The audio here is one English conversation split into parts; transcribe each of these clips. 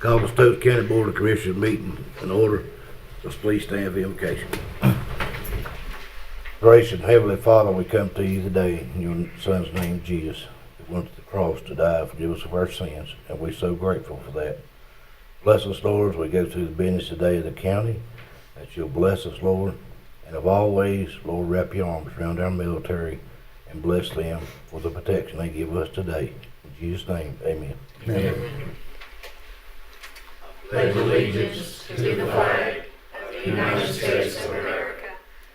Call the Stokes County Board of Commissioners meeting in order. Let's please stand for invocation. Gracious and Heavenly Father, we come to you today in your Son's name, Jesus, who went to the cross to die, forgive us of our sins, and we're so grateful for that. Bless us, Lord, as we go through the business today of the county, that you'll bless us, Lord, and of all ways, Lord, wrap your arms around our military and bless them for the protection they give us today. In Jesus' name, amen. Amen. Pledge allegiance to the flag of the United States of America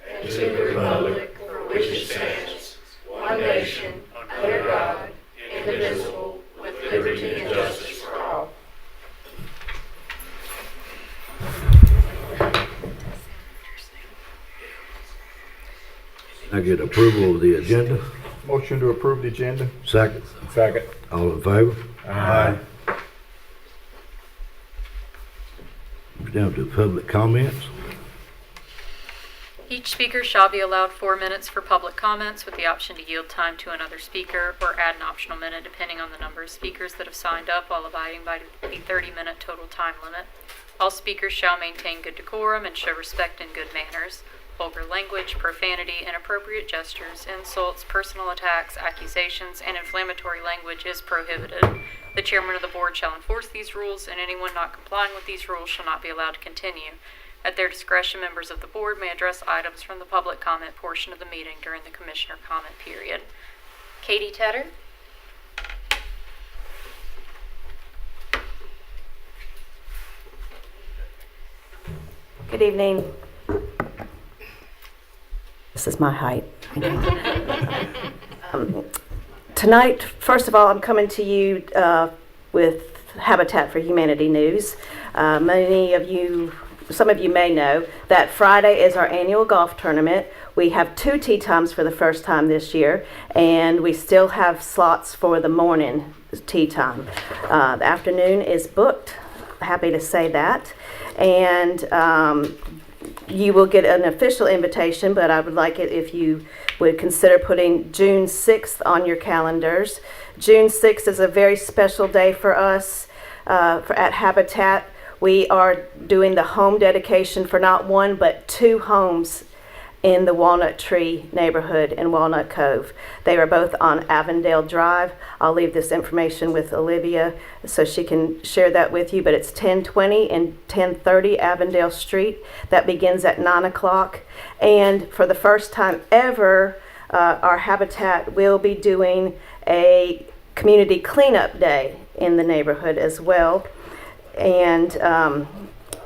and to the republic for which it stands, one nation, under God, indivisible, with liberty and justice for all. I get approval of the agenda. Motion to approve the agenda. Second. Second. All in favor? Aye. We're down to public comments. Each speaker shall be allowed 4 minutes for public comments with the option to yield time to another speaker or add an optional minute depending on the number of speakers that have signed up while abiding by the 30-minute total time limit. All speakers shall maintain good decorum and show respect and good manners. Vulgar language, profanity, inappropriate gestures, insults, personal attacks, accusations, and inflammatory language is prohibited. The chairman of the board shall enforce these rules, and anyone not complying with these rules shall not be allowed to continue. At their discretion, members of the board may address items from the public comment portion of the meeting during the commissioner comment period. Katie Tedder. Good evening. This is my height. Tonight, first of all, I'm coming to you with Habitat for Humanity news. Some of you may know that Friday is our annual golf tournament. We have 2 tee times for the first time this year, and we still have slots for the morning tee time. The afternoon is booked. Happy to say that. And you will get an official invitation, but I would like it if you would consider putting June 6th on your calendars. June 6th is a very special day for us at Habitat. We are doing the home dedication for not 1 but 2 homes in the Walnut Tree neighborhood in Walnut Cove. They are both on Avondale Drive. I'll leave this information with Olivia so she can share that with you, but it's 1020 and 1030 Avondale Street. That begins at 9 o'clock. And for the first time ever, our Habitat will be doing a community cleanup day in the neighborhood as well. And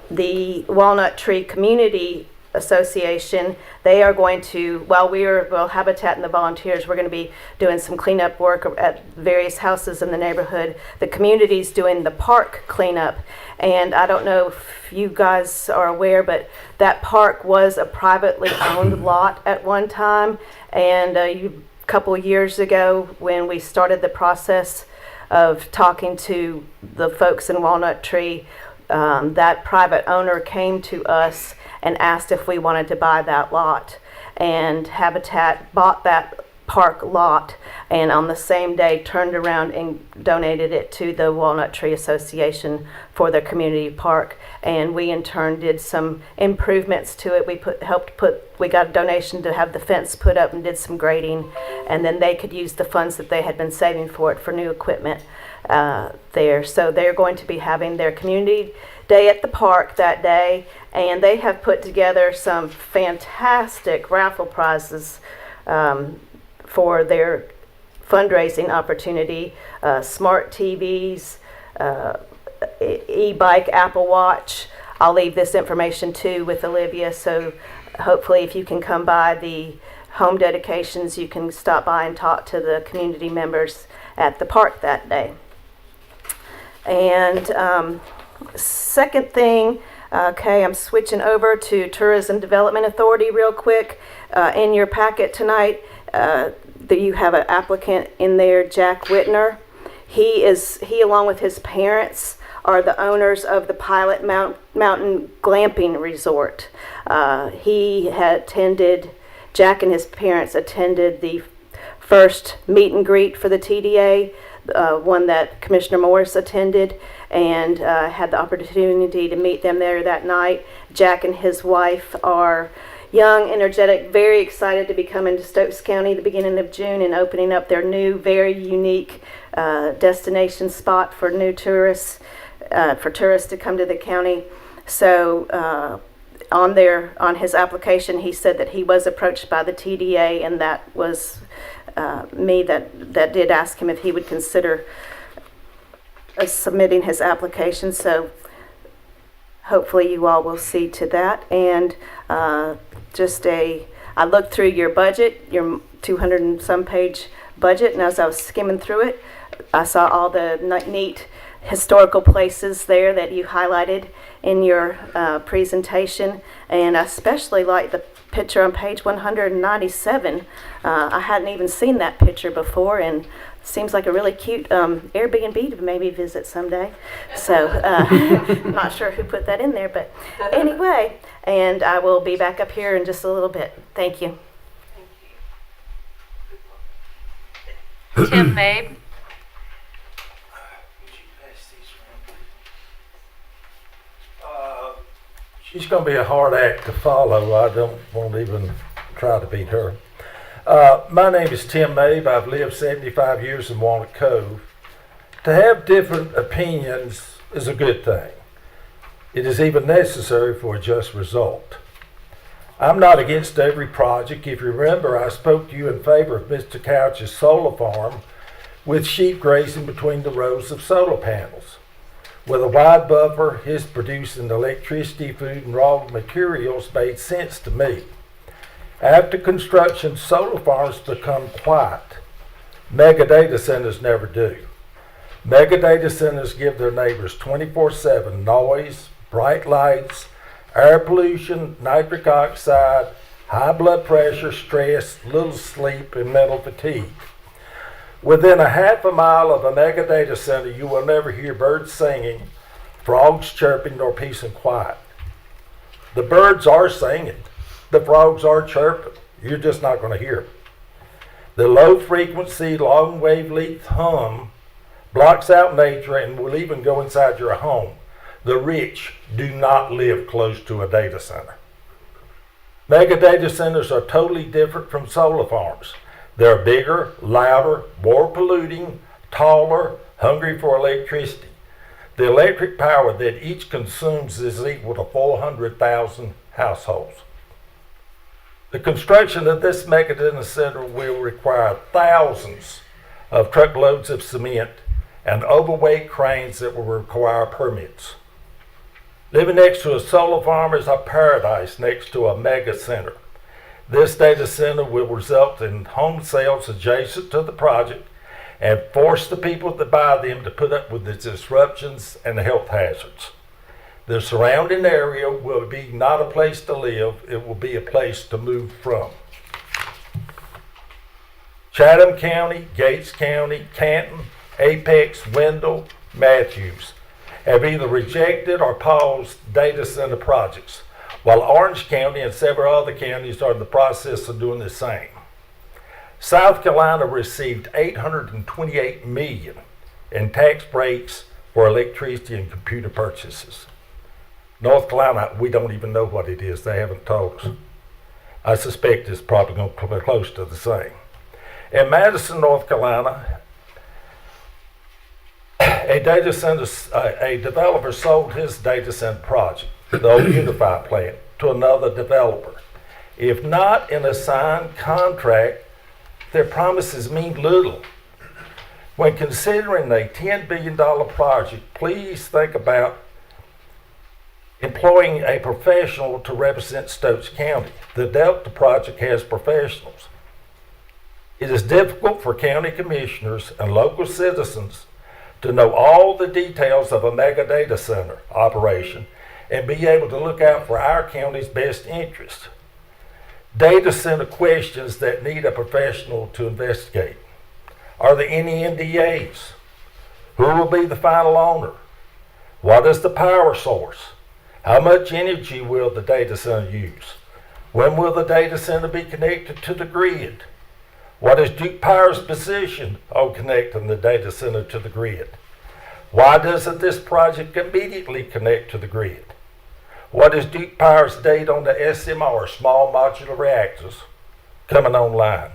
the Walnut Tree Community Association, they are going to, Habitat and the volunteers, we're going to be doing some cleanup work at various houses in the neighborhood. The community's doing the park cleanup, and I don't know if you guys are aware, but that park was a privately owned lot at one time, and a couple of years ago when we started the process of talking to the folks in Walnut Tree, that private owner came to us and asked if we wanted to buy that lot. And Habitat bought that park lot and on the same day turned around and donated it to the Walnut Tree Association for their community park. And we in turn did some improvements to it. We got a donation to have the fence put up and did some grading, and then they could use the funds that they had been saving for it for new equipment there. So they're going to be having their community day at the park that day, and they have put together some fantastic raffle prizes for their fundraising opportunity. Smart TVs, e-bike, Apple Watch. I'll leave this information too with Olivia, so hopefully if you can come by the home dedications, you can stop by and talk to the community members at the park that day. And second thing, I'm switching over to Tourism Development Authority real quick. In your packet tonight, you have an applicant in there, Jack Whitner. He along with his parents are the owners of the Pilot Mountain Glamping Resort. Jack and his parents attended the first meet and greet for the TDA, one that Commissioner Morris attended, and had the opportunity to meet them there that night. Jack and his wife are young, energetic, very excited to be coming to Stokes County the beginning of June and opening up their new, very unique destination spot for new tourists, for tourists to come to the county. So on his application, he said that he was approached by the TDA, and that was me that did ask him if he would consider submitting his application. So hopefully you all will see to that. And I looked through your budget, your 200 and some page budget, and as I was skimming through it, I saw all the neat historical places there that you highlighted in your presentation, and I especially like the picture on page 197. I hadn't even seen that picture before, and seems like a really cute Airbnb to maybe visit someday. So I'm not sure who put that in there, but anyway, and I will be back up here in just a little bit. Thank you. Tim Mabe. She's going to be a hard act to follow. I won't even try to beat her. My name is Tim Mabe. I've lived 75 years in Walnut Cove. To have different opinions is a good thing. It is even necessary for a just result. I'm not against every project. If you remember, I spoke to you in favor of Mr. Couch's solar farm with sheep grazing between the rows of solar panels. With a wide buffer, his producing electricity, food, and raw materials made sense to me. After construction, solar farms become quiet. Mega data centers never do. Mega data centers give their neighbors 24/7 noise, bright lights, air pollution, nitric oxide, high blood pressure, stress, little sleep, and mental fatigue. Within a half a mile of a mega data center, you will never hear birds singing, frogs chirping, nor peace and quiet. The birds are singing. The frogs are chirping. You're just not going to hear them. The low frequency, long wavelength hum blocks out nature and will even go inside your home. The rich do not live close to a data center. Mega data centers are totally different from solar farms. They're bigger, louder, more polluting, taller, hungry for electricity. The electric power that each consumes is equal to 400,000 households. The construction of this mega data center will require thousands of truckloads of cement and overweight cranes that will require permits. Living next to a solar farm is a paradise next to a mega center. This data center will result in home sales adjacent to the project and force the people that buy them to put up with the disruptions and the health hazards. The surrounding area will be not a place to live, it will be a place to move from. Chatham County, Gates County, Canton, Apex, Wendell, Matthews have either rejected or paused data center projects, while Orange County and several other counties are in the process of doing the same. South Carolina received $828 million in tax breaks for electricity and computer purchases. North Carolina, we don't even know what it is. They haven't told us. I suspect it's probably going to be close to the same. In Madison, North Carolina, a developer sold his data center project, the old Unify plant, to another developer. If not in a signed contract, their promises mean little. When considering a $10 billion project, please think about employing a professional to represent Stokes County. The Delta project has professionals. It is difficult for county commissioners and local citizens to know all the details of a mega data center operation and be able to look out for our county's best interest. Data center questions that need a professional to investigate. Are there any NDAs? Who will be the final owner? What is the power source? How much energy will the data center use? When will the data center be connected to the grid? What is Duke Power's position on connecting the data center to the grid? Why doesn't this project immediately connect to the grid? What is Duke Power's date on the SMR, small modular reactors, coming online?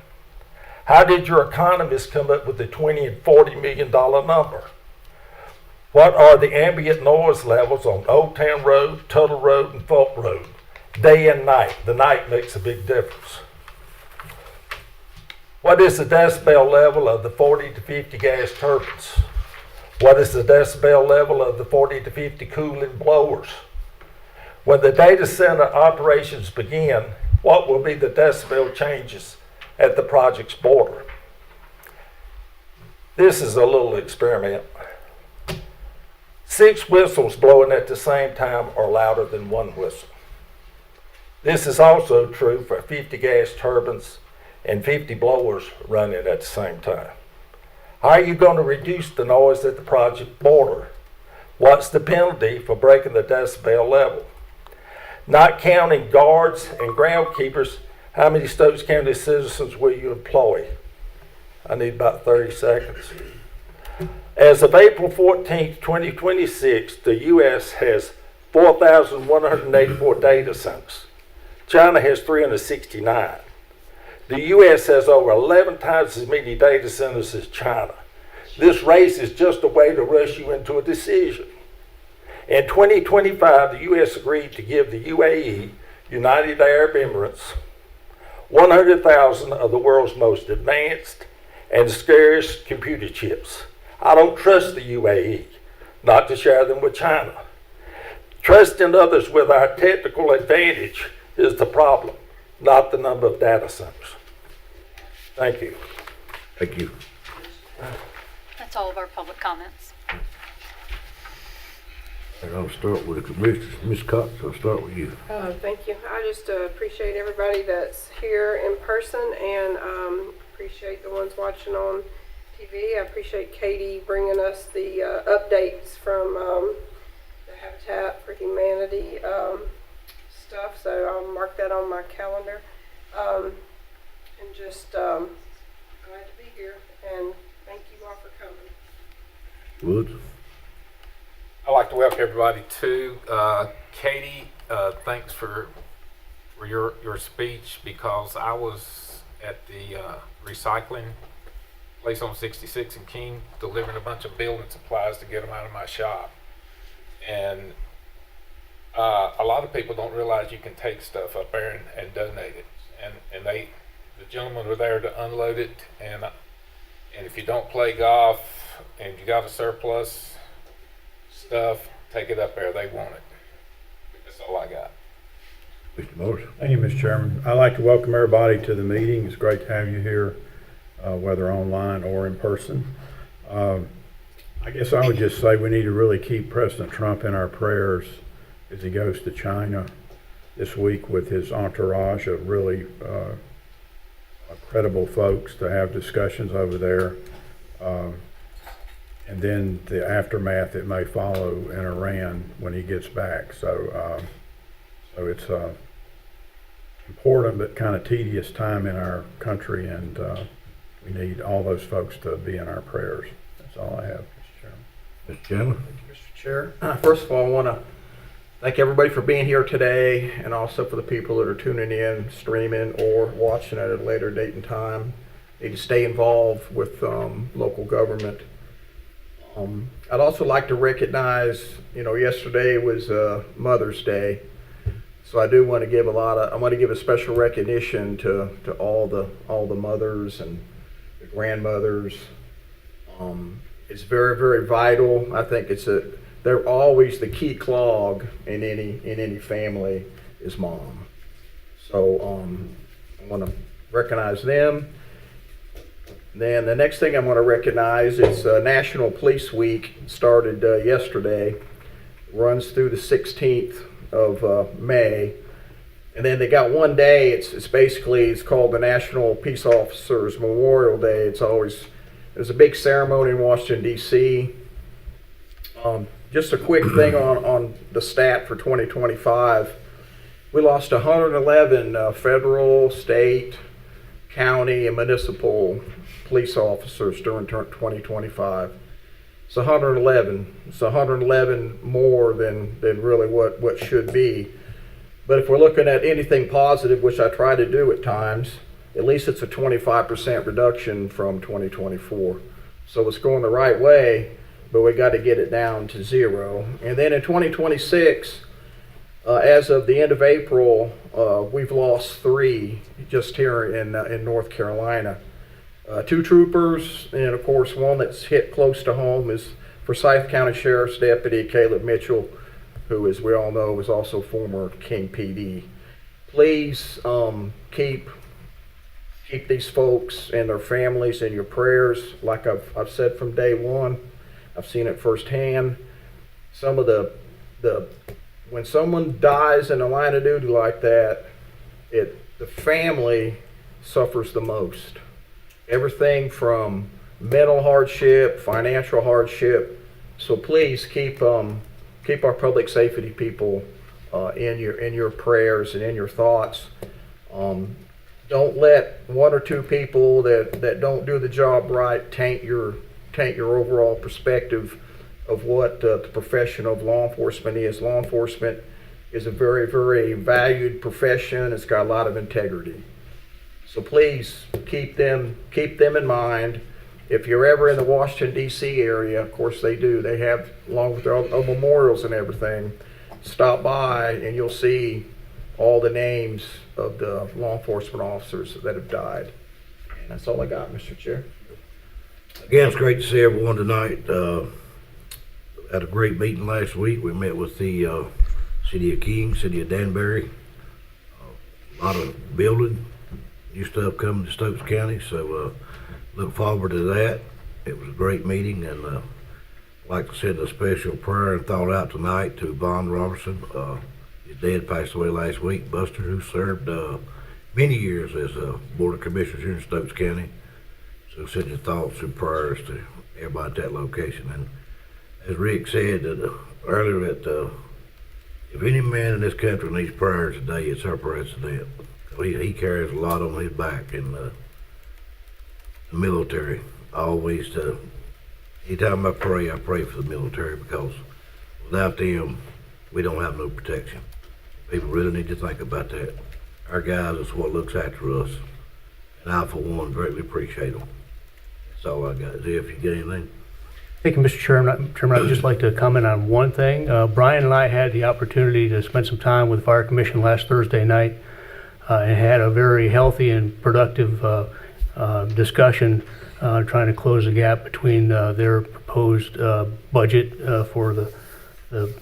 How did your economists come up with the $20 and $40 million number? What are the ambient noise levels on Old Town Road, Tuttle Road, and Folk Road, day and night? The night makes a big difference. What is the decibel level of the 40 to 50 gas turbines? What is the decibel level of the 40 to 50 cooling blowers? When the data center operations begin, what will be the decibel changes at the project's border? This is a little experiment. 6 whistles blowing at the same time are louder than 1 whistle. This is also true for 50 gas turbines and 50 blowers running at the same time. How are you going to reduce the noise at the project border? What's the penalty for breaking the decibel level? Not counting guards and groundkeepers, how many Stokes County citizens will you employ? I need about 30 seconds. As of April 14, 2026, the U.S. has 4,184 data centers. China has 369. The U.S. has over 11 times as many data centers as China. This race is just a way to rush you into a decision. In 2025, the U.S. agreed to give the UAE, United Arab Emirates, 100,000 of the world's most advanced and scarce computer chips. I don't trust the UAE not to share them with China. Trusting others with our technical advantage is the problem, not the number of data centers. Thank you. Thank you. That's all of our public comments. And I'll start with the commissioners. Ms. Cox, I'll start with you. Thank you. I just appreciate everybody that's here in person, and appreciate the ones watching on TV. I appreciate Katie bringing us the updates from the Habitat for Humanity stuff, so I'll mark that on my calendar. And just glad to be here, and thank you all for coming. Woods? I'd like to welcome everybody to Katie. Thanks for your speech, because I was at the recycling place on 66 and King delivering a bunch of building supplies to get them out of my shop. And a lot of people don't realize you can take stuff up there and donate it. And the gentlemen were there to unload it. And if you don't play golf and you got a surplus stuff, take it up there. They want it. That's all I got. Mr. Morrison? Thank you, Mr. Chairman. I'd like to welcome everybody to the meeting. It's great to have you here, whether online or in person. I guess I would just say we need to really keep President Trump in our prayers as he goes to China this week with his entourage of really credible folks to have discussions over there. And then the aftermath that may follow in Iran when he gets back. So it's important but kind of tedious time in our country, and we need all those folks to be in our prayers. That's all I have, Mr. Chairman. Mr. Chandler? Mr. Chair, first of all, I want to thank everybody for being here today, and also for the people that are tuning in, streaming, or watching at a later date and time. Need to stay involved with local government. I'd also like to recognize, yesterday was Mother's Day, so I do want to give a special recognition to all the mothers and the grandmothers. It's very, very vital. I think they're always the key clog in any family is mom. So I want to recognize them. Then the next thing I want to recognize is National Police Week started yesterday, runs through the 16th of May, and then they got one day. It's called the National Peace Officers Memorial Day. There's a big ceremony in Washington D.C. Just a quick thing on the stat for 2025. We lost 111 federal, state, county and municipal police officers during 2025. It's 111. It's 111 more than really what should be. But if we're looking at anything positive, which I try to do at times, at least it's a 25% reduction from 2024. So it's going the right way, but we got to get it down to 0. And then in 2026, as of the end of April, we've lost 3 just here in North Carolina. 2 troopers, and of course one that's hit close to home is Forsyth County Sheriff's Deputy Caleb Mitchell, who, as we all know, is also former King PD. Please keep these folks and their families in your prayers. Like I've said from day one, I've seen it firsthand. Some of the when someone dies in a line of duty like that, the family suffers the most. Everything from mental hardship, financial hardship. So please keep our public safety people in your prayers and in your thoughts. Don't let 1 or 2 people that don't do the job right taint your overall perspective of what the profession of law enforcement is. Law enforcement is a very, very valued profession. It's got a lot of integrity. So please keep them in mind. If you're ever in the Washington, D.C. area, of course they do. They have, along with their own memorials and everything, stop by and you'll see all the names of the law enforcement officers that have died. And that's all I got, Mr. Chair. Again, it's great to see everyone tonight. Had a great meeting last week. We met with the City of King, City of Danbury. A lot of building, new stuff coming to Stokes County, so look forward to that. It was a great meeting, and like I said, a special prayer and thought out tonight to Von Robertson. His dad passed away last week, Buster, who served many years as a Board of Commissioners here in Stokes County. So send your thoughts and prayers to everybody at that location. And as Rick said earlier, that if any man in this country needs prayers today, it's our president. He carries a lot on his back in the military. Always, anytime I pray for the military, because without them, we don't have no protection. People really need to think about that. Our guys is what looks after us, and I, for one, greatly appreciate them. That's all I got. If you get anything. Thank you, Mr. Chairman. I'd just like to comment on one thing. Brian and I had the opportunity to spend some time with the Fire Commission last Thursday night and had a very healthy and productive discussion trying to close the gap between their proposed budget for the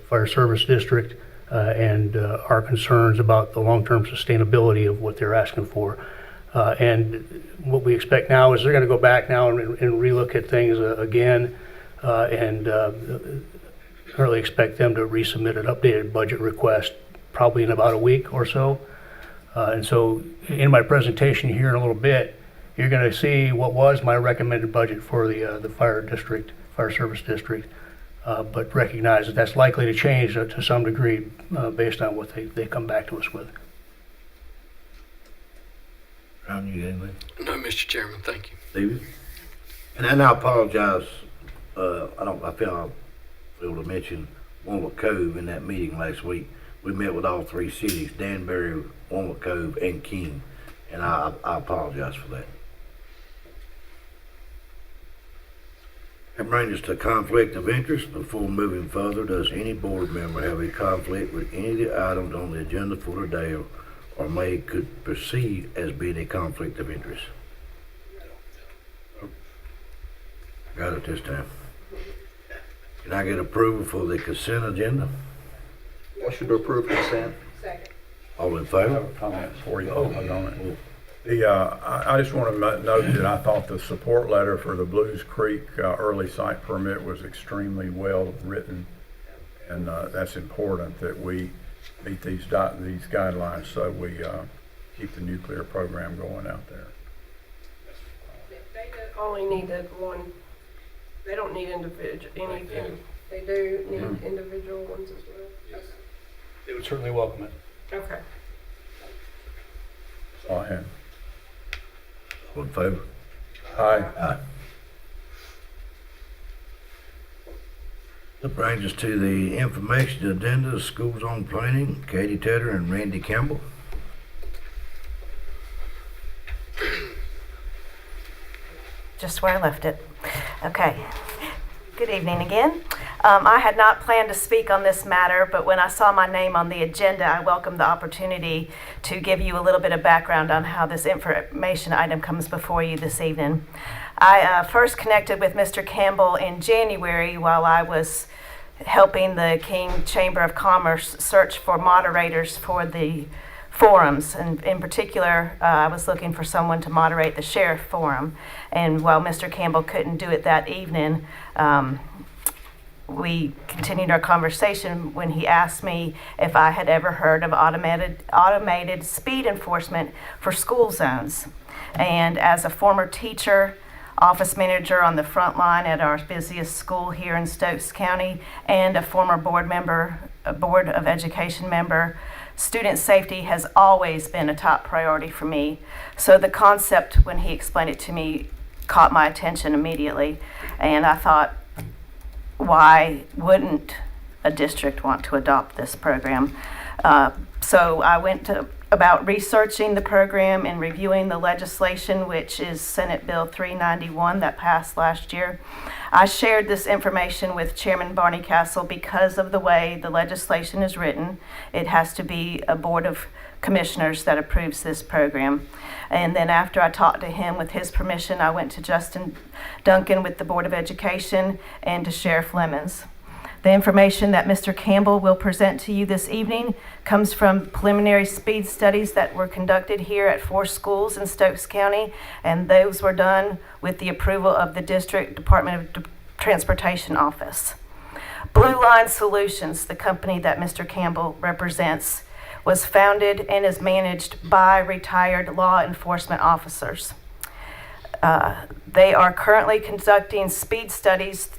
Fire Service District and our concerns about the long-term sustainability of what they're asking for. And what we expect now is they're going to go back now and relook at things again, and currently expect them to resubmit an updated budget request probably in about a week or so. And so in my presentation here in a little bit, you're going to see what was my recommended budget for the Fire Service District, but recognize that that's likely to change to some degree based on what they come back to us with. Ron, you got anything? No, Mr. Chairman, thank you. David? And I apologize. I failed to mention Walnut Cove in that meeting last week. We met with all 3 cities, Danbury, Walnut Cove, and King, and I apologize for that. That brings us to conflict of interest. Before moving further, does any board member have a conflict with any of the items on the agenda for today, or could perceive as being a conflict of interest? Got it this time. Can I get approval for the consent agenda? Motion to approve consent. All in I have favor? a comment for you on it. I just want to note that I thought the support letter for the Blues Creek early site permit was extremely well written, and that's important that we meet these guidelines so we keep the nuclear program going out there. They only needed one. They don't need individual. They do need individual ones as well. Yes. They would certainly welcome it. Okay. That's all I had. All in favor? Aye. Aye. That brings us to the information agenda, school zone planning, Katie Tedder and Randy Campbell. Just where I left it. Okay. Good evening again. I had not planned to speak on this matter, but when I saw my name on the agenda, I welcomed the opportunity to give you a little bit of background on how this information item comes before you this evening. I first connected with Mr. Campbell in January while I was helping the King Chamber of Commerce search for moderators for the forums, and in particular, I was looking for someone to moderate the sheriff forum. And while Mr. Campbell couldn't do it that evening, we continued our conversation when he asked me if I had ever heard of automated speed enforcement for school zones. And as a former teacher, office manager on the front line at our busiest school here in Stokes County, and a former board of education member, student safety has always been a top priority for me. So the concept, when he explained it to me, caught my attention immediately. And I thought, why wouldn't a district want to adopt this program? So I went about researching the program and reviewing the legislation, which is Senate Bill 391 that passed last year. I shared this information with Chairman Barney Castle because of the way the legislation is written. It has to be a board of commissioners that approves this program. And then after I talked to him, with his permission, I went to Justin Duncan with the Board of Education and to Sheriff Lemons. The information that Mr. Campbell will present to you this evening comes from preliminary speed studies that were conducted here at 4 schools in Stokes County, and those were done with the approval of the District Department of Transportation Office. Blue Line Solutions, the company that Mr. Campbell represents, was founded and is managed by retired law enforcement officers. They are currently conducting speed studies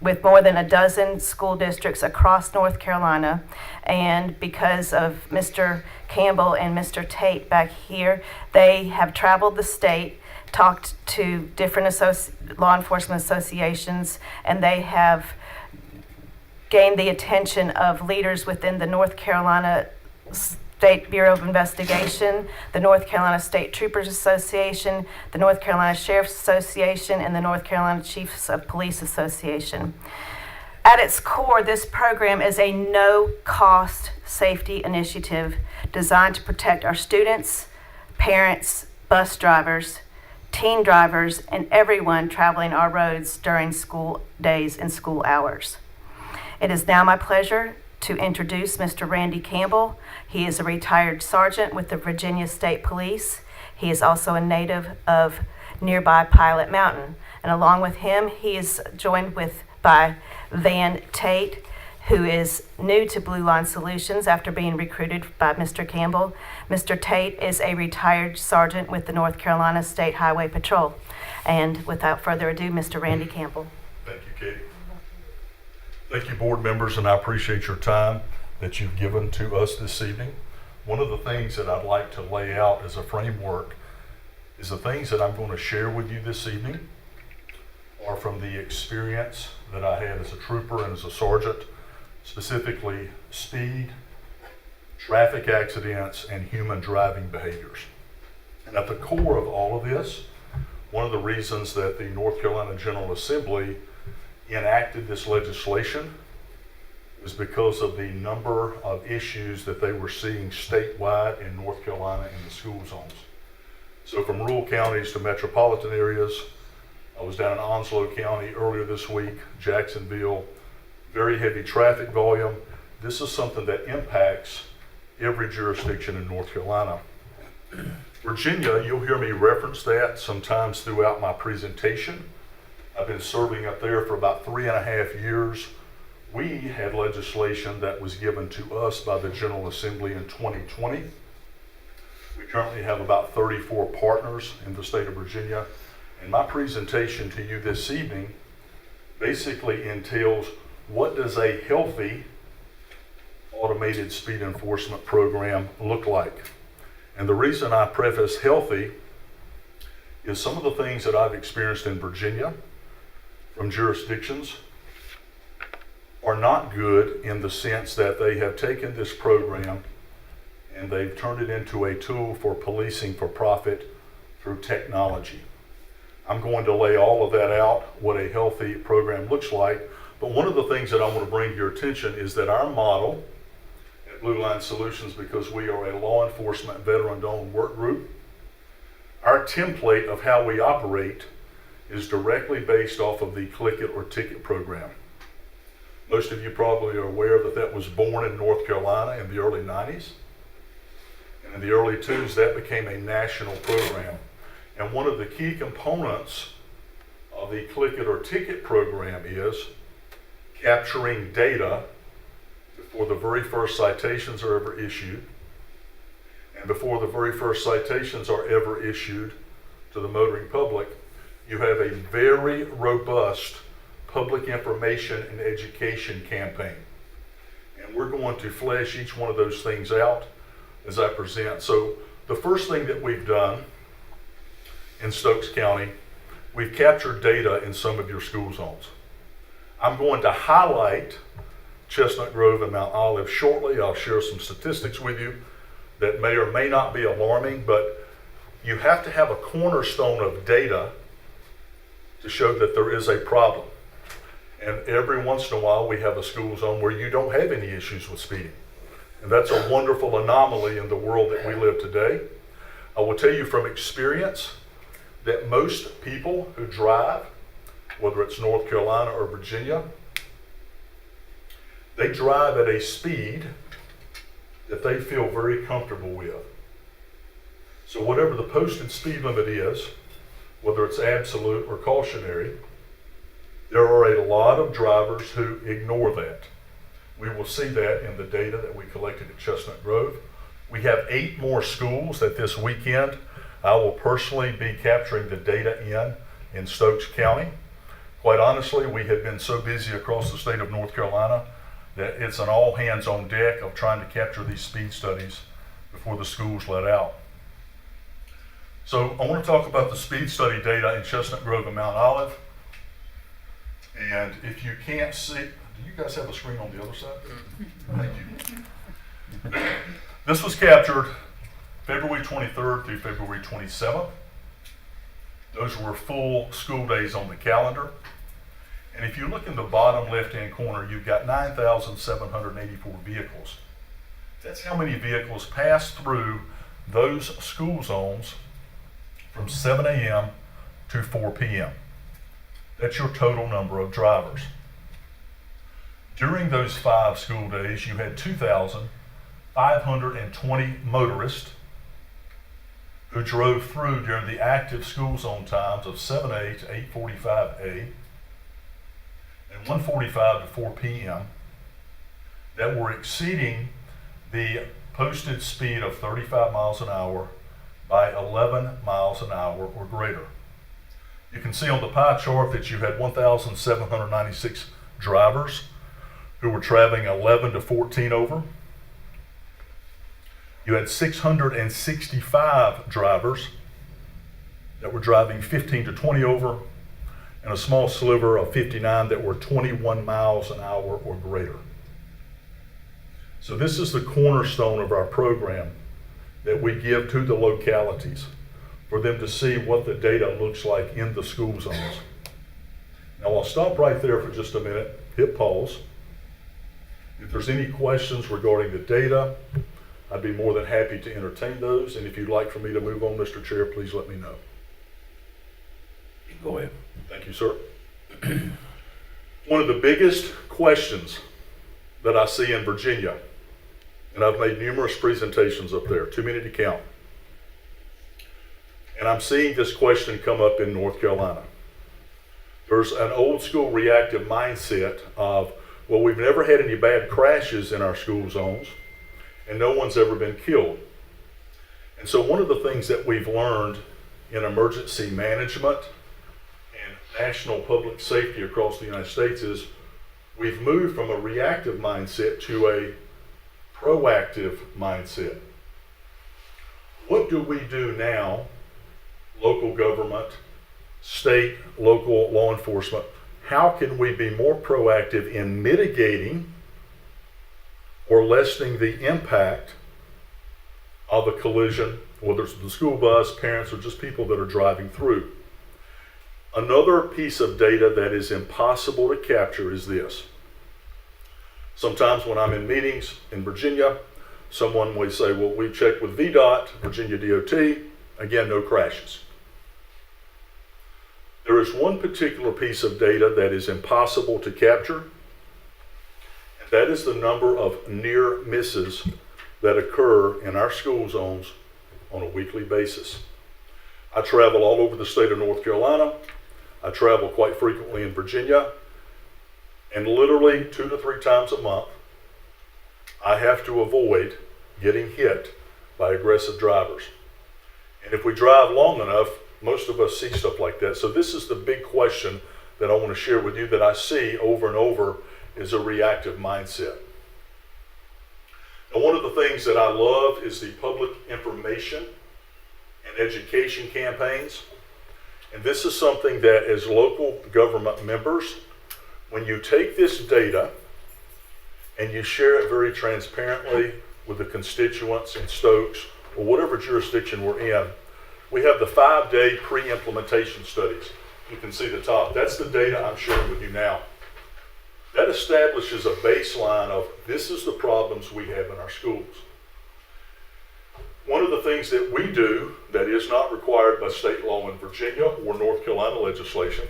with more than a dozen school districts across North Carolina. And because of Mr. Campbell and Mr. Tate back here, they have traveled the state, talked to different law enforcement associations, and they have gained the attention of leaders within the North Carolina State Bureau of Investigation, the North Carolina State Troopers Association, the North Carolina Sheriff's Association, and the North Carolina Chiefs of Police Association. At its core, this program is a no-cost safety initiative designed to protect our students, parents, bus drivers, teen drivers, and everyone traveling our roads during school days and school hours. It is now my pleasure to introduce Mr. Randy Campbell. He is a retired sergeant with the Virginia State Police. He is also a native of nearby Pilot Mountain. And along with him, he is joined by Van Tate, who is new to Blue Line Solutions after being recruited by Mr. Campbell. Mr. Tate is a retired sergeant with the North Carolina State Highway Patrol. And without further ado, Mr. Randy Campbell. Thank you, Katie. Thank you, board members, and I appreciate your time that you've given to us this evening. One of the things that I'd like to lay out as a framework is the things that I'm going to share with you this evening are from the experience that I had as a trooper and as a sergeant, specifically speed, traffic accidents, and human driving behaviors. And at the core of all of this, one of the reasons that the North Carolina General Assembly enacted this legislation was because of the number of issues that they were seeing statewide in North Carolina in the school zones. So from rural counties to metropolitan areas, I was down in Onslow County earlier this week, Jacksonville, very heavy traffic volume. This is something that impacts every jurisdiction in North Carolina. Virginia, you'll hear me reference that sometimes throughout my presentation. I've been serving up there for about 3.5 years. We had legislation that was given to us by the General Assembly in 2020. We currently have about 34 partners in the state of Virginia. And my presentation to you this evening basically entails what does a healthy automated speed enforcement program look like. And the reason I preface healthy is some of the things that I've experienced in Virginia from jurisdictions are not good in the sense that they have taken this program and they've turned it into a tool for policing for profit through technology. I'm going to lay all of that out, what a healthy program looks like. But one of the things that I want to bring to your attention is that our model at Blue Line Solutions, because we are a law enforcement veteran-owned work group, our template of how we operate is directly based off of the Click It or Ticket program. Most of you probably are aware that that was born in North Carolina in the early 90s. And in the early 2000s, that became a national program. And one of the key components of the Click It or Ticket program is capturing data before the very first citations are ever issued, and before the very first citations are ever issued to the motoring public. You have a very robust public information and education campaign. And we're going to flesh each one of those things out as I present. So the first thing that we've done in Stokes County, we've captured data in some of your school zones. I'm going to highlight Chestnut Grove and Mount Olive shortly. I'll share some statistics with you that may or may not be alarming, but you have to have a cornerstone of data to show that there is a problem. And every once in a while we have a school zone where you don't have any issues with speeding. And that's a wonderful anomaly in the world that we live today. I will tell you from experience that most people who drive, whether it's North Carolina or Virginia, they drive at a speed that they feel very comfortable with. So whatever the posted speed limit is, whether it's absolute or cautionary, there are a lot of drivers who ignore that. We will see that in the data that we collected at Chestnut Grove. We have 8 more schools that this weekend I will personally be capturing the data in Stokes County. Quite honestly, we have been so busy across the state of North Carolina that it's an all hands on deck of trying to capture these speed studies before the schools let out. So I want to talk about the speed study data in Chestnut Grove and Mount Olive. And if you can't see, do you guys have a screen on the other side? Thank you. This was captured February 23rd through February 27th. Those were full school days on the calendar. And if you look in the bottom left-hand corner, you've got 9,784 vehicles. That's how many vehicles pass through those school zones from 7 a.m. to 4 p.m. That's your total number of drivers. During those 5 school days, you had 2,520 motorists who drove through during the active school zone times of 7A to 8:45A and 1:45 to 4 p.m. that were exceeding the posted speed of 35 miles an hour by 11 miles an hour or greater. You can see on the pie chart that you had 1,796 drivers who were traveling 11 to 14 over. You had 665 drivers that were driving 15 to 20 over, and a small sliver of 59 that were 21 miles an hour or greater. So this is the cornerstone of our program that we give to the localities for them to see what the data looks like in the school zones. Now I'll stop right there for just a minute, hit pause. If there's any questions regarding the data, I'd be more than happy to entertain those. And if you'd like for me to move on, Mr. Chair, please let me know. Go ahead. Thank you, sir. One of the biggest questions that I see in Virginia, and I've made numerous presentations up there, too many to count. And I'm seeing this question come up in North Carolina. There's an old school reactive mindset of, well, we've never had any bad crashes in our school zones, and no one's ever been killed. And so one of the things that we've learned in emergency management and national public safety across the United States is we've moved from a reactive mindset to a proactive mindset. What do we do now local government, state, local law enforcement, how can we be more proactive in mitigating or lessening the impact of a collision, whether it's the school bus, parents, or just people that are driving through. Another piece of data that is impossible to capture is this. Sometimes when I'm in meetings in Virginia, someone will say, well, we've checked with VDOT, Virginia DOT, again, no crashes. There is one particular piece of data that is impossible to capture, and that is the number of near misses that occur in our school zones on a weekly basis. I travel all over the state of North Carolina. I travel quite frequently in Virginia, and literally 2 to 3 times a month, I have to avoid getting hit by aggressive drivers. And if we drive long enough, most of us see stuff like that. So this is the big question that I want to share with you that I see over and over is a reactive mindset. Now, one of the things that I love is the public information and education campaigns. And this is something that as local government members, when you take this data and you share it very transparently with the constituents in Stokes or whatever jurisdiction we're in, we have the 5-day pre-implementation studies. You can see the top. That's the data I'm sharing with you now. That establishes a baseline of this is the problems we have in our schools. One of the things that we do that is not required by state law in Virginia or North Carolina legislation,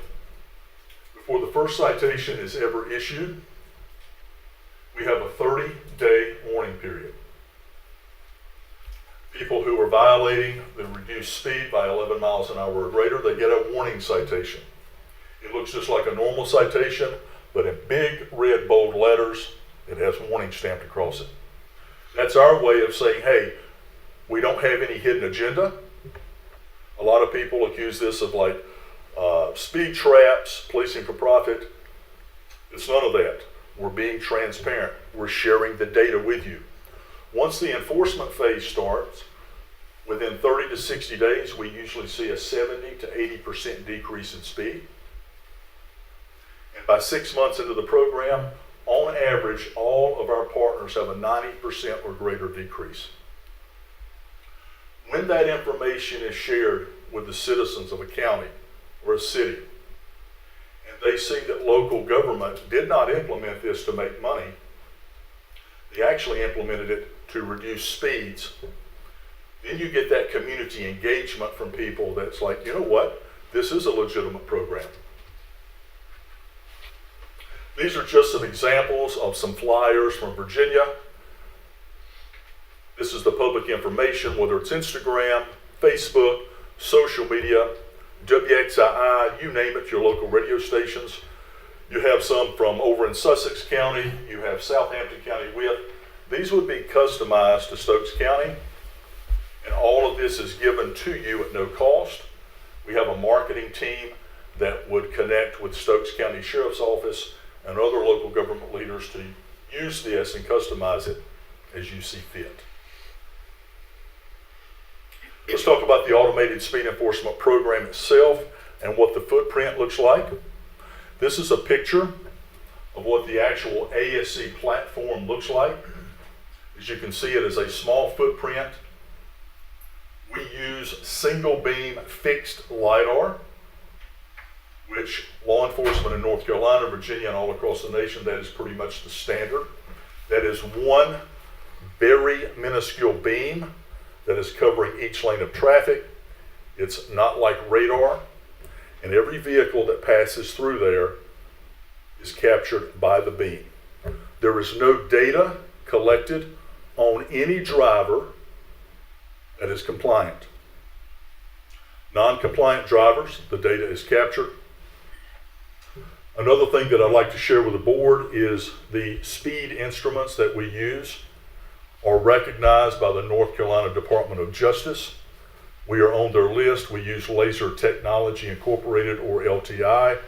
before the first citation is ever issued, we have a 30-day warning period. People who are violating the reduced speed by 11 miles an hour or greater, they get a warning citation. It looks just like a normal citation, but in big red bold letters, it has warning stamped across it. That's our way of saying, hey, we don't have any hidden agenda. A lot of people accuse this of like speed traps, policing for profit. It's none of that. We're being transparent. We're sharing the data with you. Once the enforcement phase starts, within 30 to 60 days, we usually see a 70 to 80% decrease in speed. And by 6 months into the program, on average, all of our partners have a 90% or greater decrease. When that information is shared with the citizens of a county or a city, and they see that local government did not implement this to make money, they actually implemented it to reduce speeds, then you get that community engagement from people that's like, you know what, this is a legitimate program. These are just some examples of some flyers from Virginia. This is the public information, whether it's Instagram, Facebook, social media, WXII, you name it, your local radio stations. You have some from over in Sussex County, you have Southampton County with. These would be customized to Stokes County, and all of this is given to you at no cost. We have a marketing team that would connect with Stokes County Sheriff's Office and other local government leaders to use this and customize it as you see fit. Let's talk about the automated speed enforcement program itself and what the footprint looks like. This is a picture of what the actual ASC platform looks like. As you can see, it is a small footprint. We use single beam fixed LiDAR, which law enforcement in North Carolina, Virginia, and all across the nation, that is pretty much the standard. That is one very minuscule beam that is covering each lane of traffic. It's not like radar, and every vehicle that passes through there is captured by the beam. There is no data collected on any driver that is compliant. Non-compliant drivers, the data is captured. Another thing that I'd like to share with the board is the speed instruments that we use are recognized by the North Carolina Department of Justice. We are on their list. We use Laser Technology Incorporated, or LTI.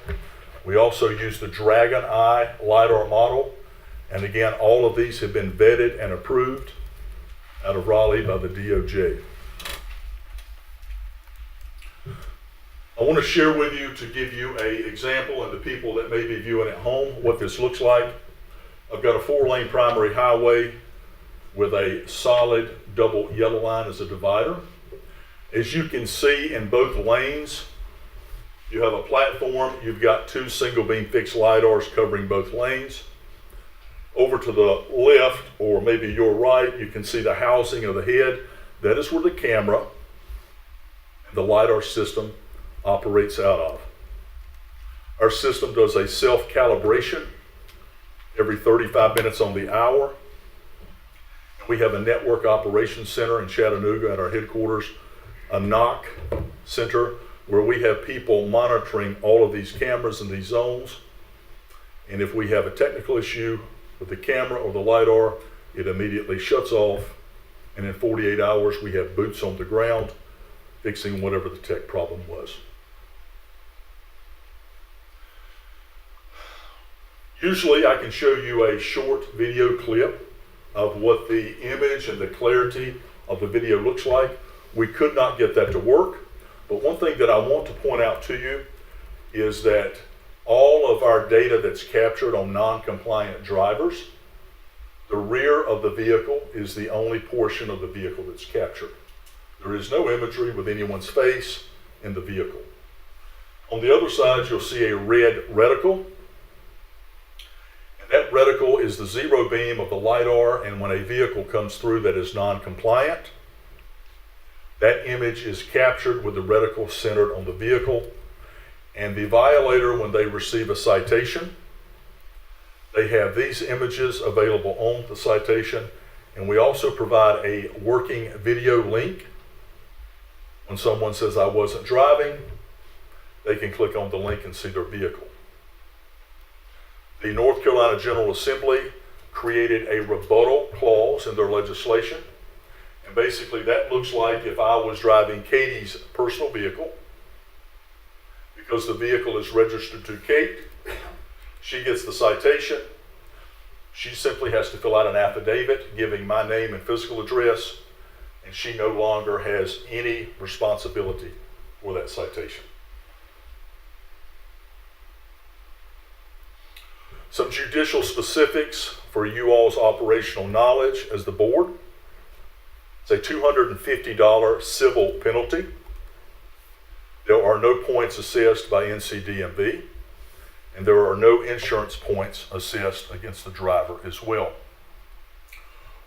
We also use the Dragon Eye LiDAR model. And again, all of these have been vetted and approved out of Raleigh by the DOJ. I want to share with you, to give you an example, and the people that may be viewing at home, what this looks like. I've got a 4-lane primary highway with a solid double yellow line as a divider. As you can see, in both lanes, you have a platform. You've got 2 single beam fixed lidars covering both lanes. Over to the left, or maybe your right, you can see the housing of the head. That is where the camera and the lidar system operates out of. Our system does a self-calibration every 35 minutes on the hour. We have a network operations center in Chattanooga at our headquarters, a NOC center, where we have people monitoring all of these cameras in these zones. And if we have a technical issue with the camera or the lidar, it immediately shuts off. And in 48 hours, we have boots on the ground fixing whatever the tech problem was. Usually I can show you a short video clip of what the image and the clarity of the video looks like. We could not get that to work, but one thing that I want to point out to you is that all of our data that's captured on non-compliant drivers, the rear of the vehicle is the only portion of the vehicle that's captured. There is no imagery with anyone's face in the vehicle. On the other side, you'll see a red reticle. That reticle is the zero beam of the LiDAR, and when a vehicle comes through that is non-compliant, that image is captured with the reticle centered on the vehicle. And the violator, when they receive a citation, they have these images available on the citation, and we also provide a working video link. When someone says, "I wasn't driving," they can click on the link and see their vehicle. The North Carolina General Assembly created a rebuttal clause in their legislation. And basically that looks like if I was driving Katie's personal vehicle, because the vehicle is registered to Kate, she gets the citation. She simply has to fill out an affidavit giving my name and physical address, and she no longer has any responsibility for that citation. Some judicial specifics for you all's operational knowledge as the board. It's a $250 civil penalty. There are no points assessed by NCDMV, and there are no insurance points assessed against the driver as well.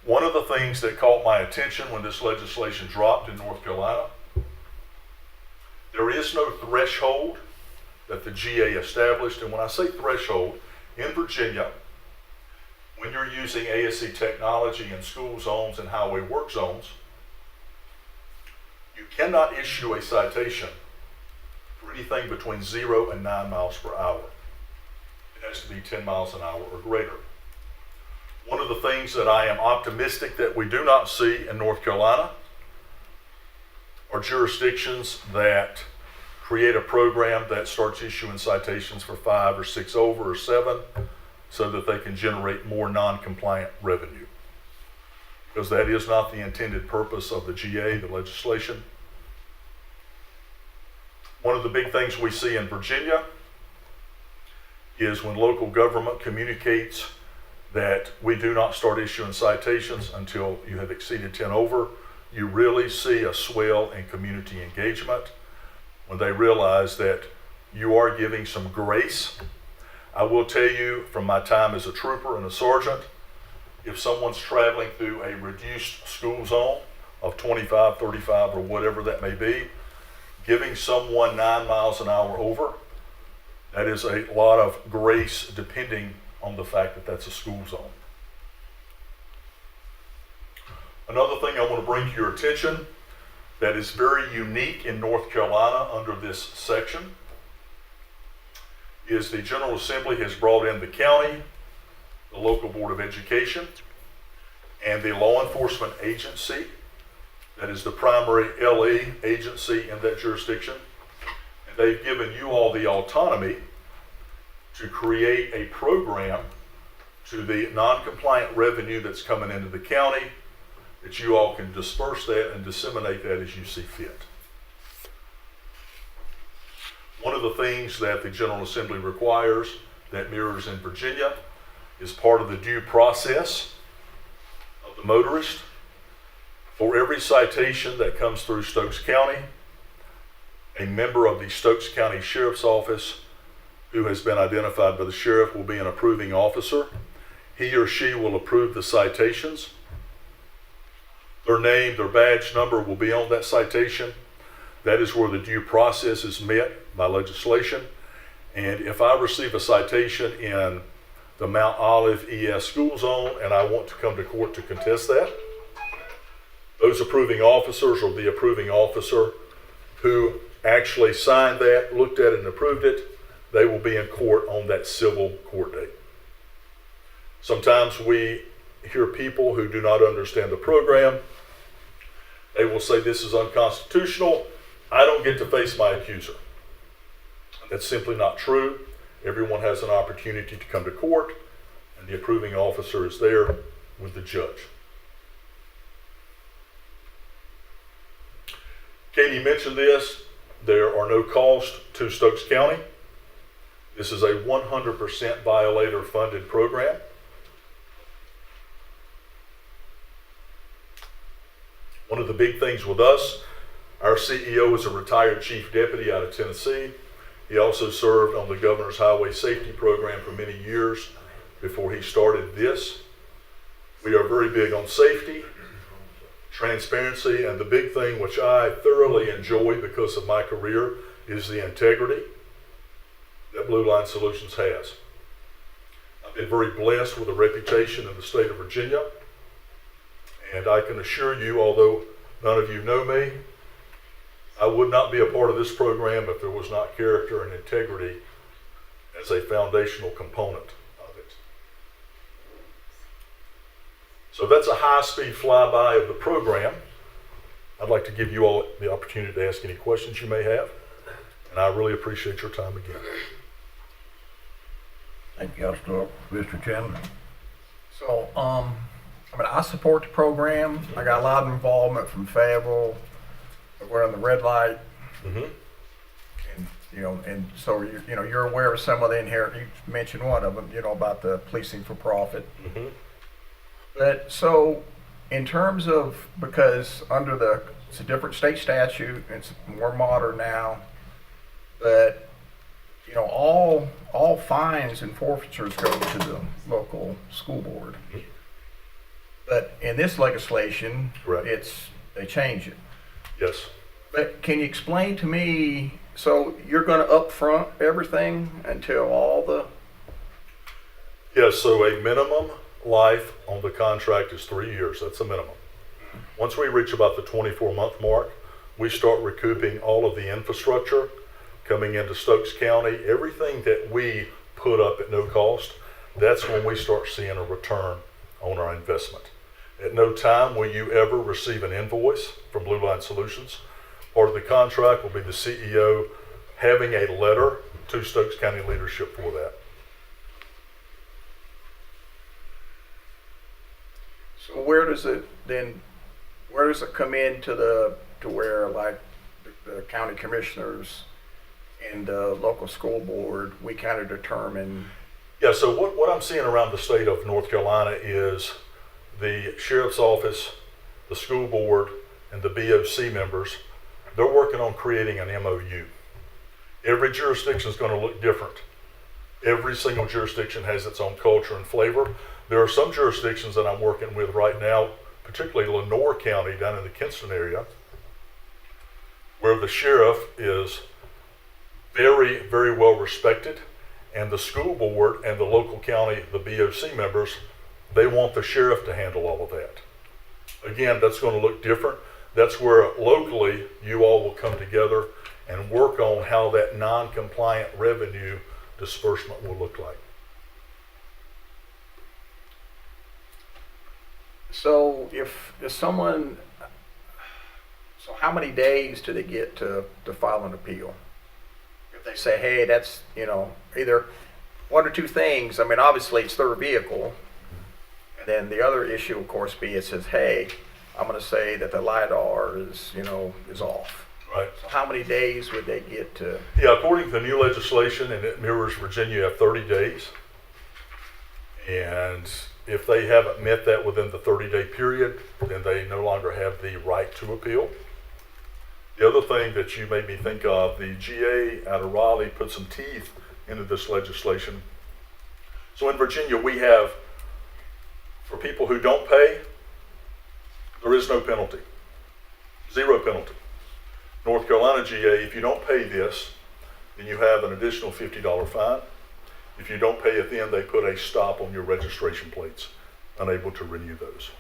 One of the things that caught my attention when this legislation dropped in North Carolina, there is no threshold that the GA established. And when I say threshold, in Virginia, when you're using ASC technology in school zones and highway work zones, you cannot issue a citation for anything between 0 and 9 miles per hour. It has to be 10 miles an hour or greater. One of the things that I am optimistic that we do not see in North Carolina are jurisdictions that create a program that starts issuing citations for 5 or 6 over or 7 so that they can generate more non-compliant revenue. Because that is not the intended purpose of the GA, the legislation. One of the big things we see in Virginia is when local government communicates that we do not start issuing citations until you have exceeded 10 over, you really see a swell in community engagement when they realize that you are giving some grace. I will tell you from my time as a trooper and a sergeant, if someone's traveling through a reduced school zone of 25, 35, or whatever that may be, giving someone 9 miles an hour over, that is a lot of grace depending on the fact that that's a school zone. Another thing I want to bring to your attention that is very unique in North Carolina under this section is the General Assembly has brought in the county, the local board of education, and the law enforcement agency that is the primary LE agency in that jurisdiction. And they've given you all the autonomy to create a program to the non-compliant revenue that's coming into the county, that you all can disperse that and disseminate that as you see fit. the things that the General Assembly requires that mirrors in Virginia is part of the due process of the motorist. For every citation that comes through Stokes County, a member of the Stokes County Sheriff's Office who has been identified by the sheriff will be an approving officer. He or she will approve the citations. Their name, their badge number will be on that citation. That is where the due process is met by legislation. And if I receive a citation in the Mount Olive ES school zone and I want to come to court to contest that, those approving officers or the approving officer who actually signed that, looked at it and approved it, they will be in court on that civil court date. Sometimes we hear people who do not understand the program. They will say this is unconstitutional. I don't get to face my accuser. That's simply not true. Everyone has an opportunity to come to court, and the approving officer is there with the judge. Katie mentioned this. There are no costs to Stokes County. This is a 100% violator funded program. One of the big things with us, our CEO is a retired chief deputy out of Tennessee. He also served on the Governor's Highway Safety Program for many years before he started this. We are very big on safety, transparency, and the big thing which I thoroughly enjoy because of my career is the integrity that Blue Line Solutions has. I've been very blessed with a reputation in the state of Virginia, and I can assure you, although none of you know me, I would not be a part of this program if there was not character and integrity as a foundational component of it. So that's a high-speed flyby of the program. I'd like to give you all the opportunity to ask any questions you may have, and I really appreciate your time again. Thank you. I'll start with Mr. Chandler. So, I support the program. I got a lot of involvement from Fayetteville. We're on the red light. Mm-hmm. And so you're aware of some of the inherent. You mentioned one of them, about the policing for profit. Mm-hmm. But so, in terms of, because under it's a different state statute, it's more modern now, but all fines and forfeitures go to the local school board. Mm-hmm. But in this legislation, Correct. They change it. Yes. But can you explain to me, so you're going to upfront everything until all the... Yes, so a minimum life on the contract is 3 years. That's a minimum. Once we reach about the 24-month mark, we start recouping all of the infrastructure coming into Stokes County. Everything that we put up at no cost, that's when we start seeing a return on our investment. At no time will you ever receive an invoice from Blue Line Solutions. Part of the contract will be the CEO having a letter to Stokes County leadership for that. So where does it come into to where like the county commissioners and the local school board, we kind of determine? Yeah, so what I'm seeing around the state of North Carolina is the sheriff's office, the school board, and the BOC members, they're working on creating an MOU. Every jurisdiction is going to look different. Every single jurisdiction has its own culture and flavor. There are some jurisdictions that I'm working with right now, particularly Lenoir County down in the Kinston area, where the sheriff is very, very well respected, and the school board and the local county, the BOC members, they want the sheriff to handle all of that. Again, that's going to look different. That's where locally you all will come together and work on how that non-compliant revenue disbursement will look like. So so how many days do they get to file an appeal? If they say, hey, that's, either one or two things. I mean, obviously it's their vehicle. And then the other issue, of course, it says, hey, I'm going to say that the LiDAR is off. Right. So how many days would they get to? Yeah, according to the new legislation, and it mirrors Virginia, you have 30 days. And if they haven't met that within the 30-day period, then they no longer have the right to appeal. The other thing that you made me think of, the GA out of Raleigh put some teeth into this legislation. So in Virginia, we have, for people who don't pay, there is no penalty. Zero penalty. North Carolina GA, if you don't pay this, then you have an additional $50 fine. If you don't pay it then, they put a stop on your registration plates, unable to renew those.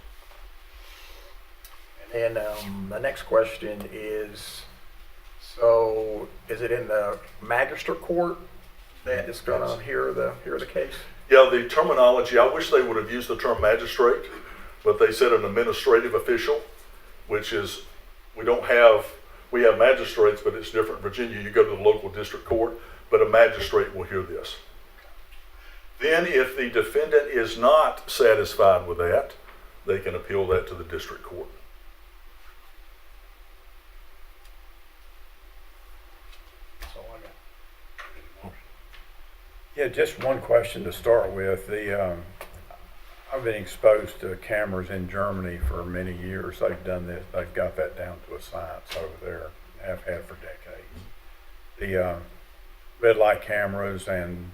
And then the next question is, so is it in the magistrate court that is going to hear the case? Yeah, the terminology, I wish they would have used the term magistrate, but they said an administrative official, which is, we have magistrates, but it's different in Virginia. You go to the local district court, but a magistrate will hear this. Then if the defendant is not satisfied with that, they can appeal that to the district court. That's all I got. Yeah, just one question to start with. I've been exposed to cameras in Germany for many years. They've done this. They've got that down to a science over there. Have had for decades. The red light cameras and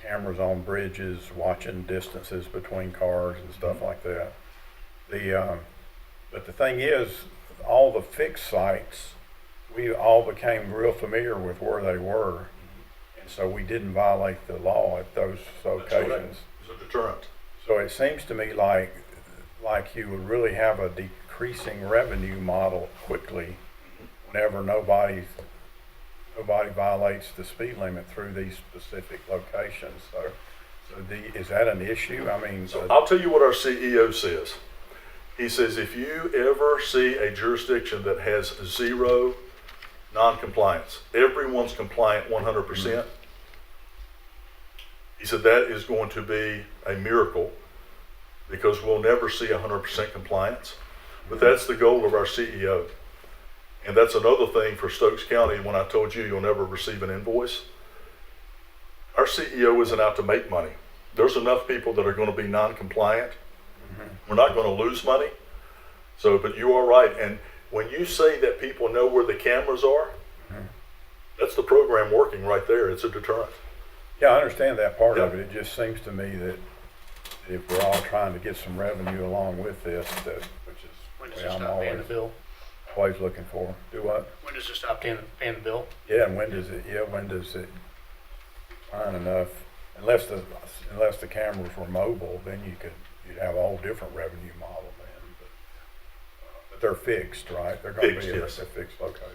cameras on bridges, watching distances between cars and stuff like that. But the thing is, all the fixed sites, we all became real familiar with where they were, and so we didn't violate the law at those locations. It's a deterrent. So it seems to me like you would really have a decreasing revenue model quickly whenever nobody violates the speed limit through these specific locations. So is that an issue? I mean, So I'll tell you what our CEO says. He says, if you ever see a jurisdiction that has zero non-compliance, everyone's compliant 100%, he said that is going to be a miracle because we'll never see 100% compliance. But that's the goal of our CEO. And that's another thing for Stokes County when I told you you'll never receive an invoice. Our CEO isn't out to make money. There's enough people that are going to be non-compliant. We're not going to lose money. So, but you are right. And when you say that people know where the cameras are, that's the program working right there. It's a deterrent. yeah, I understand that part of Yeah. it. It just seems to me that if we're all trying to get some revenue along with this, which is When does what it I'm stop paying the bill? always looking for. Do what? When does it stop paying the bill? Yeah, and when does it fine enough? Unless the cameras were mobile, then you'd have a whole different revenue model then. But they're fixed, right? They're going to Fixed, be yes. at a fixed location.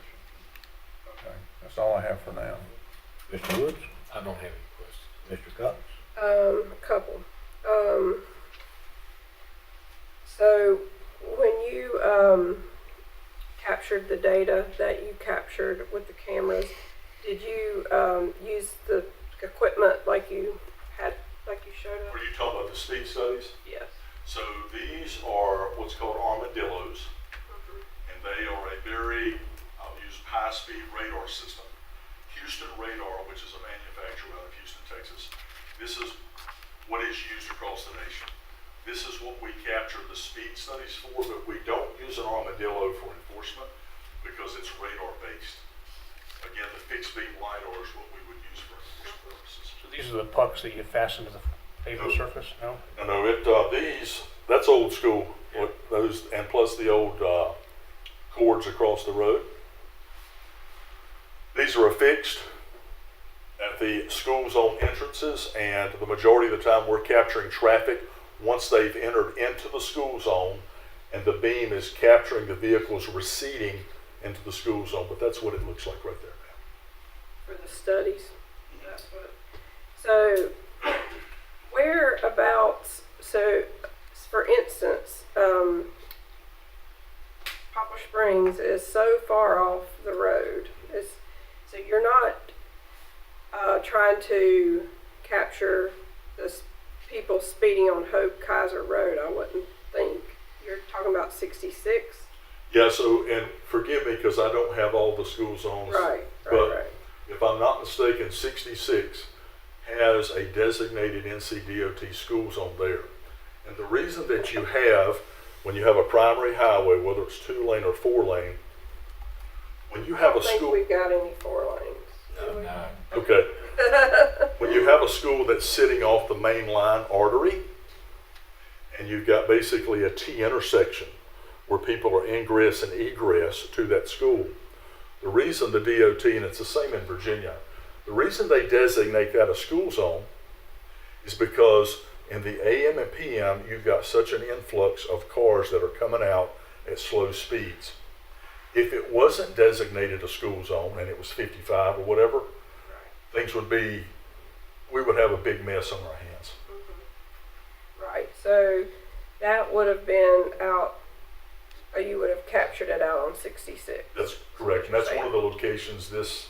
Okay, that's all I have for now. Mr. Woods, I don't have any questions. Mr. Cox. A couple. So when you captured the data that you captured with the cameras, did you use the equipment like you showed us? Are you talking about the speed studies? Yes. So these are what's called armadillos, and they are a very, I'll use high-speed radar system. Houston Radar, which is a manufacturer out of Houston, Texas. This is what is used across the nation. This is what we capture the speed studies for, but we don't use an armadillo for enforcement because it's radar-based. Again, the fixed beam LiDAR is what we would use for enforcement purposes. So these are the pucks that you fasten to the pavement surface, no? No, that's old school. Those, and plus the old cords across the road. These are affixed at the school zone entrances, and the majority of the time we're capturing traffic once they've entered into the school zone, and the beam is capturing the vehicles receding into the school zone. But that's what it looks like right there now. For the studies. That's what. So, whereabouts? So, for instance, Poplar Springs is so far off the road. So you're not trying to capture the people speeding on Hope Kaiser Road. I wouldn't think. You're talking about 66. Yeah, so, and forgive me because I don't have all the school zones. Right, But if I'm not mistaken, 66 has a designated NCDOT school zone there. And the reason that you have, when you have a primary highway, whether it's 2-lane or 4-lane, when you have I a don't think school, we've got any 4 lanes. No. okay, when you have a school that's sitting off the main line artery, and you've got basically a T intersection where people are ingress and egress to that school, the reason the DOT, and it's the same in Virginia, the reason they designate that a school zone is because in the AM and PM, you've got such an influx of cars that are coming out at slow speeds. If it wasn't designated a school zone and it was 55 or whatever, things would be, we would have a big mess on our hands. Right, so that would have been out, or you would have captured it out on 66. That's correct, and that's one of the locations this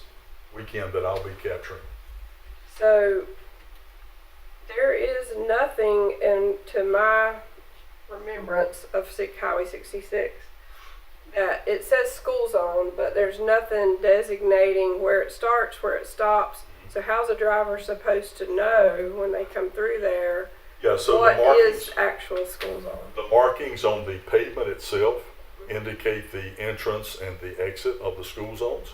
weekend that I'll be capturing. So there is nothing to my remembrance of Highway 66 that it says school zone, but there's nothing designating where it starts, where it stops. So how's a driver supposed to know when they come through there Yeah, so what the markings, is actual school zone? the markings on the pavement itself indicate the entrance and the exit of the school zones.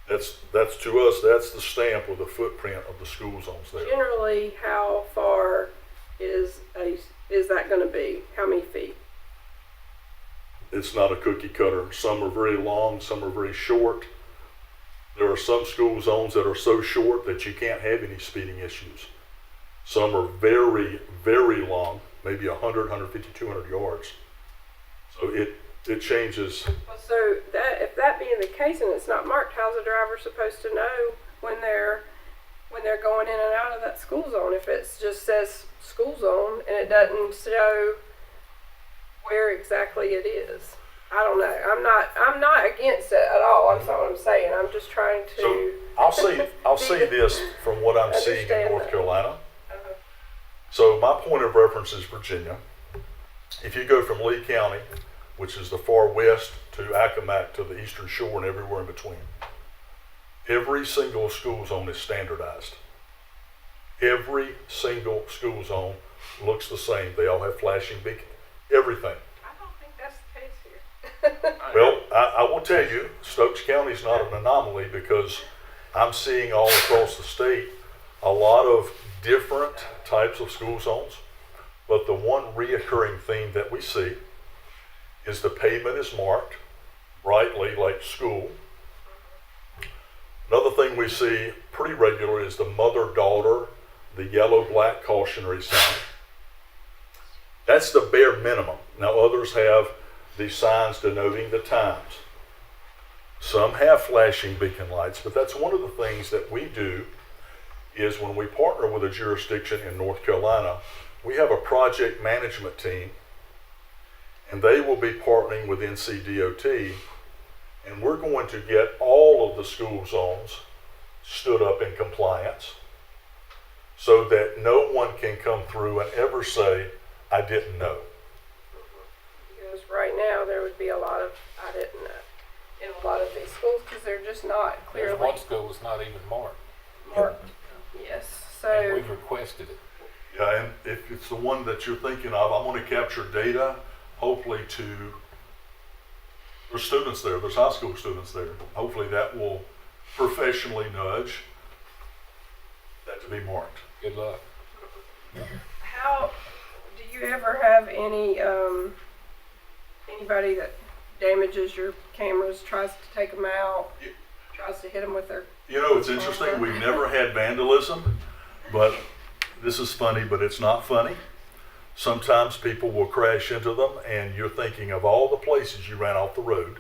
That's to us, that's the stamp or the footprint of the school zones there. Generally, how far is that going to be? How many feet? It's not a cookie cutter. Some are very long, some are very short. There are some school zones that are so short that you can't have any speeding issues. Some are very, very long, maybe 100, 150, 200 yards. So it changes. Well, so that if that being the case and it's not marked, how's a driver supposed to know when they're going in and out of that school zone? If it just says school zone and it doesn't show where exactly it is, I don't know. I'm not against it at all. That's not what I'm saying. I'm just trying to. So I'll say this from what I'm seeing in Understand North that. Carolina. So my point of reference is Virginia. If you go from Lee County, which is the far west, to Accomack, to the eastern shore and everywhere in between, every single school zone is standardized. Every single school zone looks the same. They all have flashing beacon, everything. I don't think that's the case here. Well, I will tell you, Stokes County is not an anomaly because I'm seeing all across the state a lot of different types of school zones, but the one reoccurring theme that we see is the pavement is marked brightly like school. Another thing we see pretty regular is the mother-daughter, the yellow-black cautionary sign. That's the bare minimum. Now others have these signs denoting the times. Some have flashing beacon lights, but that's one of the things that we do is when we partner with a jurisdiction in North Carolina, we have a project management team and they will be partnering with NCDOT, and we're going to get all of the school zones stood up in compliance so that no one can come through and ever say, I didn't know. Because right now there would be a lot of I didn't know in a lot of these schools because they're just not There's clearly one school that's not even marked, marked. Yes. and So we've requested it. Yeah, and if it's the one that you're thinking of, I'm going to capture data, hopefully there's students there, there's high school students there. Hopefully that will professionally nudge that to be marked. Good luck. how do you ever have any anybody that damages your cameras, tries to take them out, tries to hit them with their You know, it's interesting, we've never had vandalism, but this is funny, but it's not funny. Sometimes people will crash into them and you're thinking of all the places you ran off the road,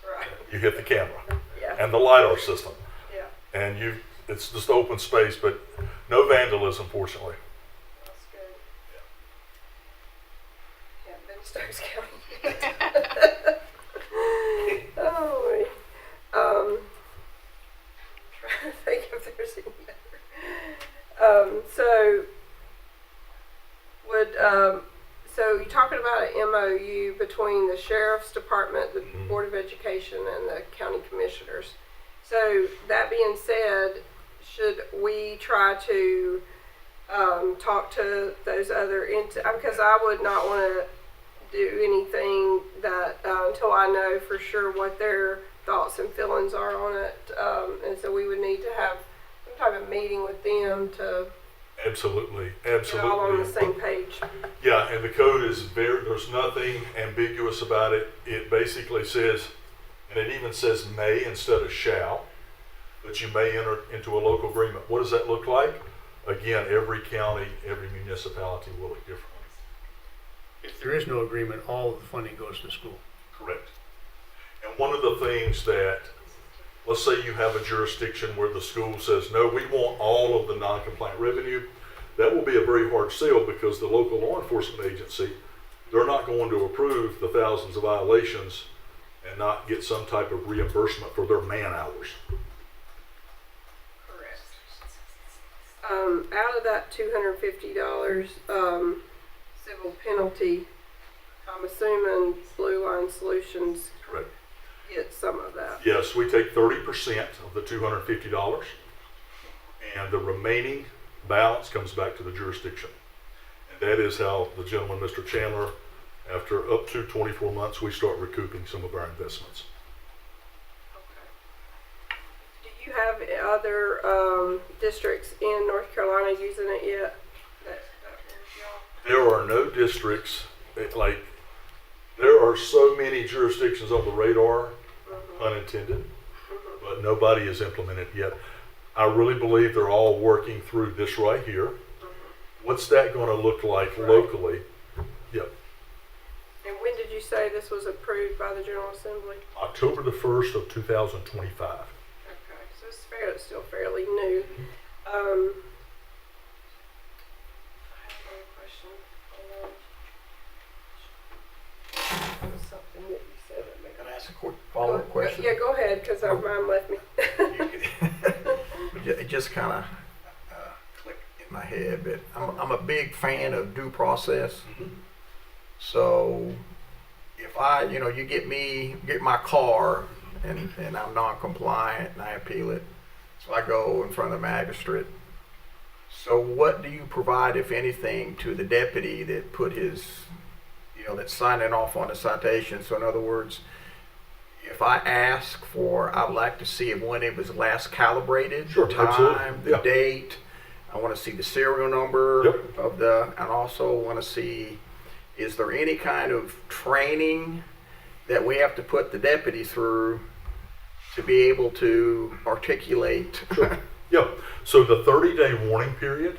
right? you hit the camera Yeah. and the LiDAR system. Yeah. And it's just open space, but no vandalism, fortunately. That's good. Yeah, been Stokes County. Oh, trying to think if there's any other. So you're talking about an MOU between the Sheriff's Department, the Board of Education, and the county commissioners. So that being said, should we try to talk to those other because I would not want to do anything that until I know for sure what their thoughts and feelings are on it, and so we would need to have some type of meeting with them to Absolutely, get all on the absolutely. same page. Yeah, and the code is there's nothing ambiguous about it. It basically says, and it even says may instead of shall, that you may enter into a local agreement. What does that look like? Again, every county, every municipality will look differently. If there is no agreement, all of the funding goes to school. Correct. And one of the things that, let's say you have a jurisdiction where the school says, no, we want all of the non-compliant revenue. That will be a very hard sell because the local law enforcement agency, they're not going to approve the thousands of violations and not get some type of reimbursement for their man hours. Correct. Out of that $250 civil penalty, I'm assuming Blue Line Solutions Correct. get some of that. Yes, we take 30% of the $250, and the remaining balance comes back to the jurisdiction. And that is how the gentleman, Mr. Chandler, after up to 24 months, we start recouping some of our investments. Do you have other districts in North Carolina using it yet? There are no districts, there are so many jurisdictions on the radar, unintended, but nobody has implemented yet. I really believe they're all working through this right here. What's that going to look like locally? Yep. And when did you say this was approved by the General Assembly? October the 1st of 2025. Okay, so it's still fairly new. I have another question. There was something that you said that made Can I ask a quick follow-up question? Yeah, go ahead, because mine left me. It just kind of clicked in my head, but I'm a big fan of due process. So if you get my car and I'm non-compliant and I appeal it, so I go in front of the magistrate. So what do you provide, if anything, to the deputy that put his, that's signing off on the citation? So in other words, if I ask I would like to see when it was last calibrated, Sure, the time, absolutely. the Yeah. date. I want to see the serial number Yep. and also want to see, is there any kind of training that we have to put the deputy through to be able to articulate? Sure. Yeah. So the 30-day warning period,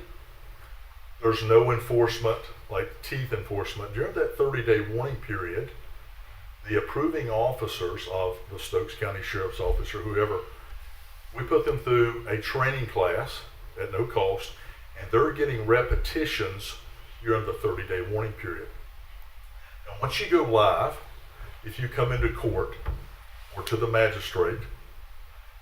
there's no enforcement, like teeth enforcement. During that 30-day warning period, the approving officers of the Stokes County Sheriff's Office or whoever, we put them through a training class at no cost, and they're getting repetitions during the 30-day warning period. Now, once you go live, if you come into court or to the magistrate,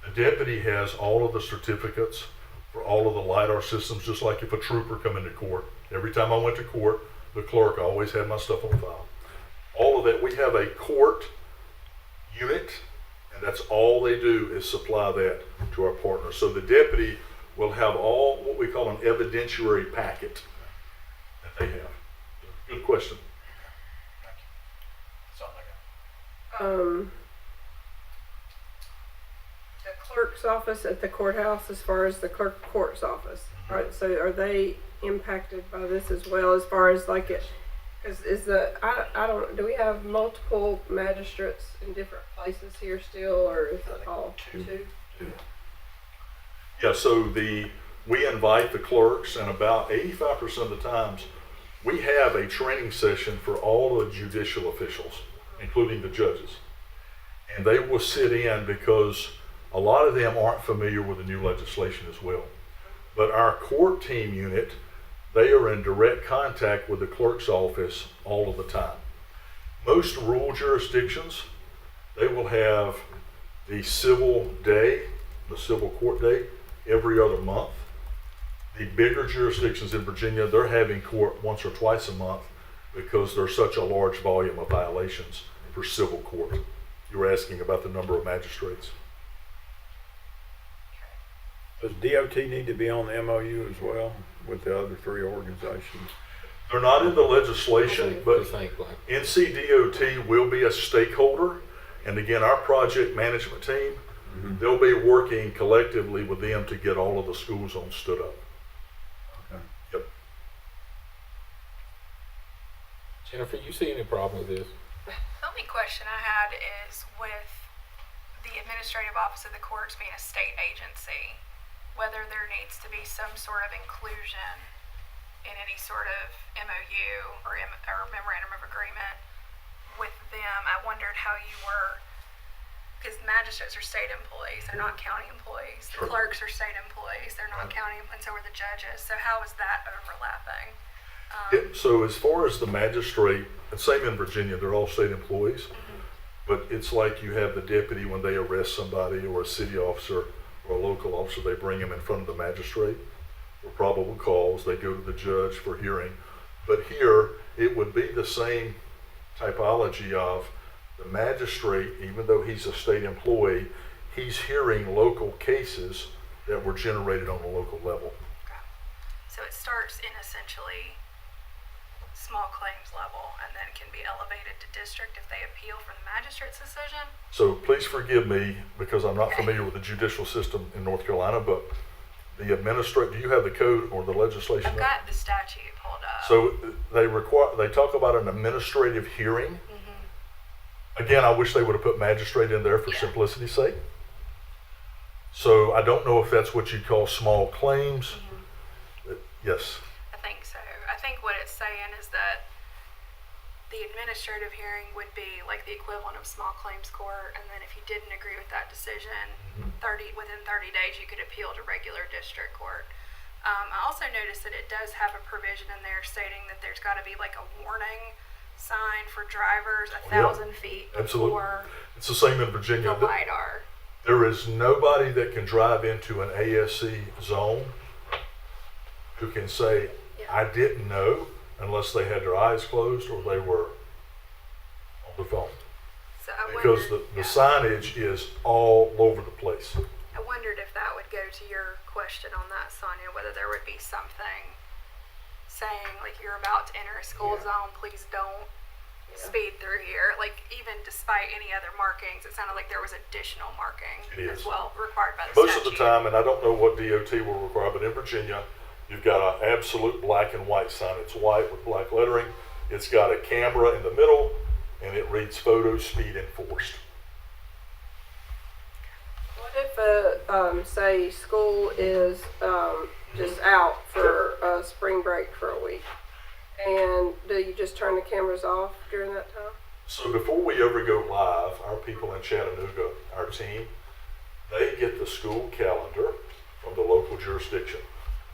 the deputy has all of the certificates for all of the LiDAR systems, just like if a trooper come into court. Every time I went to court, the clerk always had my stuff on file. All of that, we have a court unit, and that's all they do is supply that to our partners. So the deputy will have all what we call an evidentiary packet that they have. Good question. That's all I got. The clerk's office at the courthouse, as far as the clerk of court's office, right? So are they impacted by this as well, as far as like it? I don't, do we have multiple magistrates in different places here still, or is it all two? Yeah, so we invite the clerks, and about 85% of the times, we have a training session for all the judicial officials, including the judges. And they will sit in because a lot of them aren't familiar with the new legislation as well. But our court team unit, they are in direct contact with the clerk's office all of the time. Most rural jurisdictions, they will have the civil day, the civil court day, every other month. The bigger jurisdictions in Virginia, they're having court once or twice a month because there's such a large volume of violations for civil court. You were asking about the number of magistrates. Does DOT need to be on the MOU as well with the other three organizations? They're not in the legislation, but What do you think, Black? NCDOT will be a stakeholder. And again, our project management team, they'll be working collectively with them to get all of the school zones stood up. Okay. Yep. Jennifer, you see any problem with this? The only question I had is with the administrative office of the courts being a state agency, whether there needs to be some sort of inclusion in any sort of MOU or memorandum of agreement with them. I wondered how you were, because magistrates are state employees, they're not county employees. The Sure. clerks are state employees, they're not county, and so are the judges. So how is that overlapping? So as far as the magistrate, and same in Virginia, they're all state employees. But it's like you have the deputy when they arrest somebody, or a city officer or a local officer, they bring them in front of the magistrate for probable cause, they go to the judge for hearing. But here, it would be the same typology of the magistrate, even though he's a state employee, he's hearing local cases that were generated on a local level. So it starts in essentially small claims level and then can be elevated to district if they appeal from the magistrate's decision? So please forgive me, because I'm not Okay. familiar with the judicial system in North Carolina, but the do you have the code or the legislation? I've got the statute pulled up. So they talk about an administrative hearing. Again, I wish they would have put magistrate in there for Yeah. simplicity's sake. So I don't know if that's what you'd call small claims. Yes. I think so. I think what it's saying is that the administrative hearing would be like the equivalent of small claims court, and then if you didn't agree with that decision, within 30 days you could appeal to regular district court. I also noticed that it does have a provision in there stating that there's got to be like a warning sign for drivers 1,000 feet Absolutely. before It's the same in the Virginia. LiDAR. There is nobody that can drive into an ASC zone who can say, Yeah. I didn't know, unless they had their eyes closed or they were on the phone. So I Because wondered, the signage is all over the place. I wondered if that would go to your question on that, Sonia, whether there would be something saying like you're about to enter a school zone, please don't speed through here. Like even despite any other markings, it sounded like there was additional marking It as is. well required by the Most statute. of the time, and I don't know what DOT will require, but in Virginia, you've got an absolute black and white sign. It's white with black lettering. It's got a camera in the middle, and it reads photo speed enforced. What if, say, school is just out for spring break for a week? And do you just turn the cameras off during that time? So before we ever go live, our people in Chattanooga, our team, they get the school calendar from the local jurisdiction.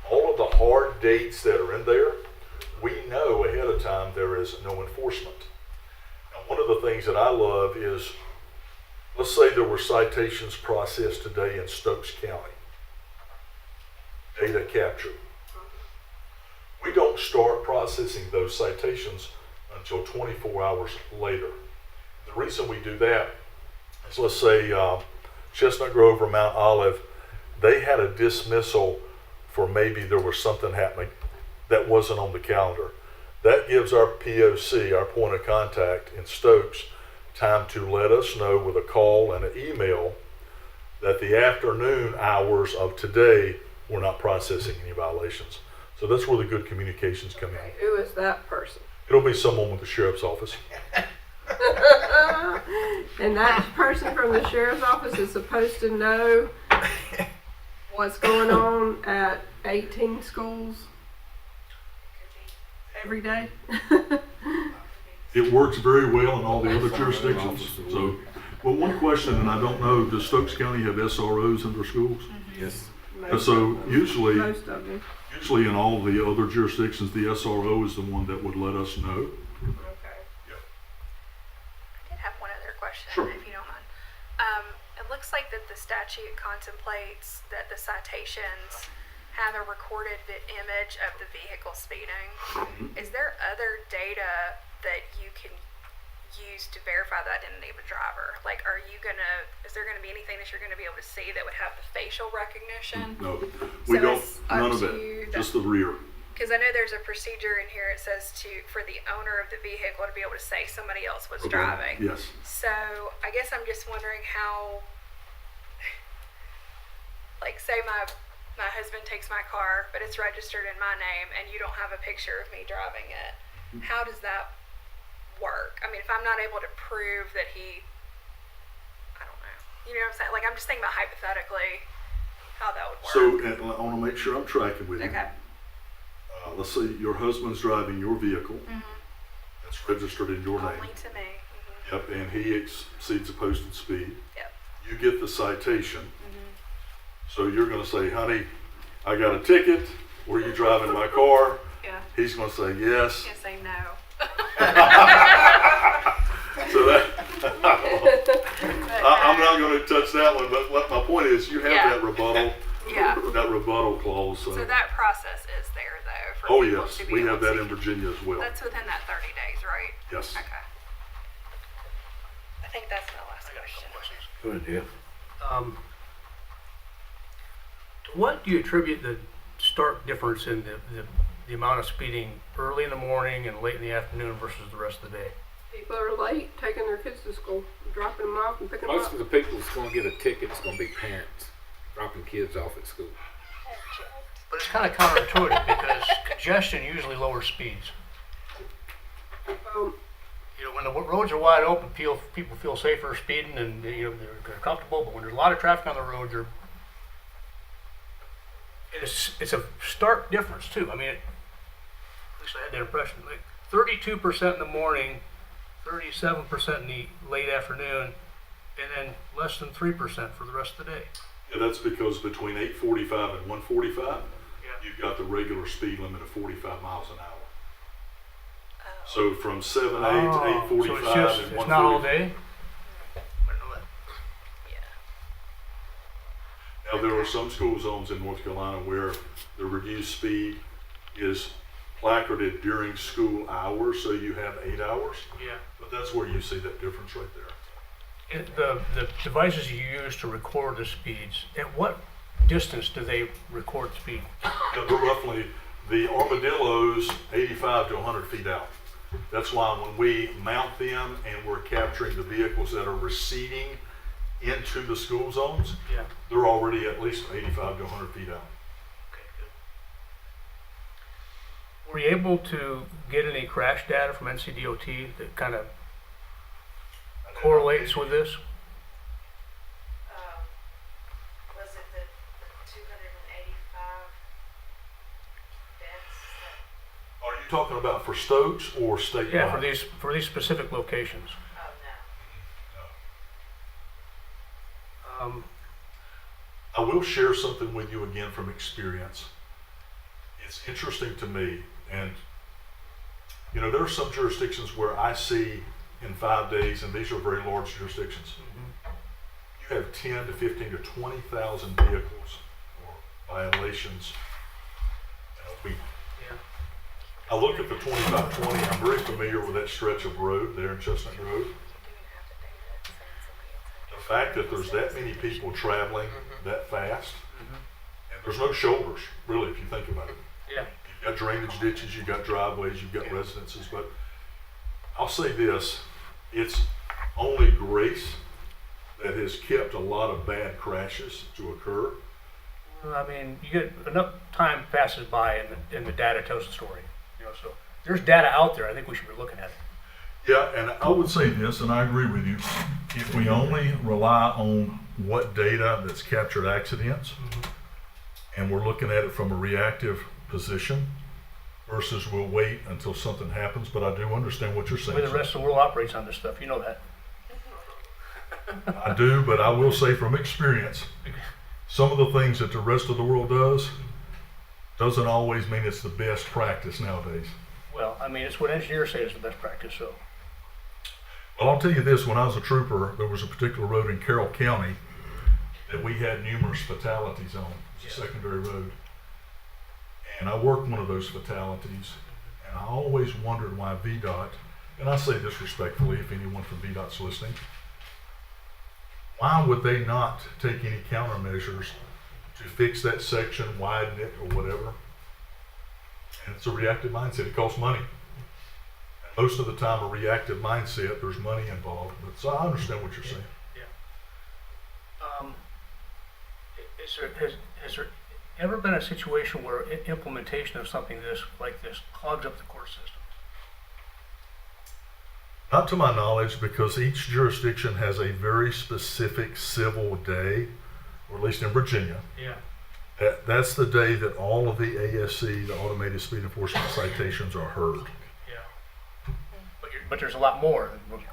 All of the hard dates that are in there, we know ahead of time there is no enforcement. Now, one of the things that I love is, let's say there were citations processed today in Stokes County. Data captured. We don't start processing those citations until 24 hours later. The reason we do that is, let's say Chestnut Grove or Mount Olive, they had a dismissal for maybe there was something happening that wasn't on the calendar. That gives our POC, our point of contact in Stokes, time to let us know with a call and an email that the afternoon hours of today we're not processing any violations. So that's where the good communications come in. Who is that person? It'll be someone with the sheriff's office. And that person from the sheriff's office is supposed to know what's going on at 18 schools every day? It works very well in all the other jurisdictions. So, well, one question, and I don't know, does Stokes County have SROs in their schools? Yes. So usually Most of them. Usually in all the other jurisdictions, the SRO is the one that would let us know. Okay. I did have one other question, Sure. if you don't mind. It looks like that the statute contemplates that the citations have a recorded image of the vehicle speeding. Is there other data that you can use to verify that I didn't leave a driver? Like, is there gonna be anything that you're gonna be able to see that would have the facial recognition? No, we So don't, it's up none of to that, just the rear. Because I know there's a procedure in here, it says for the owner of the vehicle to be able to say somebody else was Okay, driving. yes. So I guess I'm just wondering how, like, say my husband takes my car, but it's registered in my name, and you don't have a picture of me driving it. How does that work? I mean, if I'm not able to prove that I don't know. You know what I'm saying? Like, I'm just thinking about hypothetically how that would work. So I want to make sure I'm tracking with you. Okay. Let's say your husband's driving your vehicle that's registered in your name. Only to me. Yep, and he exceeds the posted speed. Yep. You get the citation. So you're going to say, honey, I got a ticket. Were you driving my car? Yeah. He's going to say yes. Can't say no. So that I'm not going to touch that one, but what my point is, you have that rebuttal. Yeah. That rebuttal clause. So that process is there though for Oh people yes, to be we able have to that see. in Virginia as well. That's within that 30 days, right? Yes. Okay. I think that's my last question. Good, yeah. To what do you attribute the stark difference in the amount of speeding early in the morning and late in the afternoon versus the rest of the day? People are late taking their kids to school, dropping them off and picking them Most up. of the people that's going to get a ticket is going to be parents dropping kids off at school. But it's kind of counterintuitive because congestion usually lowers speeds. You know, when the roads are wide open, people feel safer speeding and they're comfortable. But when there's a lot of traffic on the road, it's a stark difference too. I mean, at least I had that impression. Like 32% in the morning, 37% in the late afternoon, and then less than 3% for the rest of the day. Yeah, that's because between 8:45 and 1:45, you've got the regular speed limit of 45 miles an hour. So from 7:08 to 8:45 and 1:45. It's not all day? I didn't know that. Now, there are some school zones in North Carolina where the reduced speed is placarded during school hours, so you have 8 hours. Yeah. But that's where you see that difference right there. The devices you use to record the speeds, at what distance do they record speed? They're roughly, the armadillos, 85 to 100 feet out. That's why when we mount them and we're capturing the vehicles that are receding into the school zones, they're already at least 85 to 100 feet out. Okay, good. Were you able to get any crash data from NCDOT that kind of correlates with this? Was it the 285 deaths? Are you talking about for Stokes or statewide? Yeah, for these specific locations. Oh, no. I will share something with you again from experience. It's interesting to me, and there are some jurisdictions where I see in 5 days, and these are very large jurisdictions, you have 10 to 15 to 20,000 vehicles or violations in a week. I look at the 2520, I'm very familiar with that stretch of road there in Chestnut Road. The fact that there's that many people traveling that fast, and there's no shoulders, really, if you think about it. Yeah. You've got drainage ditches, you've got driveways, you've got residences, but I'll say this, it's only grace that has kept a lot of bad crashes to occur. Well, I mean, you get enough time passes by and the data tells the story. So there's data out there. I think we should be looking at it. Yeah, and I would say this, and I agree with you, if we only rely on what data that's captured accidents, and we're looking at it from a reactive position, versus we'll wait until something happens, but I do understand what you're saying. The way the rest of the world operates on this stuff, you know that. I do, but I will say from experience, some of the things that the rest of the world doesn't always mean it's the best practice nowadays. Well, I mean, it's what engineers say is the best practice, so. Well, I'll tell you this, when I was a trooper, there was a particular road in Carroll County that we had numerous fatalities on. It's a secondary road. And I worked one of those fatalities, and I always wondered why VDOT, and I say this respectfully if anyone from VDOT's listening, why would they not take any countermeasures to fix that section, widen it, or whatever? And it's a reactive mindset. It costs money. And most of the time, a reactive mindset, there's money involved. But so I understand what you're saying. Has there ever been a situation where implementation of something like this clogs up the court system? Not to my knowledge, because each jurisdiction has a very specific civil day, or at least in Virginia. Yeah. That's the day that all of the ASC, the automated speed enforcement citations, are heard. Yeah. But there's a lot more that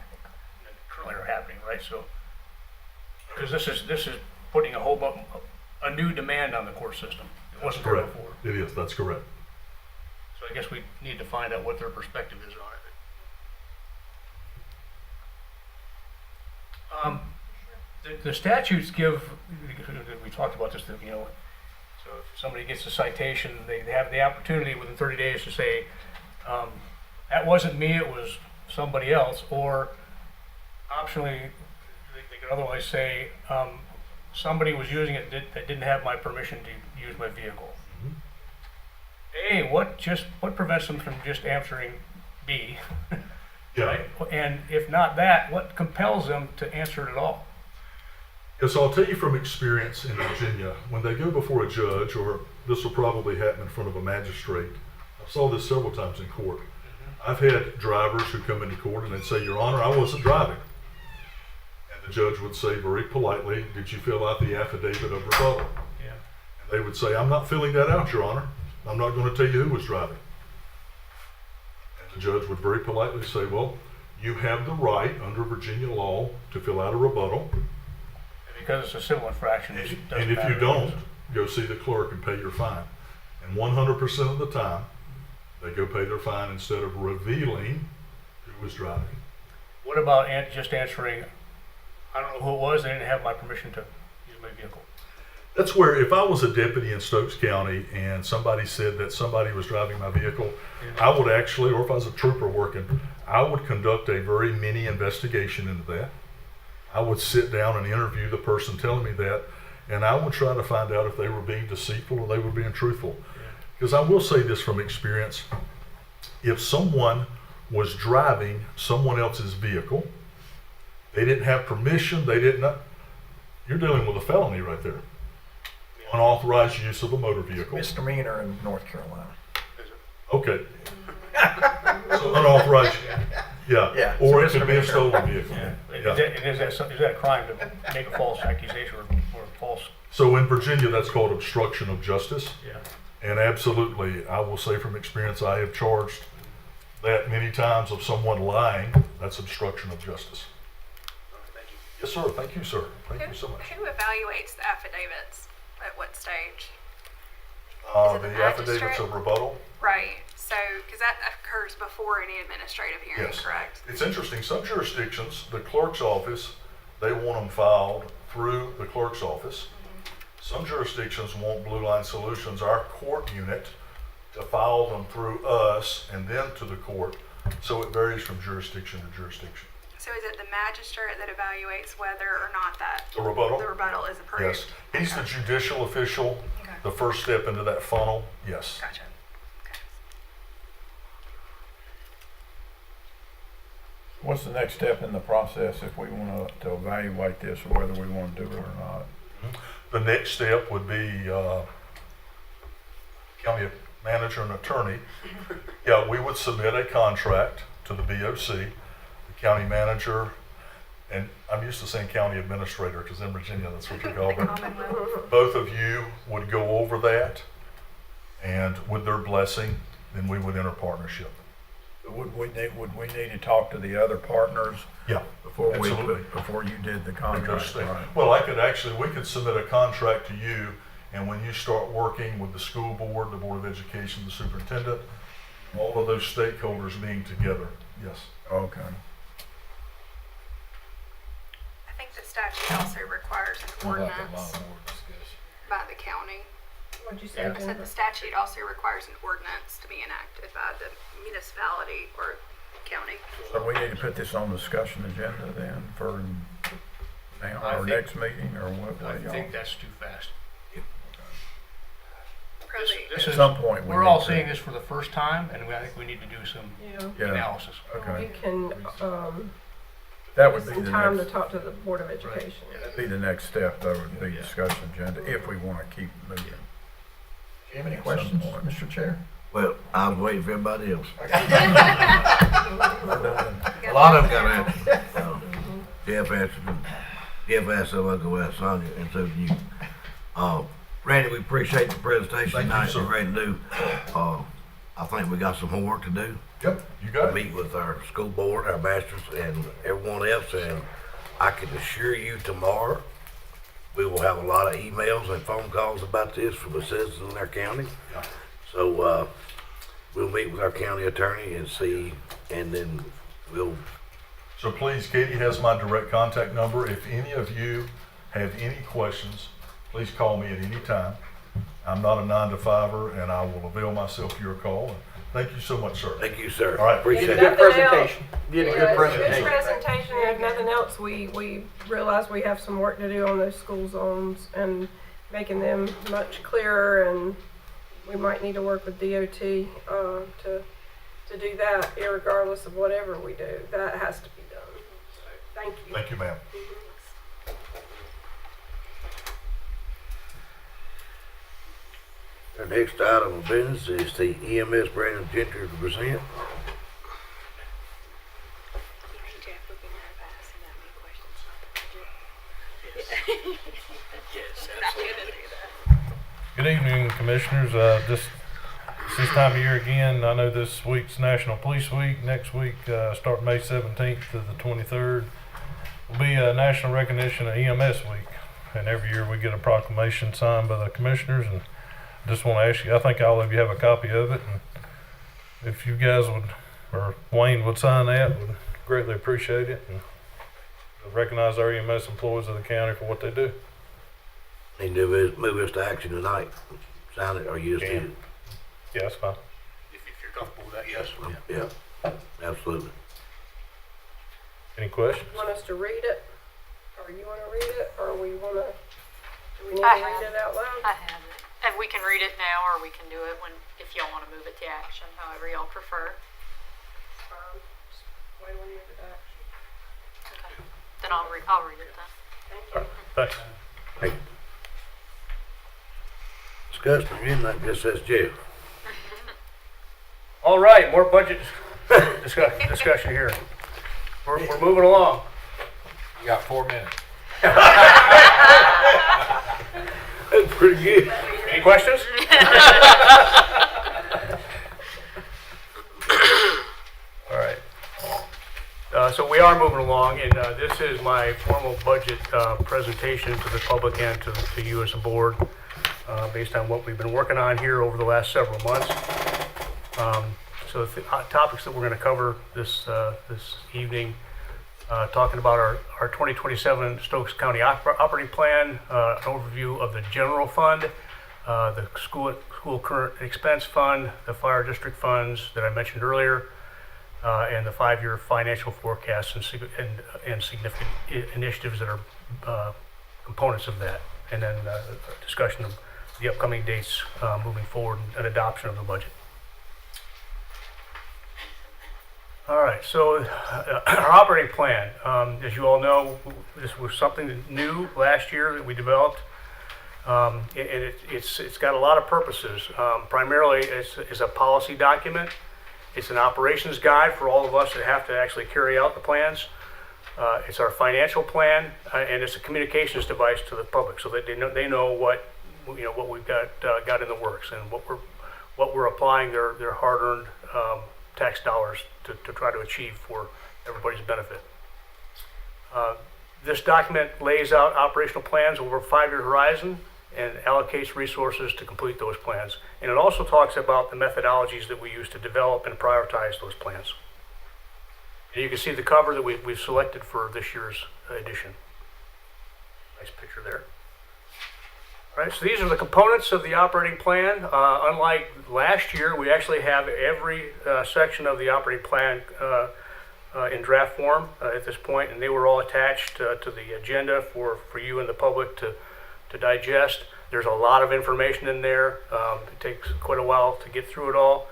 currently are happening, right? So, because this is putting a new demand on the court system. It wasn't there Correct. before. It is. That's correct. So I guess we need to find out what their perspective is on it. The statutes give, we talked about this, you know, so if somebody gets a citation, they have the opportunity within 30 days to say, that wasn't me, it was somebody else, or optionally, they could otherwise say, somebody was using it that didn't have my permission to use my vehicle. Mm-hmm. A, what prevents them from just answering B? Yeah. Right? And if not that, what compels them to answer it at all? Yes, I'll tell you from experience in Virginia, when they go before a judge, or this will probably happen in front of a magistrate, I saw this several times in court. I've had drivers who come into court and they'd say, Your Honor, I wasn't driving. And the judge would say very politely, did you fill out the affidavit of rebuttal? Yeah. And they would say, I'm not filling that out, Your Honor. I'm not going to tell you who was driving. And the judge would very politely say, well, you have the right under Virginia law to fill out a rebuttal. Because it's a civil infraction. It doesn't And if matter. you don't, go see the clerk and pay your fine. And 100% of the time, they go pay their fine instead of revealing who was driving. What about just answering, I don't know who it was, they didn't have my permission to use my vehicle? That's where, if I was a deputy in Stokes County and somebody said that somebody was driving my vehicle, I would actually, or if I was a trooper working, I would conduct a very mini investigation into that. I would sit down and interview the person telling me that, and I would try to find out if they were being deceitful or they were being truthful. Because I will say this from experience, if someone was driving someone else's vehicle, they didn't have permission, you're dealing with a felony right there. Unauthorized use of a motor vehicle. Misdemeanor in North Carolina. Okay. So unauthorized, yeah. Yeah, Or it it's a could be a misdemeanor. stolen vehicle. Yeah. Is that a crime to make a false accusation or false? So in Virginia, that's called obstruction of justice. Yeah. And absolutely, I will say from experience, I have charged that many times of someone lying. That's obstruction of justice. Thank you. Yes, sir. Thank you, sir. Thank you so much. Who evaluates the affidavits? At what stage? The the affidavits magistrate? of rebuttal. Right. So, because that occurs before any administrative hearing, Yes. correct? It's interesting. Some jurisdictions, the clerk's office, they want them filed through the clerk's office. Some jurisdictions want Blue Line Solutions, our court unit, to file them through us and then to the court. So it varies from jurisdiction to jurisdiction. So is it the magistrate that evaluates whether or not that The rebuttal? the rebuttal is approved? Yes. He's the judicial official, Okay. the first step into that funnel. Yes. Gotcha. Okay. What's the next step in the process if we want to evaluate this or whether we want to do it or not? The next step would be county manager and attorney. Yeah, we would submit a contract to the BOC, the county manager, and I'm used to saying county administrator because in Virginia that's what you call The it. Commonwealth. Both of you would go over that, and with their blessing, then we would enter partnership. Would we need to talk to the other partners Yeah, before absolutely. before you did the contract, right? Well, we could submit a contract to you, and when you start working with the school board, the Board of Education, the superintendent, all of those stakeholders being together, yes. Okay. I think the statute also requires an ordinance by the county. What'd you say, I said Jennifer? the statute also requires an ordinance to be enacted by the municipality or county. So we need to put this on the discussion agenda then for now, I our think- next meeting, or what? I y'all? think that's too fast. Probably, This At is, some point, we we're need all to- seeing this for the first time, and I think we need to do some Yeah. Yeah, analysis. okay. We can, That would be some the time to next, talk to the Board of Education. that'd be the next step, though, would be discussion agenda, if we want to keep moving. Do you have any At some questions, point. Mr. Chair? Well, I was waiting for everybody else. We're done. A lot of them got answered. Jeff answered, Jeff asked them, I'll go ask Sonia, and so did you. Randy, we appreciate the presentation Thank you, tonight, sir. you're ready to do. I think we got some homework to do. Yep, you got it. Meet with our school board, our masters, and everyone else, and I can assure you tomorrow, we will have a lot of emails and phone calls about this from the citizens in our county. So, we'll meet with our county attorney and see, and then we'll, So please, Katie has my direct contact number. If any of you have any questions, please call me at any time. I'm not a 9 to 5er, and I will avail myself to your call. Thank you so much, sir. thank you, sir. All right. Appreciate If it. nothing Presentation. You did a Yeah, good it's presentation. presentation, if nothing else, we realize we have some work to do on those school zones and making them much clearer, and we might need to work with DOT, to do that irregardless of whatever we do. That has to be done. So, thank you. Thank you, ma'am. Our next item of business is the EMS Brandon Gentry to present. Good evening, Commissioners. This time of year again, I know this week's National Police Week. Next week, start May 17th to the 23rd, will be a National Recognition of EMS Week. And every year we get a proclamation signed by the Commissioners. And I just want to ask you, I think all of you have a copy of it. And if you guys would, or Wayne would sign that, would greatly appreciate it. And recognize our EMS employees of the county for what they do. Need to move this to action tonight. Sign it, or you just Yeah. need Yeah, that's fine. If you're comfortable with that, yes. it? Yeah, absolutely. Any questions? You want us to read it, or you want to read it, or do we need to I read have it out loud? I have it. And we can read it now, or we can do it when, if y'all want to move it to action, however y'all prefer. Just wait till we move it to action. Okay. Then I'll read it then. Thank you. Thanks. Discussion again, that just says Jeff. All right, more budget discussion here. We're moving along. you got 4 minutes. That's pretty good. Any questions? All right. So we are moving along, and this is my formal budget presentation to the public and to you as a board, based on what we've been working on here over the last several months. So the topics that we're going to cover this evening, talking about our 2027 Stokes County operating plan, an overview of the general fund, the school current expense fund, the fire district funds that I mentioned earlier, and the 5-year financial forecasts and significant initiatives that are components of that, and then a discussion of the upcoming dates moving forward and adoption of the budget. All right, so our operating plan, as you all know, this was something new last year that we developed. And it's got a lot of purposes. Primarily, it's a policy document. It's an operations guide for all of us that have to actually carry out the plans. It's our financial plan, and it's a communications device to the public, so that they know what we've got in the works, and what we're applying their hard-earned tax dollars to try to achieve for everybody's benefit. This document lays out operational plans over a 5-year horizon and allocates resources to complete those plans. And it also talks about the methodologies that we use to develop and prioritize those plans. And you can see the cover that we've selected for this year's edition. Nice picture there. Right, so these are the components of the operating plan. Unlike last year, we actually have every section of the operating plan in draft form at this point, and they were all attached to the agenda for you and the public to digest. There's a lot of information in there. It takes quite a while to get through it all.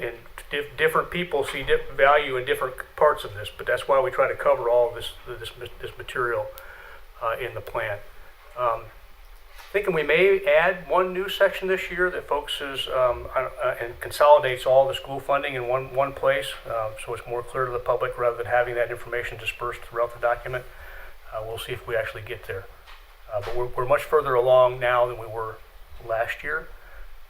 And different people see value in different parts of this, but that's why we try to cover all of this material in the plan. Thinking we may add one new section this year that focuses and consolidates all the school funding in one place, so it's more clear to the public rather than having that information dispersed throughout the document. We'll see if we actually get there. But we're much further along now than we were last year.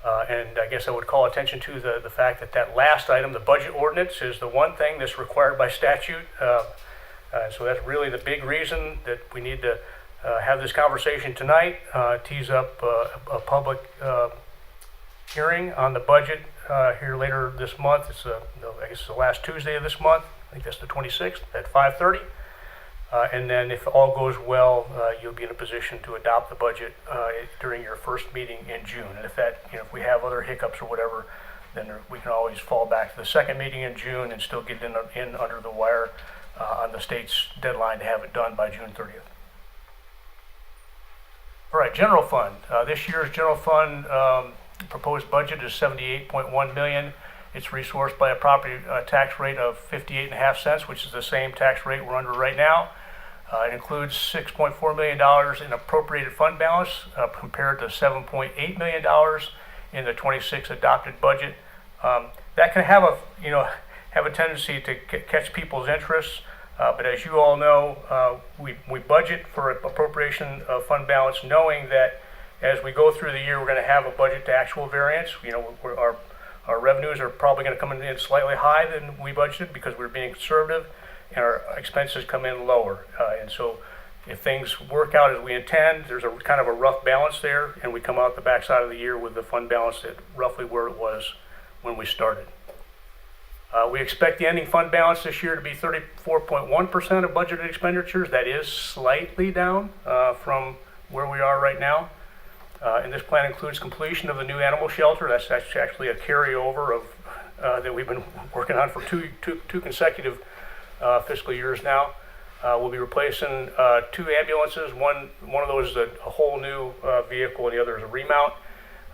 And I guess I would call attention to the fact that last item, the budget ordinance, is the one thing that's required by statute. So that's really the big reason that we need to have this conversation tonight, tease up a public hearing on the budget here later this month. It's I guess the last Tuesday of this month. I think that's the 26th at 5:30. And then if all goes well, you'll be in a position to adopt the budget during your first meeting in June. And if we have other hiccups or whatever, then we can always fall back to the second meeting in June and still get in under the wire on the state's deadline to have it done by June 30th. All right, general fund. This year's general fund proposed budget is $78.1 million. It's resourced by a property tax rate of 58.5 cents, which is the same tax rate we're under right now. It includes $6.4 million in appropriated fund balance compared to $7.8 million in the 26 adopted budget. That can have a tendency to catch people's interests, but as you all know, we budget for appropriation of fund balance, knowing that as we go through the year, we're going to have a budget to actual variance. Our revenues are probably going to come in slightly high than we budgeted because we're being conservative, and our expenses come in lower. And so if things work out as we intend, there's a kind of a rough balance there, and we come out the backside of the year with the fund balance at roughly where it was when we started. We expect the ending fund balance this year to be 34.1% of budgeted expenditures. That is slightly down from where we are right now. And this plan includes completion of the new animal shelter. That's actually a carryover of that we've been working on for two consecutive fiscal years now. We'll be replacing 2 ambulances. One of those is a whole new vehicle, and the other is a remount.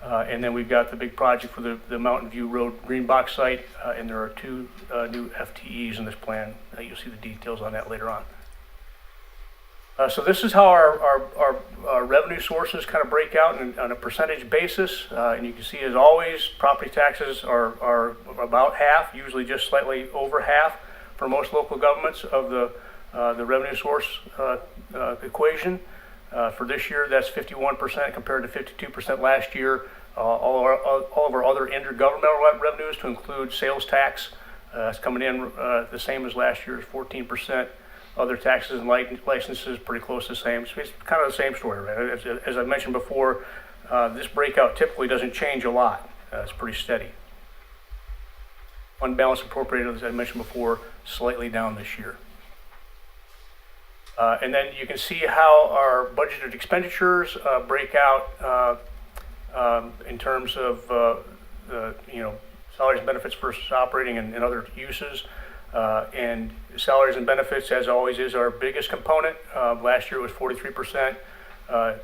And then we've got the big project for the Mountain View Road green box site, and there are 2 new FTEs in this plan. You'll see the details on that later on. So this is how our revenue sources kind of break out on a percentage basis. And you can see, as always, property taxes are about half, usually just slightly over half for most local governments of the revenue source equation. For this year, that's 51% compared to 52% last year. All of our other intergovernmental revenues, to include sales tax, is coming in the same as last year's 14%. Other taxes and licenses pretty close to the same. So it's kind of the same story, right? As I mentioned before, this breakout typically doesn't change a lot. It's pretty steady. Fund balance appropriated, as I mentioned before, slightly down this year. And then you can see how our budgeted expenditures break out in terms of salaries and benefits versus operating and other uses. And salaries and benefits, as always, is our biggest component. Last year it was 43%.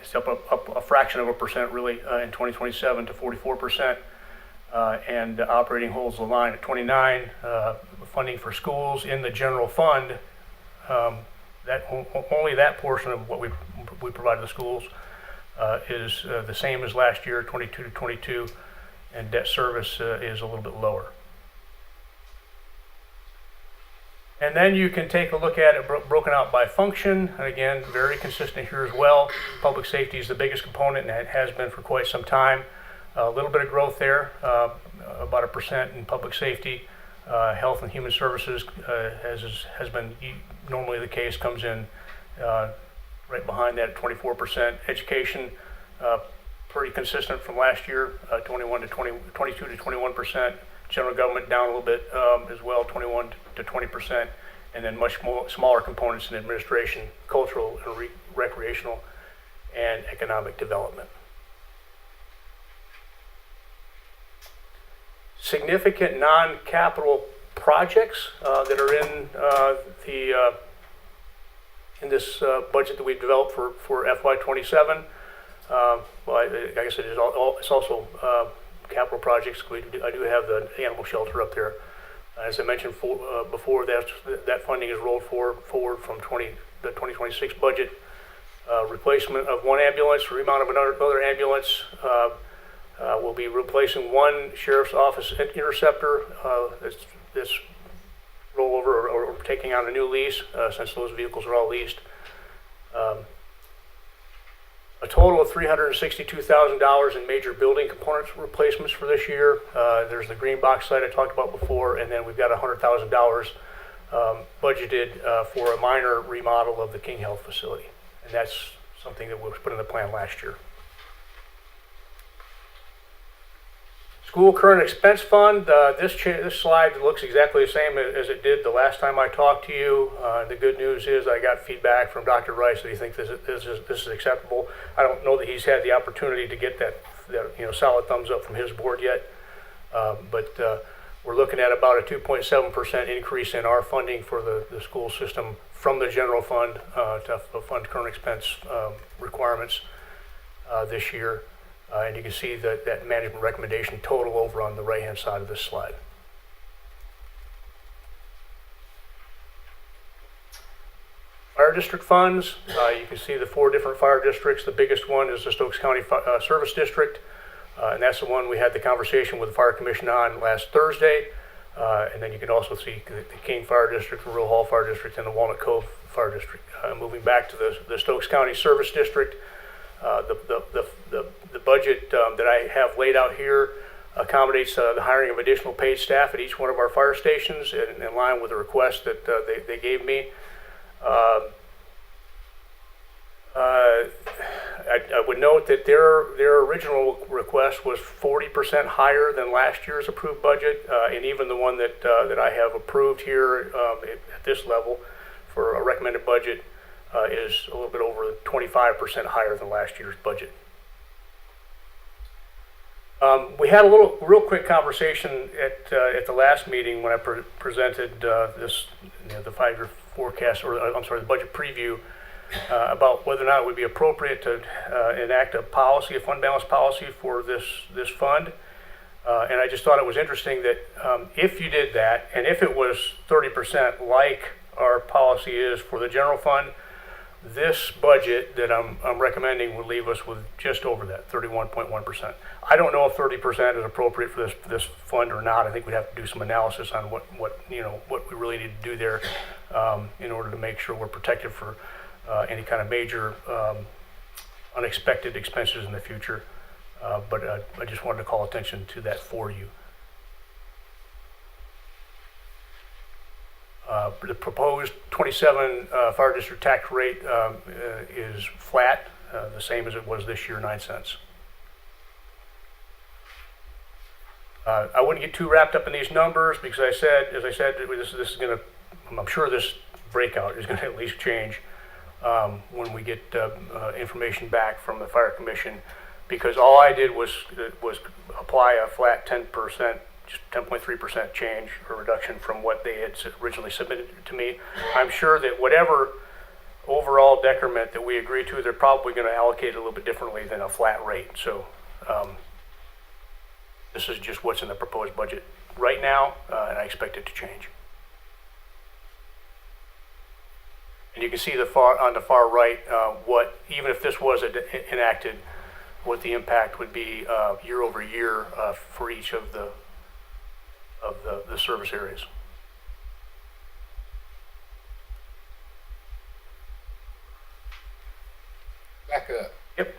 It's up a fraction of a percent, really, in 2027 to 44%. And operating holds the line at 29. Funding for schools in the general fund, only that portion of what we provide to the schools is the same as last year, 22 to 22, and debt service is a little bit lower. And then you can take a look at it broken out by function. And again, very consistent here as well. Public safety is the biggest component, and it has been for quite some time. A little bit of growth there, about 1% in public safety. Health and human services, as has been normally the case, comes in right behind that at 24%. Education, pretty consistent from last year, 22 to 21%. General government down a little bit as well, 21 to 20%, and then much smaller components in administration, cultural, and recreational, and economic development. Significant non-capital projects that are in this budget that we've developed for FY27. Well, I guess it's also capital projects. I do have the animal shelter up there. As I mentioned before, that funding is rolled forward from the 2026 budget. Replacement of one ambulance, remount of another ambulance. We'll be replacing one sheriff's office interceptor that's rollover or taking on a new lease since those vehicles are all leased. A total of $362,000 in major building components replacements for this year. There's the green box site I talked about before, and then we've got $100,000 budgeted for a minor remodel of the King Health facility. And that's something that was put in the plan last year. School current expense fund, this slide looks exactly the same as it did the last time I talked to you. The good news is I got feedback from Dr. Rice that he thinks this is acceptable. I don't know that he's had the opportunity to get that solid thumbs up from his board yet, but we're looking at about a 2.7% increase in our funding for the school system from the general fund to fund current expense requirements this year. And you can see that management recommendation total over on the right-hand side of this slide. Fire district funds, you can see the 4 different fire districts. The biggest one is the Stokes County Service District, and that's the one we had the conversation with the Fire Commission on last Thursday. And then you can also see the King Fire District, the Rural Hall Fire District, and the Walnut Cove Fire District. Moving back to the Stokes County Service District, the budget that I have laid out here accommodates the hiring of additional paid staff at each one of our fire stations in line with the request that they gave me. I would note that their original request was 40% higher than last year's approved budget, and even the one that I have approved here at this level for a recommended budget is a little bit over 25% higher than last year's budget. We had a real quick conversation at the last meeting when I presented the 5-year forecast, or I'm sorry, the budget preview, about whether or not it would be appropriate to enact a fund balance policy for this fund. And I just thought it was interesting that if you did that, and if it was 30% like our policy is for the general fund, this budget that I'm recommending would leave us with just over that, 31.1%. I don't know if 30% is appropriate for this fund or not. I think we'd have to do some analysis on what we really need to do there in order to make sure we're protected for any kind of major unexpected expenses in the future. But I just wanted to call attention to that for you. The proposed 27 fire district tax rate is flat, the same as it was this year, 9 cents. I wouldn't get too wrapped up in these numbers because as I said, this is going to, I'm sure this breakout is going to at least change when we get information back from the Fire Commission, because all I did was apply a flat 10%. Just 10.3% change or reduction from what they had originally submitted to me. I'm sure that whatever overall decrement that we agree to, they're probably going to allocate it a little bit differently than a flat rate. So this is just what's in the proposed budget right now, and I expect it to change. And you can see on the far right what, even if this was enacted, what the impact would be year over year for each of the service areas. Back up. Yep.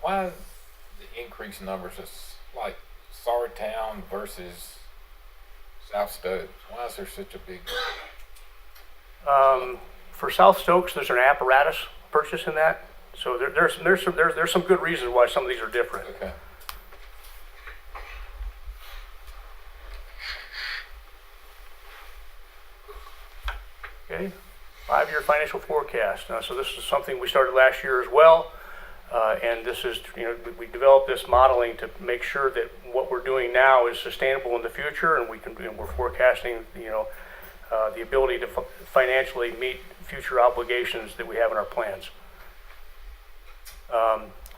Why is the increased numbers just like Sartown versus South Stokes? Why is there such a big? For South Stokes, there's an apparatus purchase in that, so there's some good reasons why some of these are different. Okay. Okay. 5-year financial forecast. So this is something we started last year as well. And this is, we developed this modeling to make sure that what we're doing now is sustainable in the future, and we're forecasting, the ability to financially meet future obligations that we have in our plans.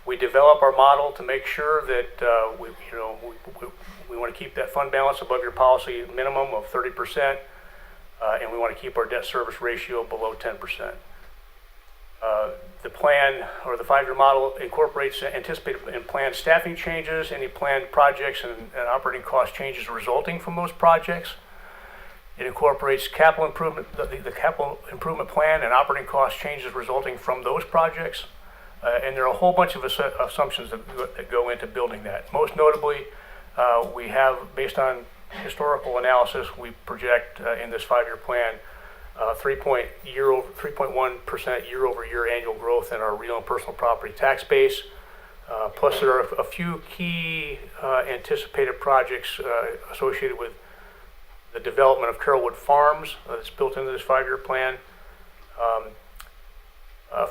We develop our model to make sure that we want to keep that fund balance above your policy minimum of 30%, and we want to keep our debt service ratio below 10%. The plan, or the 5-year model, incorporates anticipated and planned staffing changes, any planned projects and operating cost changes resulting from those projects. It incorporates capital improvement, the capital improvement plan and operating cost changes resulting from those projects. And there are a whole bunch of assumptions that go into building that. Most notably, we have, based on historical analysis, we project in this 5-year plan 3.1% year-over-year annual growth in our real and personal property tax base. Plus, there are a few key anticipated projects associated with the development of Carrollwood Farms that's built into this 5-year plan.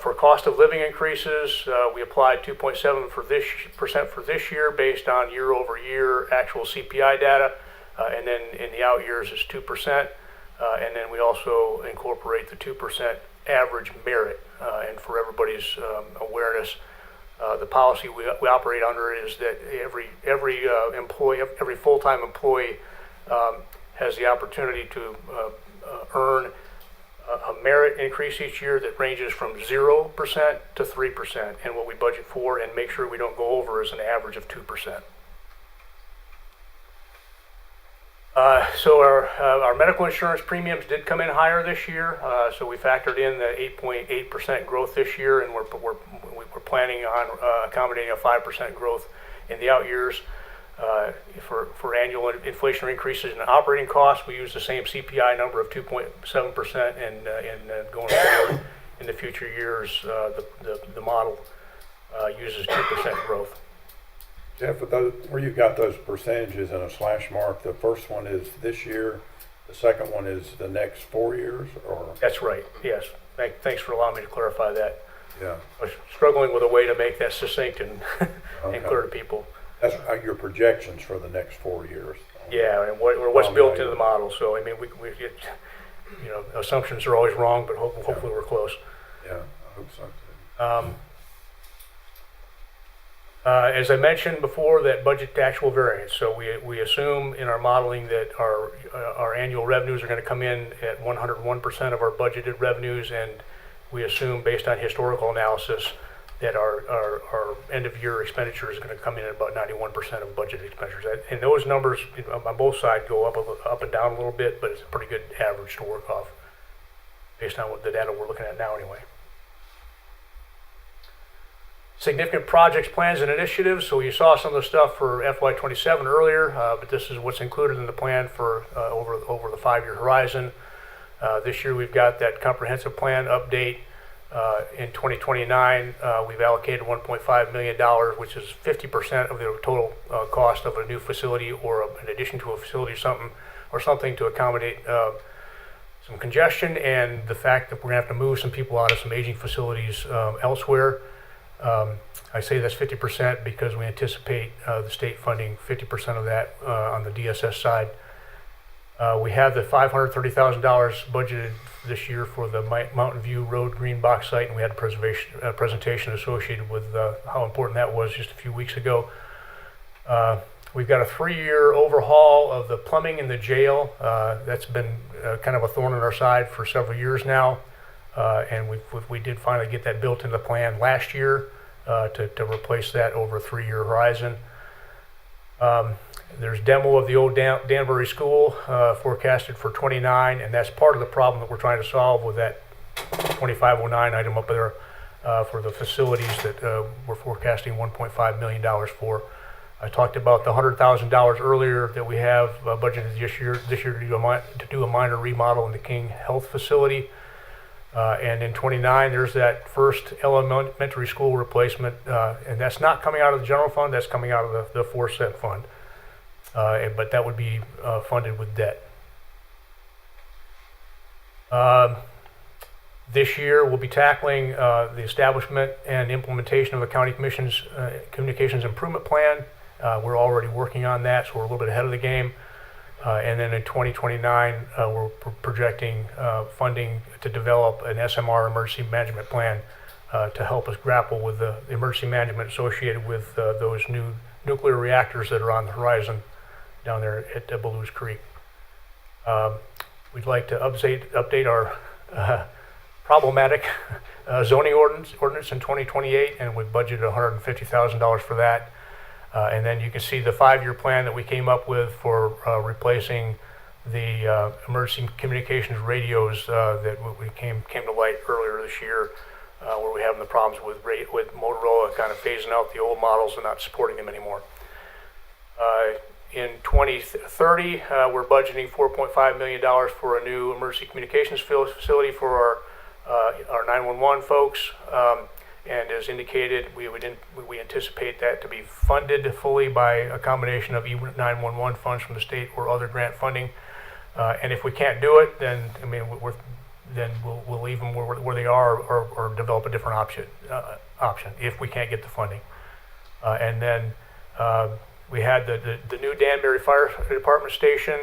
For cost of living increases, we applied 2.7% for this year based on year-over-year actual CPI data, and then in the out years is 2%. And then we also incorporate the 2% average merit. And for everybody's awareness, the policy we operate under is that every employee, every full-time employee has the opportunity to earn a merit increase each year that ranges from 0% to 3%. And what we budget for and make sure we don't go over is an average of 2%. So our medical insurance premiums did come in higher this year. So we factored in the 8.8% growth this year, and we're planning on accommodating a 5% growth in the out years. For annual inflationary increases in operating costs, we use the same CPI number of 2.7%, and going forward in the future years, the model uses 2% growth. Jeff, where you've got those percentages in a slash mark, the first one is this year, the second one is the next 4 years, or? That's right, yes. Thanks for allowing me to clarify that. Yeah. I was struggling with a way to make that succinct and, Okay. and clear to people. That's your projections for the next 4 years. Yeah, and what's built into the model. So, I mean, we get, assumptions are always wrong, but hopefully we're close. Yeah, I hope so too. As I mentioned before, that budget to actual variance. So we assume in our modeling that our annual revenues are going to come in at 101% of our budgeted revenues, and we assume, based on historical analysis, that our end of year expenditure is going to come in at about 91% of budgeted expenditures. And those numbers on both sides go up and down a little bit, but it's a pretty good average to work off based on what the data we're looking at now anyway. Significant projects, plans, and initiatives. So you saw some of the stuff for FY27 earlier, but this is what's included in the plan for over the 5-year horizon. This year we've got that comprehensive plan update. In 2029, we've allocated $1.5 million, which is 50% of the total cost of a new facility or an addition to a facility or something to accommodate some congestion and the fact that we're going to have to move some people out of some aging facilities elsewhere. I say that's 50% because we anticipate the state funding 50% of that on the DSS side. We have the $530,000 budgeted this year for the Mountain View Road green box site, and we had a presentation associated with how important that was just a few weeks ago. We've got a 3-year overhaul of the plumbing in the jail. That's been kind of a thorn in our side for several years now. And we did finally get that built into the plan last year to replace that over a 3-year horizon. There's demo of the old Danbury School forecasted for 29, and that's part of the problem that we're trying to solve with that 2509 item up there for the facilities that we're forecasting $1.5 million for. I talked about the $100,000 earlier that we have budgeted this year to do a minor remodel in the King Health facility. And in 29, there's that first elementary school replacement, and that's not coming out of the general fund, that's coming out of the 4-cent fund. But that would be funded with debt. This year, we'll be tackling the establishment and implementation of the County Commission's Communications Improvement Plan. We're already working on that, so we're a little bit ahead of the game. And then in 2029, we're projecting funding to develop an SMR emergency management plan to help us grapple with the emergency management associated with those new nuclear reactors that are on the horizon down there at Ballew's Creek. We'd like to update our problematic zoning ordinance in 2028, and we've budgeted $150,000 for that. And then you can see the 5-year plan that we came up with for replacing the emergency communications radios that we came to light earlier this year, where we're having the problems with Motorola kind of phasing out the old models and not supporting them anymore. In 2030, we're budgeting $4.5 million for a new emergency communications facility for our 911 folks. And as indicated, we anticipate that to be funded fully by a combination of E911 funds from the state or other grant funding. And if we can't do it, then we'll leave them where they are, or develop a different option if we can't get the funding. And then we had the new Danbury Fire Department station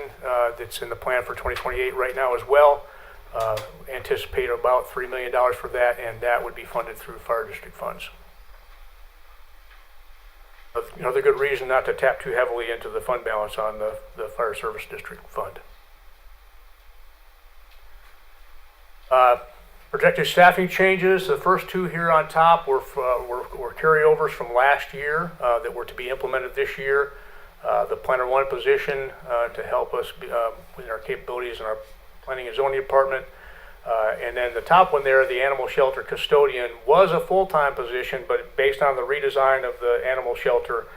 that's in the plan for 2028 right now as well. Anticipate about $3 million for that, and that would be funded through fire district funds. Another good reason not to tap too heavily into the fund balance on the fire service district fund. Projected staffing changes. The first two here on top were carryovers from last year that were to be implemented this year. The planner one position to help us with our capabilities in our planning and zoning department. And then the top one there, the animal shelter custodian, was a full-time position, but based on the redesign of the animal shelter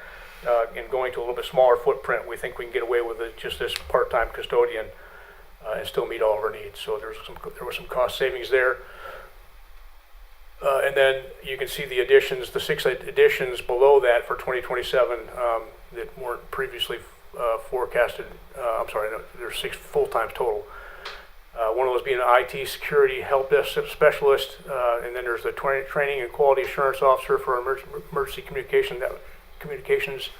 and going to a little bit smaller footprint, we think we can get away with just this part-time custodian and still meet all of our needs. So there was some cost savings there. And then you can see the additions, the 6 additions below that for 2027 that weren't previously forecasted. I'm sorry, no, there's 6 full-times total. One of those being an IT security help desk specialist, and then there's the training and quality assurance officer for emergency communications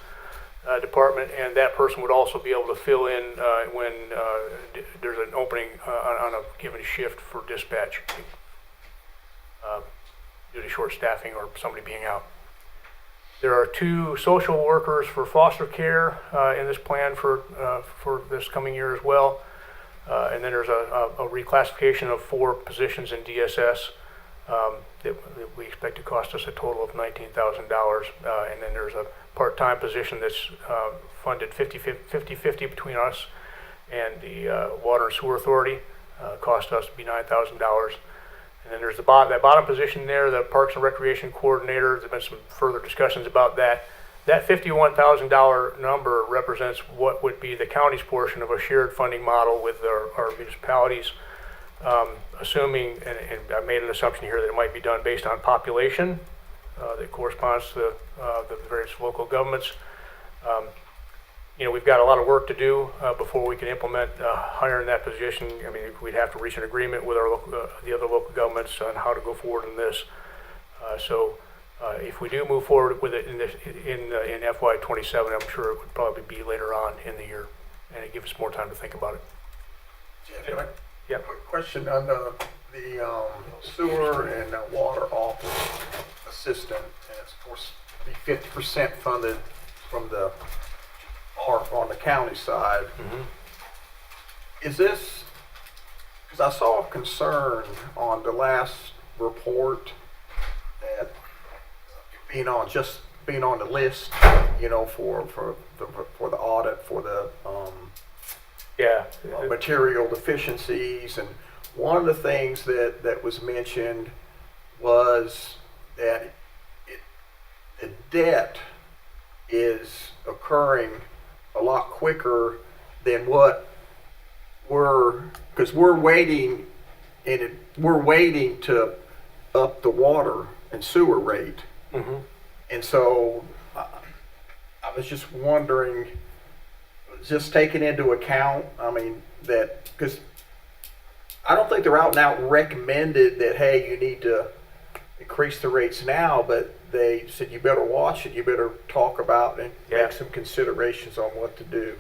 department, and that person would also be able to fill in when there's an opening on a given shift for dispatch due to short staffing or somebody being out. There are 2 social workers for foster care in this plan for this coming year as well. And then there's a reclassification of 4 positions in DSS that we expect to cost us a total of $19,000. And then there's a part-time position that's funded 50-50 between us and the Water and Sewer Authority. Cost us to be $9,000. And then there's that bottom position there, the Parks and Recreation Coordinator. There's been some further discussions about that. That $51,000 number represents what would be the county's portion of a shared funding model with our municipalities, assuming, and I made an assumption here that it might be done based on population that corresponds to the various local governments. We've got a lot of work to do before we can implement hiring that position. I mean, we'd have to reach an agreement with the other local governments on how to go forward in this. If we do move forward with it in FY27, I'm sure it would probably be later on in the year, and it gives us more time to think about it. Yeah. Quick question on the sewer and water office assistant, and it's of course be 50% funded from the on the county side. Mm-hmm. Is this, because I saw a concern on the last report that being on the list, for the audit for the material deficiencies, and one of the things that was mentioned was that the debt is occurring a lot quicker than what because we're waiting to up the water and sewer rate. Mm-hmm. And so I was just wondering, just taking into account, I mean, that because I don't think they're out and out recommended that, hey, you need to increase the rates now, but they said you better watch it, you better talk about and make some considerations on what to do.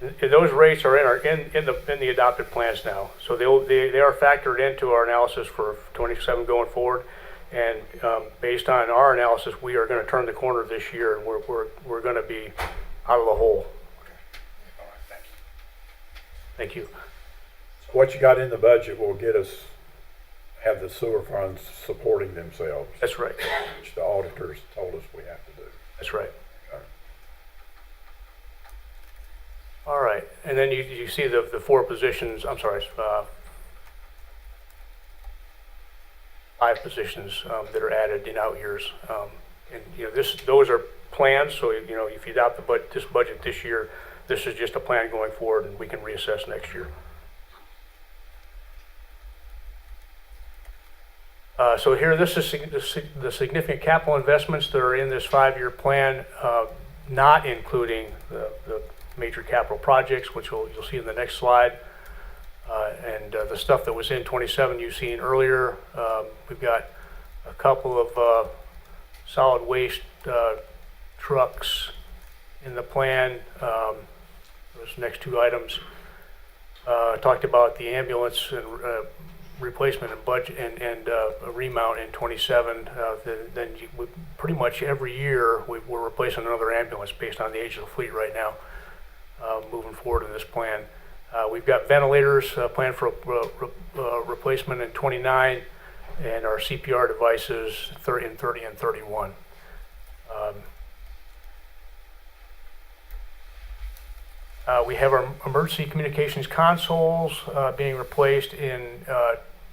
And those rates are in the adopted plans now, so they are factored into our analysis for 27 going forward. And based on our analysis, we are going to turn the corner this year, and we're going to be out of the hole. All right, Thank you. What you got in the budget will get us, have the sewer funds supporting themselves, That's right. which the auditors told us we have to do. That's right. Okay. All right, and then you see the four positions. I'm sorry, 5 positions that are added in out years. And those are plans. So if you adopt this budget this year, this is just a plan going forward, and we can reassess next year. So here, this is the significant capital investments that are in this 5-year plan, not including the major capital projects, which you'll see in the next slide. And the stuff that was in 27 you've seen earlier. We've got a couple of solid waste trucks in the plan. Those next 2 items. Talked about the ambulance and replacement and budget and a remount in 27. Pretty much every year we're replacing another ambulance based on the age of the fleet right now. Moving forward in this plan. We've got ventilators planned for replacement in 29, and our CPR devices in 30 and 31. We have our emergency communications consoles being replaced in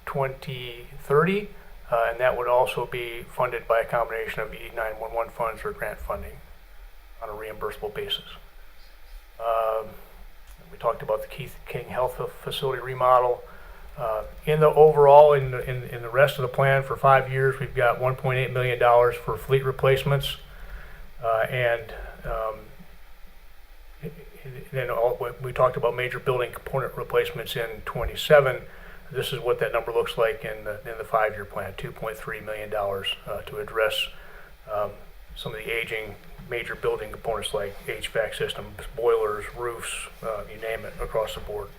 2030, and that would also be funded by a combination of E911 funds or grant funding on a reimbursable basis. We talked about the Keith King Health Facility remodel. In the rest of the plan for 5 years, we've got $1.8 million for fleet replacements, and then we talked about major building component replacements in 27. This is what that number looks like in the 5-year plan: $2.3 million to address some of the aging major building components like HVAC systems, boilers, roofs, you name it, across the board.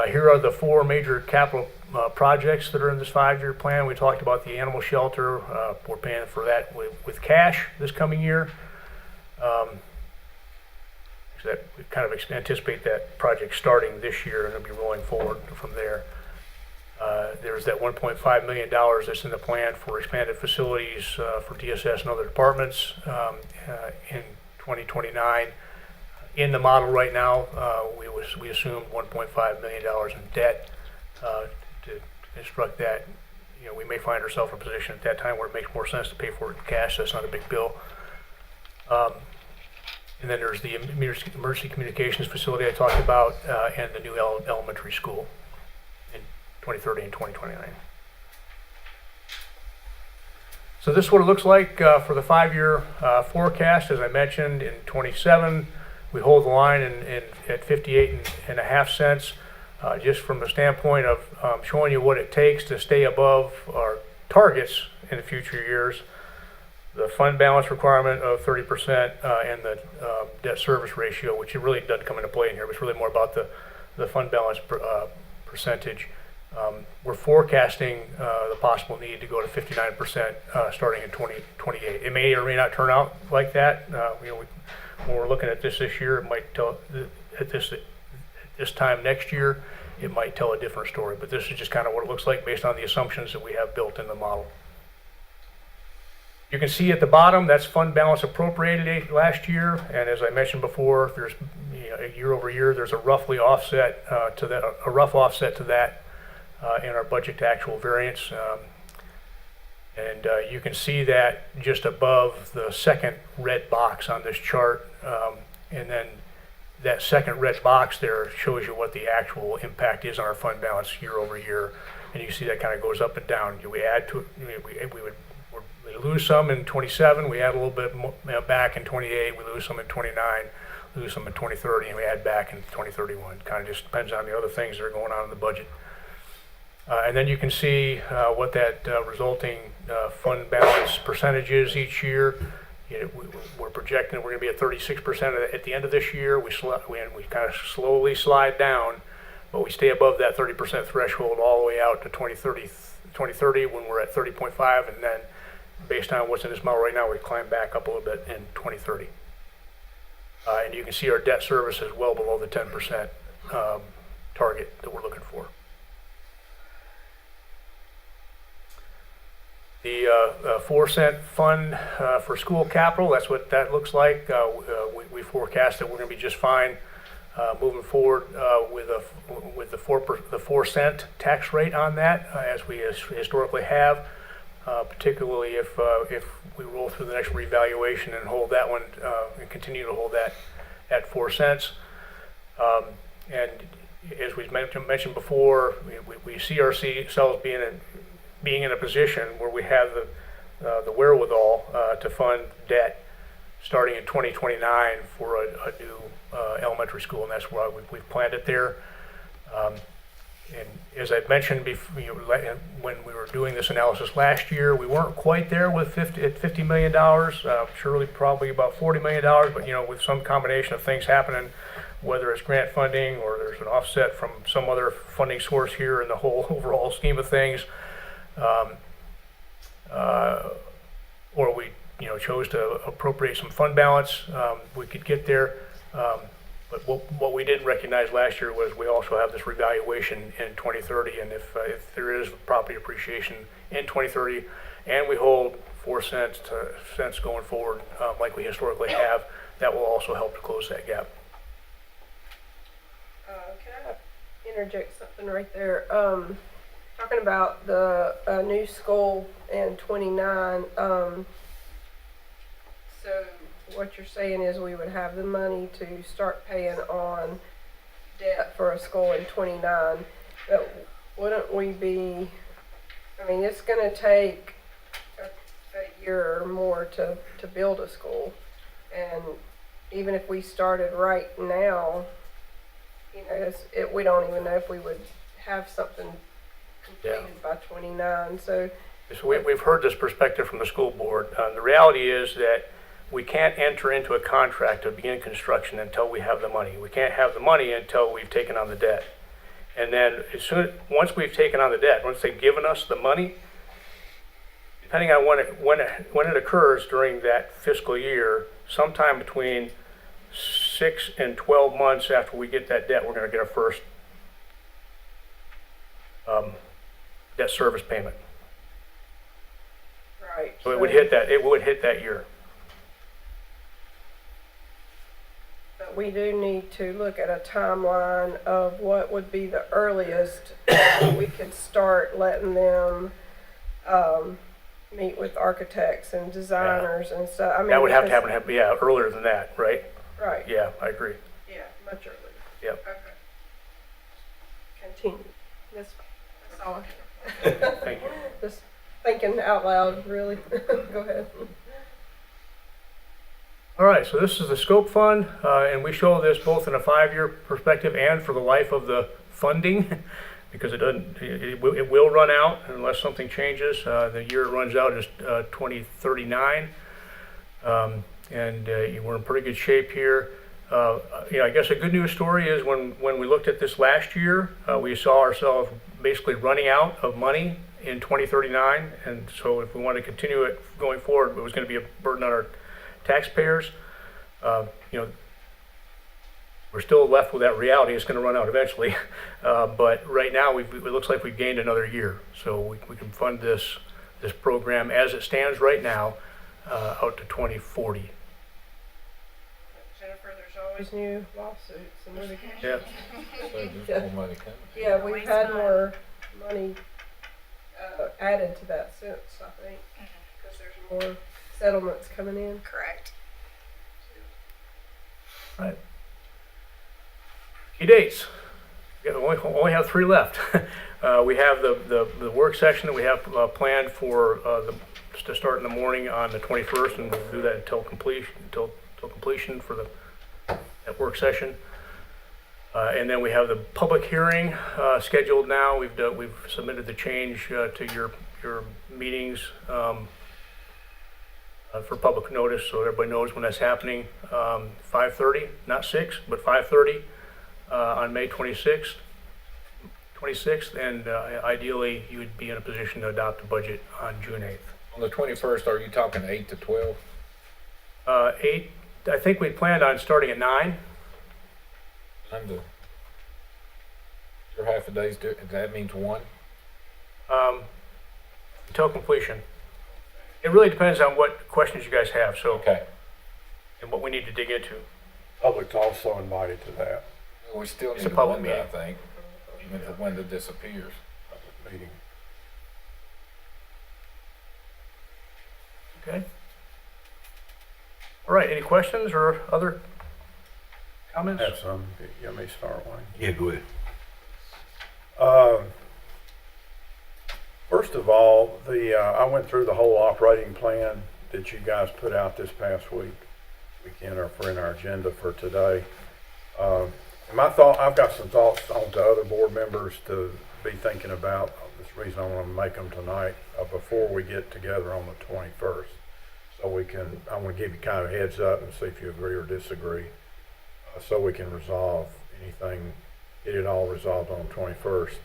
Here are the 4 major capital projects that are in this 5-year plan. We talked about the animal shelter. We're paying for that with cash this coming year. So that we kind of anticipate that project starting this year, and it'll be rolling forward from there. There's that $1.5 million that's in the plan for expanded facilities for DSS and other departments in 2029. In the model right now, we assumed $1.5 million in debt to construct that. We may find ourselves in a position at that time where it makes more sense to pay for it in cash. That's not a big bill. And then there's the emergency communications facility I talked about, and the new elementary school in 2030 and 2029. So this is what it looks like for the 5-year forecast. As I mentioned, in 27, we hold the line at 58.5 cents, just from the standpoint of showing you what it takes to stay above our targets in the future years. The fund balance requirement of 30% and the debt service ratio, which it really doesn't come into play in here, but it's really more about the fund balance percentage. We're forecasting the possible need to go to 59% starting in 2028. It may or may not turn out like that. When we're looking at this year, it might tell at this time next year, it might tell a different story. But this is just kind of what it looks like based on the assumptions that we have built in the model. You can see at the bottom, that's fund balance appropriated last year, and as I mentioned before, there's year over year, there's a rough offset to that in our budget to actual variance, and you can see that just above the second red box on this chart, and then that second red box there shows you what the actual impact is on our fund balance year over year, and you see that kind of goes up and down. We add to it, we lose some in 27, we add a little bit more back in 28, we lose some in 29, lose some in 2030 and we add back in 2031. Kind of just depends on the other things that are going on in the budget. And then you can see what that resulting fund balance percentage is each year. We're projecting that we're going to be at 36% at the end of this year. We kind of slowly slide down, but we stay above that 30% threshold all the way out to 2030 when we're at 30.5, and then based on what's in this model right now, we climb back up a little bit in 2030. And you can see our debt service is well below the 10% target that we're looking for. The 4-cent fund for school capital, that's what that looks like. We forecast that we're going to be just fine moving forward with the 4% tax rate on that, as we historically have, particularly if we roll through the next revaluation and hold that one and continue to hold that at 4 cents. And as we mentioned before, we see ourselves being in a position where we have the wherewithal to fund debt starting in 2029 for a new elementary school, and that's why we've planned it there. And as I mentioned before, when we were doing this analysis last year, we weren't quite there with $50 million, surely probably about $40 million, but with some combination of things happening, whether it's grant funding or there's an offset from some other funding source here in the whole overall scheme of things, or we chose to appropriate some fund balance, we could get there. But what we didn't recognize last year was we also have this revaluation in 2030, and if there is property appreciation in 2030, and we hold 4 cents going forward like we historically have, that will also help to close that gap. Can I interject something right there? Talking about the new school in 29, so what you're saying is we would have the money to start paying on debt for a school in 29, but wouldn't we be, it's going to take a year or more to build a school, and even if we started right now, we don't even know if we would have something completed by 29. So we've heard this perspective from the school board. The reality is that we can't enter into a contract to begin construction until we have the money. We can't have the money until we've taken on the debt. And then once we've taken on the debt, once they've given us the money, depending on when it occurs during that fiscal year, sometime between 6 and 12 months after we get that debt, we're going to get our first debt service payment. Right. So it would hit that year. But we do need to look at a timeline of what would be the earliest that we could start letting them meet with architects and designers and stuff. That would have to happen, earlier than that, right? Right. Yeah, I agree. Yeah, much earlier. Yep. Okay. Continue. That's all I have. Thank you. Just thinking out loud, really. Go ahead. All right, so this is the scope fund, and we show this both in a 5-year perspective and for the life of the funding, because it will run out unless something changes. The year it runs out is 2039, and we're in pretty good shape here. I guess a good news story is when we looked at this last year, we saw ourselves basically running out of money in 2039, and so if we want to continue it going forward, it was going to be a burden on our taxpayers. We're still left with that reality. It's going to run out eventually, but right now it looks like we've gained another year, so we can fund this program as it stands right now out to 2040. Jennifer, there's always new lawsuits and litigation. Yeah. So there's more money coming. Yeah, we've had more money added to that since, I think, because there's more settlements coming in. Correct. Right. Key dates. We only have 3 left. We have the work session that we have planned for to start in the morning on the 21st, and we'll do that until completion for the work session. And then we have the public hearing scheduled now. We've submitted the change to your meetings for public notice, so everybody knows when that's happening. 5:30, not 6, but 5:30 on May 26th. And ideally, you would be in a position to adopt a budget on June 8th. On the 21st, are you talking 8 to 12? 8, I think we planned on starting at 9. Your half a day's, that means 1? Until completion. It really depends on what questions you guys have, so, Okay. and what we need to dig into. Public's also invited to that We still It's need a a public window, I meeting. think, even if the window disappears. public meeting. Okay. All right, any questions or other comments? Have some, you want me to start one? Yeah, go ahead. First of all, I went through the whole operating plan that you guys put out this past weekend, or for in our agenda for today. And I've got some thoughts on to other board members to be thinking about. This is the reason I want to make them tonight before we get together on the 21st. So I want to give you kind of a heads up and see if you agree or disagree, so we can resolve anything, get it all resolved on the 21st.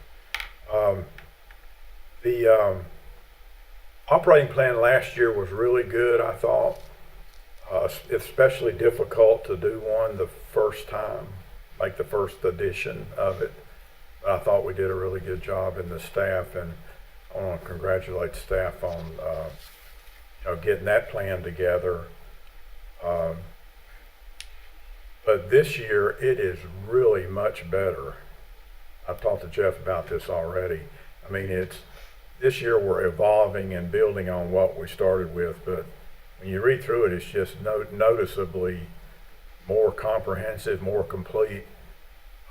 The operating plan last year was really good, I thought. It's especially difficult to do one the first time, like the first edition of it. But I thought we did a really good job in the staff, and I want to congratulate the staff on getting that plan together. But this year, it is really much better. I've talked to Jeff about this already. I mean, this year we're evolving and building on what we started with, but when you read through it, it's just noticeably more comprehensive, more complete.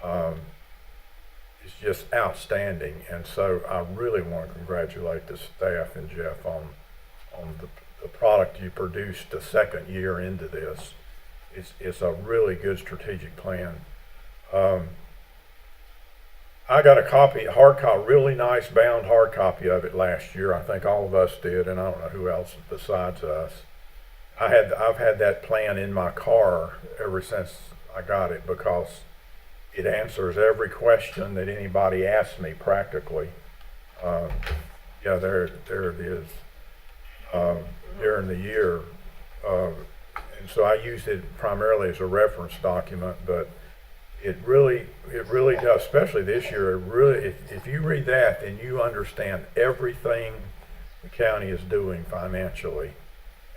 It's just outstanding, and so I really want to congratulate the staff and Jeff on the product you produced the second year into this. It's a really good strategic plan. I got a copy, really nice bound hard copy of it last year. I think all of us did, and I don't know who else besides us. I've had that plan in my car ever since I got it, because it answers every question that anybody asks me practically. Yeah, there it is. During the year, and so I used it primarily as a reference document, but it really does, especially this year. If you read that, then you understand everything the county is doing financially,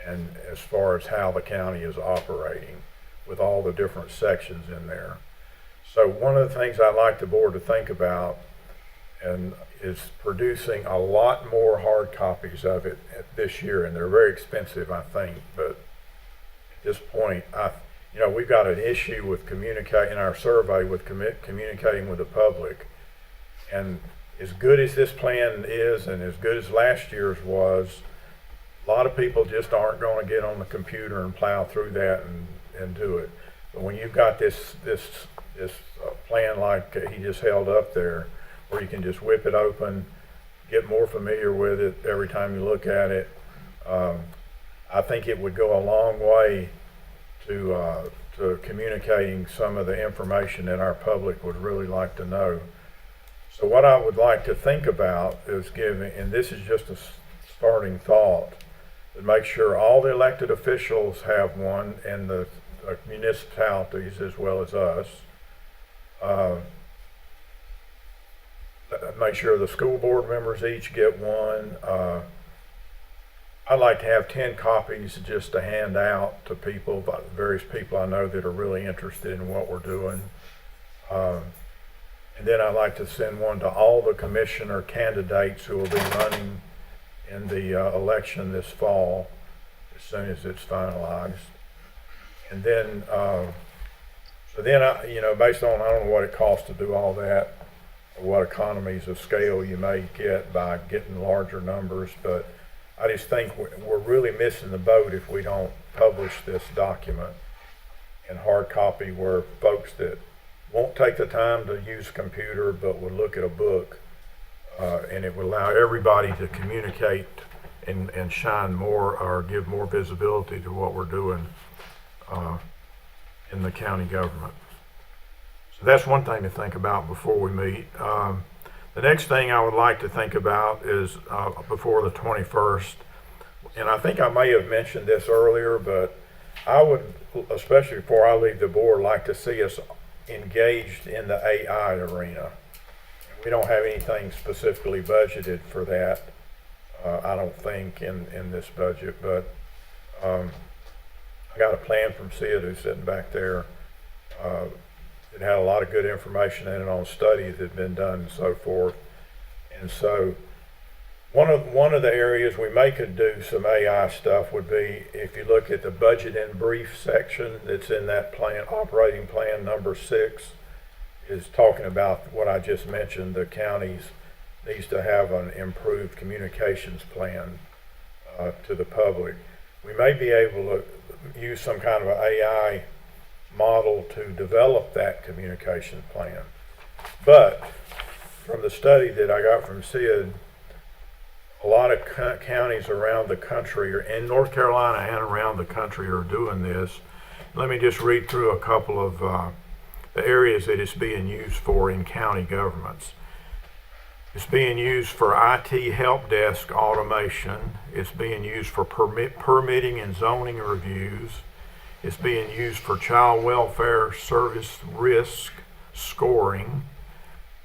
and as far as how the county is operating with all the different sections in there. So one of the things I'd like the board to think about and is producing a lot more hard copies of it this year, and they're very expensive, I think, but at this point, we've got an issue with communicating our survey with communicating with the public. And as good as this plan is, and as good as last year's was, a lot of people just aren't going to get on the computer and plow through that and do it. But when you've got this plan like he just held up there, where you can just whip it open, get more familiar with it every time you look at it, I think it would go a long way to communicating some of the information that our public would really like to know. So what I would like to think about is giving, and this is just a starting thought, to make sure all the elected officials have one, and the municipalities as well as us. Make sure the school board members each get one. I'd like to have 10 copies just to hand out to people, various people I know that are really interested in what we're doing. And then I'd like to send one to all the commissioner candidates who will be running in the election this fall, as soon as it's finalized. And then, based on, I don't know what it costs to do all that, or what economies of scale you may get by getting larger numbers, but I just think we're really missing the boat if we don't publish this document. in hard copy where folks that won't take the time to use a computer but would look at a book, and it would allow everybody to communicate and shine more or give more visibility to what we're doing in the county government. So that's one thing to think about before we meet. The next thing I would like to think about is before the 21st, and I think I may have mentioned this earlier, but I would, especially before I leave the board, like to see us engaged in the AI arena. We don't have anything specifically budgeted for that, I don't think, in this budget, but I got a plan from Sid who's sitting back there. It had a lot of good information in it on studies that had been done and so forth. And so one of the areas we may could do some AI stuff would be if you look at the budget in brief section that's in that plan, operating plan number 6, is talking about what I just mentioned. The counties needs to have an improved communications plan to the public. We may be able to use some kind of an AI model to develop that communication plan. But from the study that I got from Sid, a lot of counties around the country, or in North Carolina and around the country, are doing this. Let me just read through a couple of the areas that it's being used for in county governments. It's being used for IT help desk automation. It's being used for permitting and zoning reviews. It's being used for child welfare service risk scoring.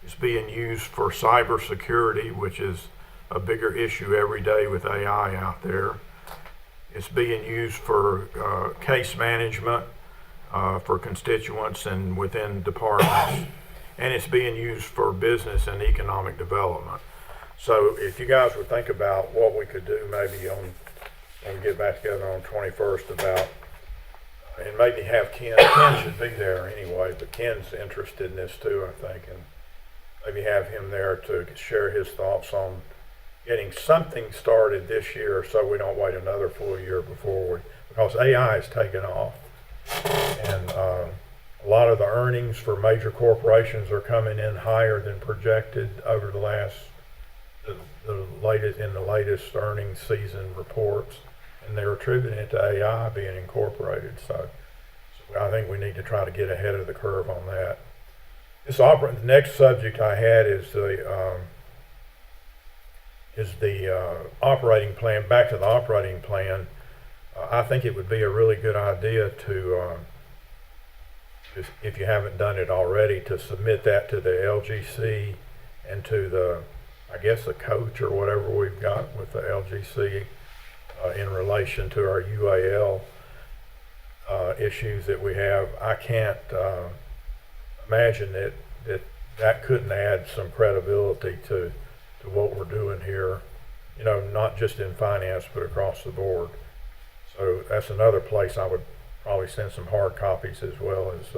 It's being used for cybersecurity, which is a bigger issue every day with AI out there. It's being used for case management for constituents and within departments. And it's being used for business and economic development. So if you guys would think about what we could do maybe when we get back together on 21st about, and maybe have Ken should be there anyway, but Ken's interested in this too, I think, and maybe have him there to share his thoughts on getting something started this year so we don't wait another full year because AI is taking off. And a lot of the earnings for major corporations are coming in higher than projected over the latest earnings season reports, and they're attributing it to AI being incorporated. So I think we need to try to get ahead of the curve on that. The next subject I had is the operating plan. Back to the operating plan, I think it would be a really good idea to, if you haven't done it already, to submit that to the LGC and to the, I guess, the coach or whatever we've got with the LGC in relation to our UAL issues that we have. I can't imagine that couldn't add some credibility to what we're doing here, not just in finance, but across the board. So that's another place I would probably send some hard copies as well as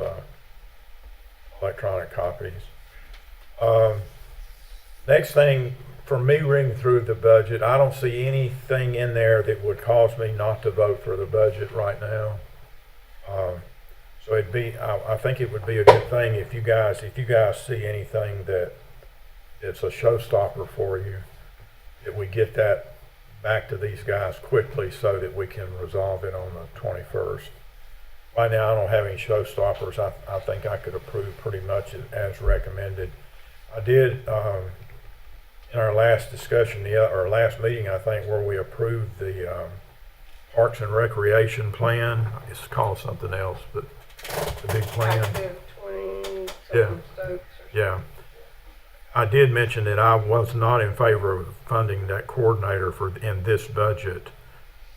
electronic copies. Next thing, for me reading through the budget, I don't see anything in there that would cause me not to vote for the budget right now. So I think it would be a good thing if you guys see anything that's a showstopper for you, that we get that back to these guys quickly so that we can resolve it on the 21st. Right now, I don't have any showstoppers. I think I could approve pretty much as recommended. I did, in our last discussion, or last meeting, I think, where we approved the Parks and Recreation Plan. It's called something else, but the big plan. Active 20 Yeah. Stokes. Yeah. I did mention that I was not in favor of funding that coordinator in this budget,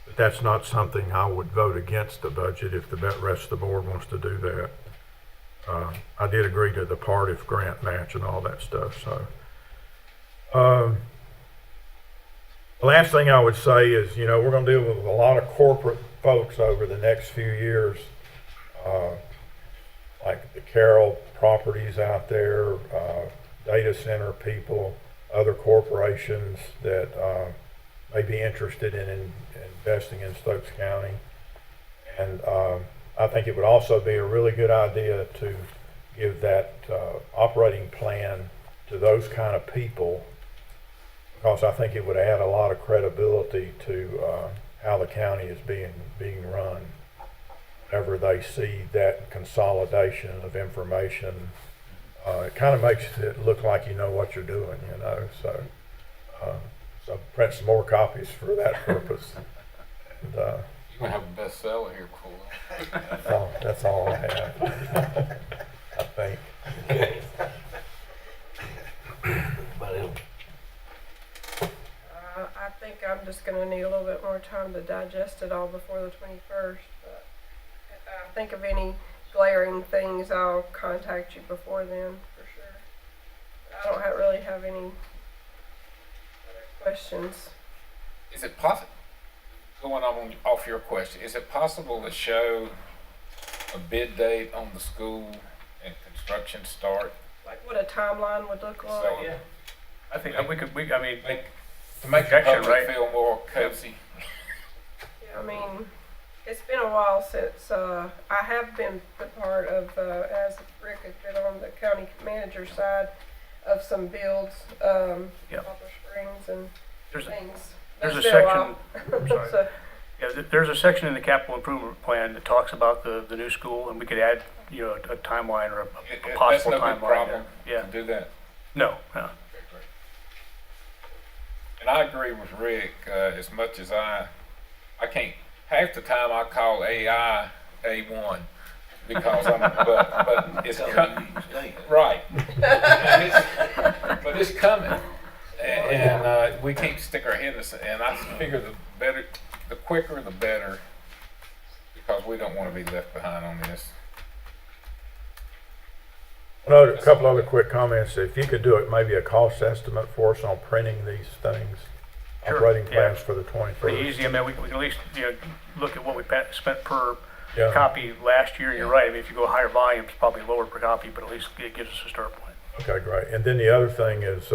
but that's not something I would vote against the budget if the rest of the board wants to do that. I did agree to the Partif grant match and all that stuff. So, the last thing I would say is, we're going to deal with a lot of corporate folks over the next few years, like the Carroll properties out there, data center people, other corporations that may be interested in investing in Stokes County. And I think it would also be a really good idea to give that operating plan to those kind of people, because I think it would add a lot of credibility to how the county is being run. Whenever they see that consolidation of information, it kind of makes it look like you know what you're doing, you know. So print some more copies for that purpose. And, You're gonna have a bestseller here before that's all I have. I think. I think I'm just gonna need a little bit more time to digest it all before the 21st, but if I think of any glaring things, I'll contact you before then, for sure. I don't really have any other questions. Is it possible, going on off your question, is it possible to show a bid date on the school and construction start? Like what a timeline would look like. So, Yeah. I think I mean, to make the Projection, public right? feel more cozy. Yeah, I mean, it's been a while since I have been a part of, as Rick has been on the county manager side of some builds, Yeah. Copper Springs and there's things. there's It's a been section. while. I'm sorry. So, Yeah, there's a section in the capital improvement plan that talks about the new school, and we could add, you know, a timeline or a That's possible no big timeline problem there. Yeah, to do that. no, And I agree with Rick, as much as I can't, half the time I call AI A1 because but it's coming, right. But it's coming. And we can't stick our head in this, and I figure the quicker the better, because we don't want to be left behind on this. A couple other quick comments. If you could do it, maybe a cost estimate for us on printing these things, Sure, operating yeah. plans for the 21st. pretty easy. I mean, we can at least, you know, look at what we spent per Yeah. copy last year. You're right. I mean, if you go higher volumes, probably lower per copy, but at least it gives us a start point. Okay, great. And then the other thing is,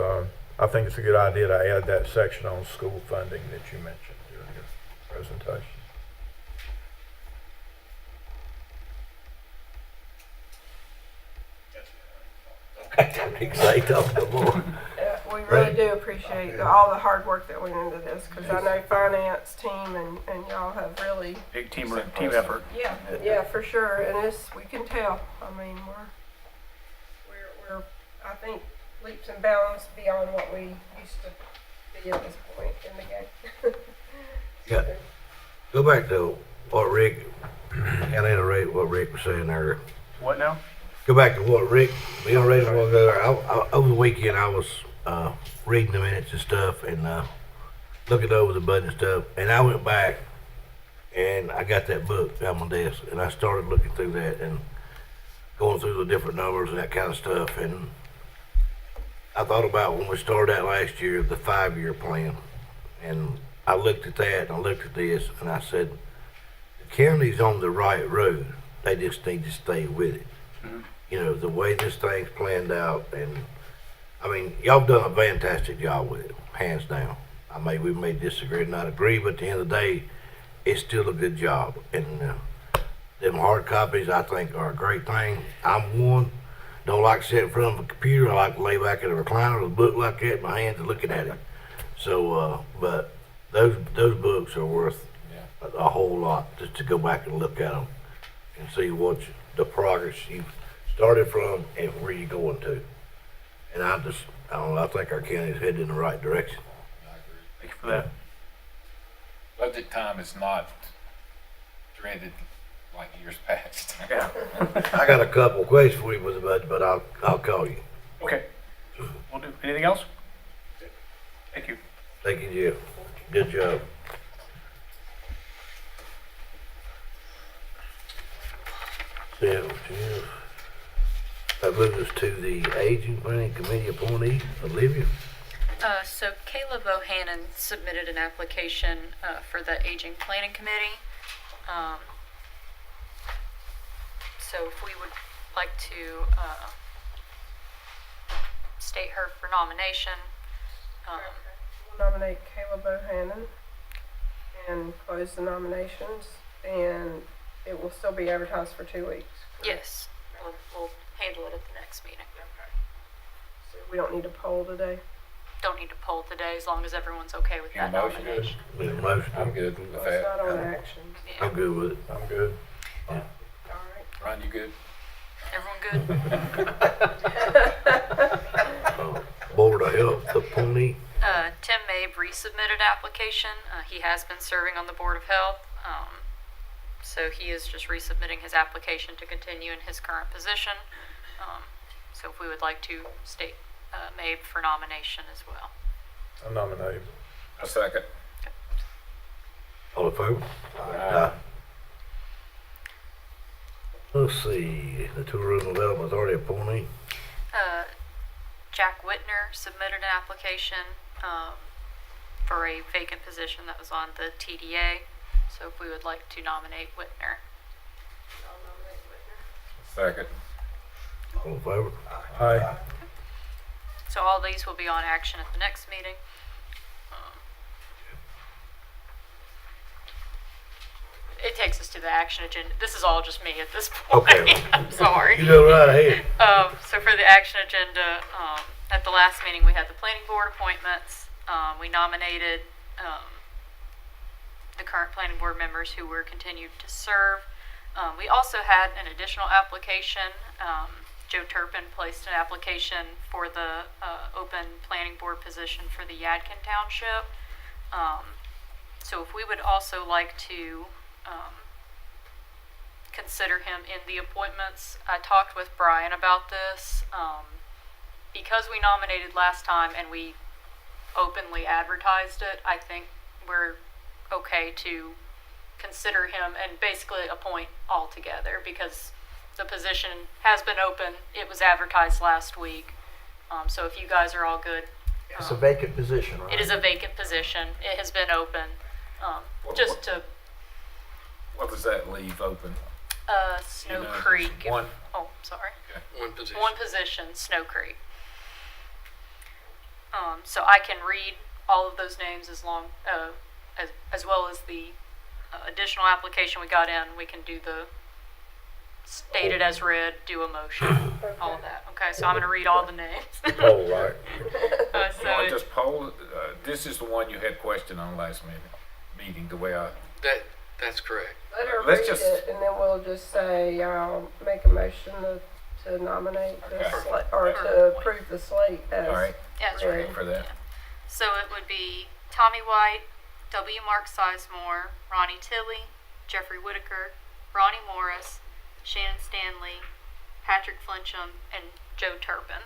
I think it's a good idea to add that section on school funding that you mentioned during your presentation. Excited no more. we really do appreciate all the hard work that went into this, because I know finance team and y'all have really, Big team effort. yeah, for sure. And we can tell. I mean, we're I think leaps and bounds beyond what we used to be at this point in the game. Yeah. Go back to what Rick, and iterate what Rick was saying earlier. What now? Go back to what Rick, being raised a while ago, over the weekend I was reading the minutes and stuff and looking over the budget stuff, and I went back and I got that book on my desk and I started looking through that and going through the different numbers and that kind of stuff, and I thought about when we started out last year, the 5-year plan, and I looked at that and I looked at this and I said, the county's on the right road, they just need to stay with it. You know, the way this thing's planned out, and I mean, y'all done a fantastic job with it, hands down. I mean, we may disagree and not agree, but at the end of the day, it's still a good job. And them hard copies, I think, are a great thing. I'm one, don't like to sit in front of a computer. I like to lay back in a recliner with a book like that in my hands and looking at it. So, but those books are worth a whole lot just to go back and look at them and see what the progress you've started from and where you're going to. And I don't know, I think our county's headed in the right direction. Thank you for that. Budget time is not dreaded like years past. Yeah. I got a couple questions for you with the budget, but I'll call you. Okay. We'll do. Anything else? Thank you. Thank you, Jeff. Good job. So, Jeff, that moves us to the Aging Planning Committee appointee, Olivia. So Kayla Bohannon submitted an application for the Aging Planning Committee. So if we would like to state her for nomination. We'll nominate Kayla Bohannon and close the nominations. And it will still be advertised for 2 weeks. Yes, we'll handle it at the next meeting. So we don't need a poll today. Don't need to poll today as long as everyone's okay with that motion. nomination. Need a motion? I'm good with Well, it's not on action. Yeah. I'm good with it. I'm good. All right. Ron, you good? Everyone good? Board of Health, the pony. Tim Mabe resubmitted application. He has been serving on the Board of Health. So he is just resubmitting his application to continue in his current position. So if we would like to state Mabe for nomination as well. I nominate. A second. All in favor? Aye. Let's see, the Tourism Development Authority appointee. Jack Whitner submitted an application for a vacant position that was on the TDA. So if we would like to nominate Whitner. Second. All in favor? Aye. So all these will be on action at the next meeting. It takes us to the action agenda. This is all just me at this point. Okay. I'm sorry. You go right ahead. So for the action agenda, at the last meeting, we had the planning board appointments. We nominated the current planning board members who were continued to serve. We also had an additional application. Joe Turpin placed an application for the open planning board position for the Yadkin Township. So if we would also like to consider him in the appointments. I talked with Brian about this. Because we nominated last time and we openly advertised it, I think we're okay to consider him and basically appoint altogether because the position has been open. It was advertised last week. So if you guys are all good. It's a vacant position, right? It is a vacant position. It has been open. Just to What does that leave open? Snow You know, Creek. one. Oh, sorry. One position. One position, Snow Creek. So I can read all of those names as long as well as the additional application we got in. We can do the stated as read, do a motion, all of that. Okay, so I'm going to read all the names. Poll, right? No, just poll. This is the one you had question on last meeting. The way I. That's correct. Let her Let's read just- it, and then we'll just say, make a motion to nominate the Okay. slate, or to approve the slate as. All right. Yeah, that's read. right. For that. So it would be Tommy White, W. Mark Sizemore, Ronnie Tilley, Jeffrey Whitaker, Ronnie Morris, Shannon Stanley, Patrick Flincham, and Joe Turpin.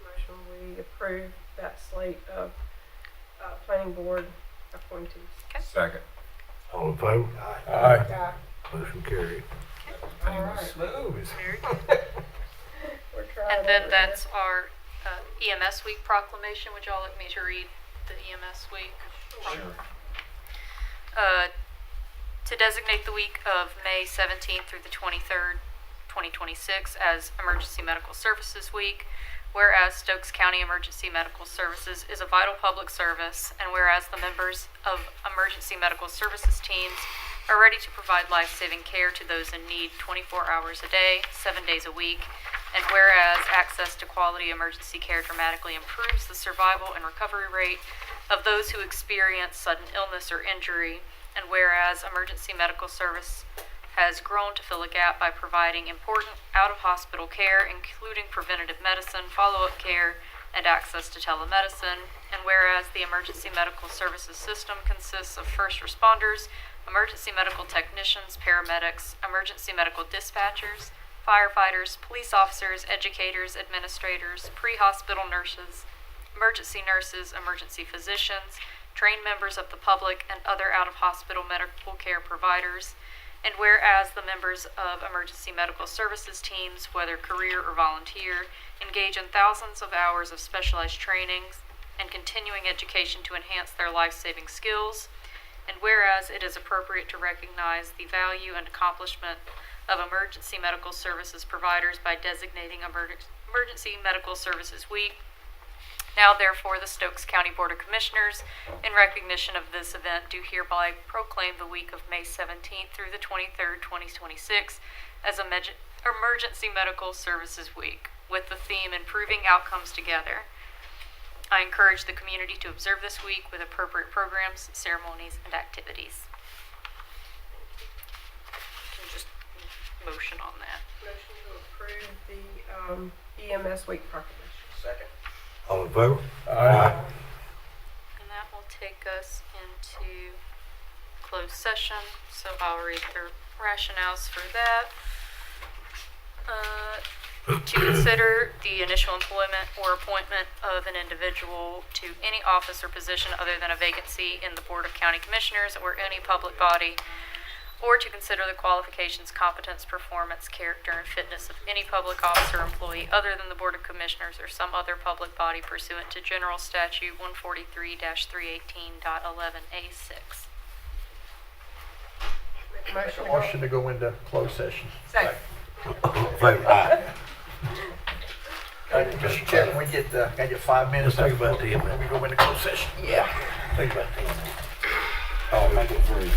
Motion, we approve that slate of planning board appointees. Second. All in favor? Aye. Yeah. Motion carried. All right. Smooth. Very good. We're trying. And then over that's our EMS week proclamation. Would y'all like me to read the EMS week? Sure. To designate the week of May 17th through the 23rd, 2026 as Emergency Medical Services Week, whereas Stokes County Emergency Medical Services is a vital public service, and whereas the members of emergency medical services teams are ready to provide life-saving care to those in need 24 hours a day, 7 days a week, and whereas access to quality emergency care dramatically improves the survival and recovery rate of those who experience sudden illness or injury, and whereas emergency medical service has grown to fill a gap by providing important out-of-hospital care, including preventative medicine, follow-up care, and access to telemedicine, and whereas the emergency medical services system consists of first responders, emergency medical technicians, paramedics, emergency medical dispatchers, firefighters, police officers, educators, administrators, pre-hospital nurses, emergency nurses, emergency physicians, trained members of the public, and other out-of-hospital medical care providers. And whereas the members of emergency medical services teams, whether career or volunteer, engage in thousands of hours of specialized trainings and continuing education to enhance their life-saving skills. And whereas it is appropriate to recognize the value and accomplishment of emergency medical services providers by designating Emergency Medical Services Week. Now therefore, the Stokes County Board of Commissioners, in recognition of this event, do hereby proclaim the week of May 17th through the 23rd, 2026 as Emergency Medical Services Week, with the theme Improving Outcomes Together. I encourage the community to observe this week with appropriate programs, ceremonies, and activities. Can you just motion on that? Motion to approve the EMS week proclamation. Second. All in favor? And that will take us into closed session, so I'll read the rationales for that. To consider the initial employment or appointment of an individual to any office or position other than a vacancy in the Board of County Commissioners or any public body, or to consider the qualifications, competence, performance, character, and fitness of any public officer or employee other than the Board of Commissioners or some other public body pursuant to General Statute 143-318.11A6. Motion to go into closed session. Second. All in favor? Aye. Mr. Chairman, we get, can I get 5 minutes? Let's take about 10 Then we go into closed session. Yeah. Take about 10 minutes. Oh, make it free.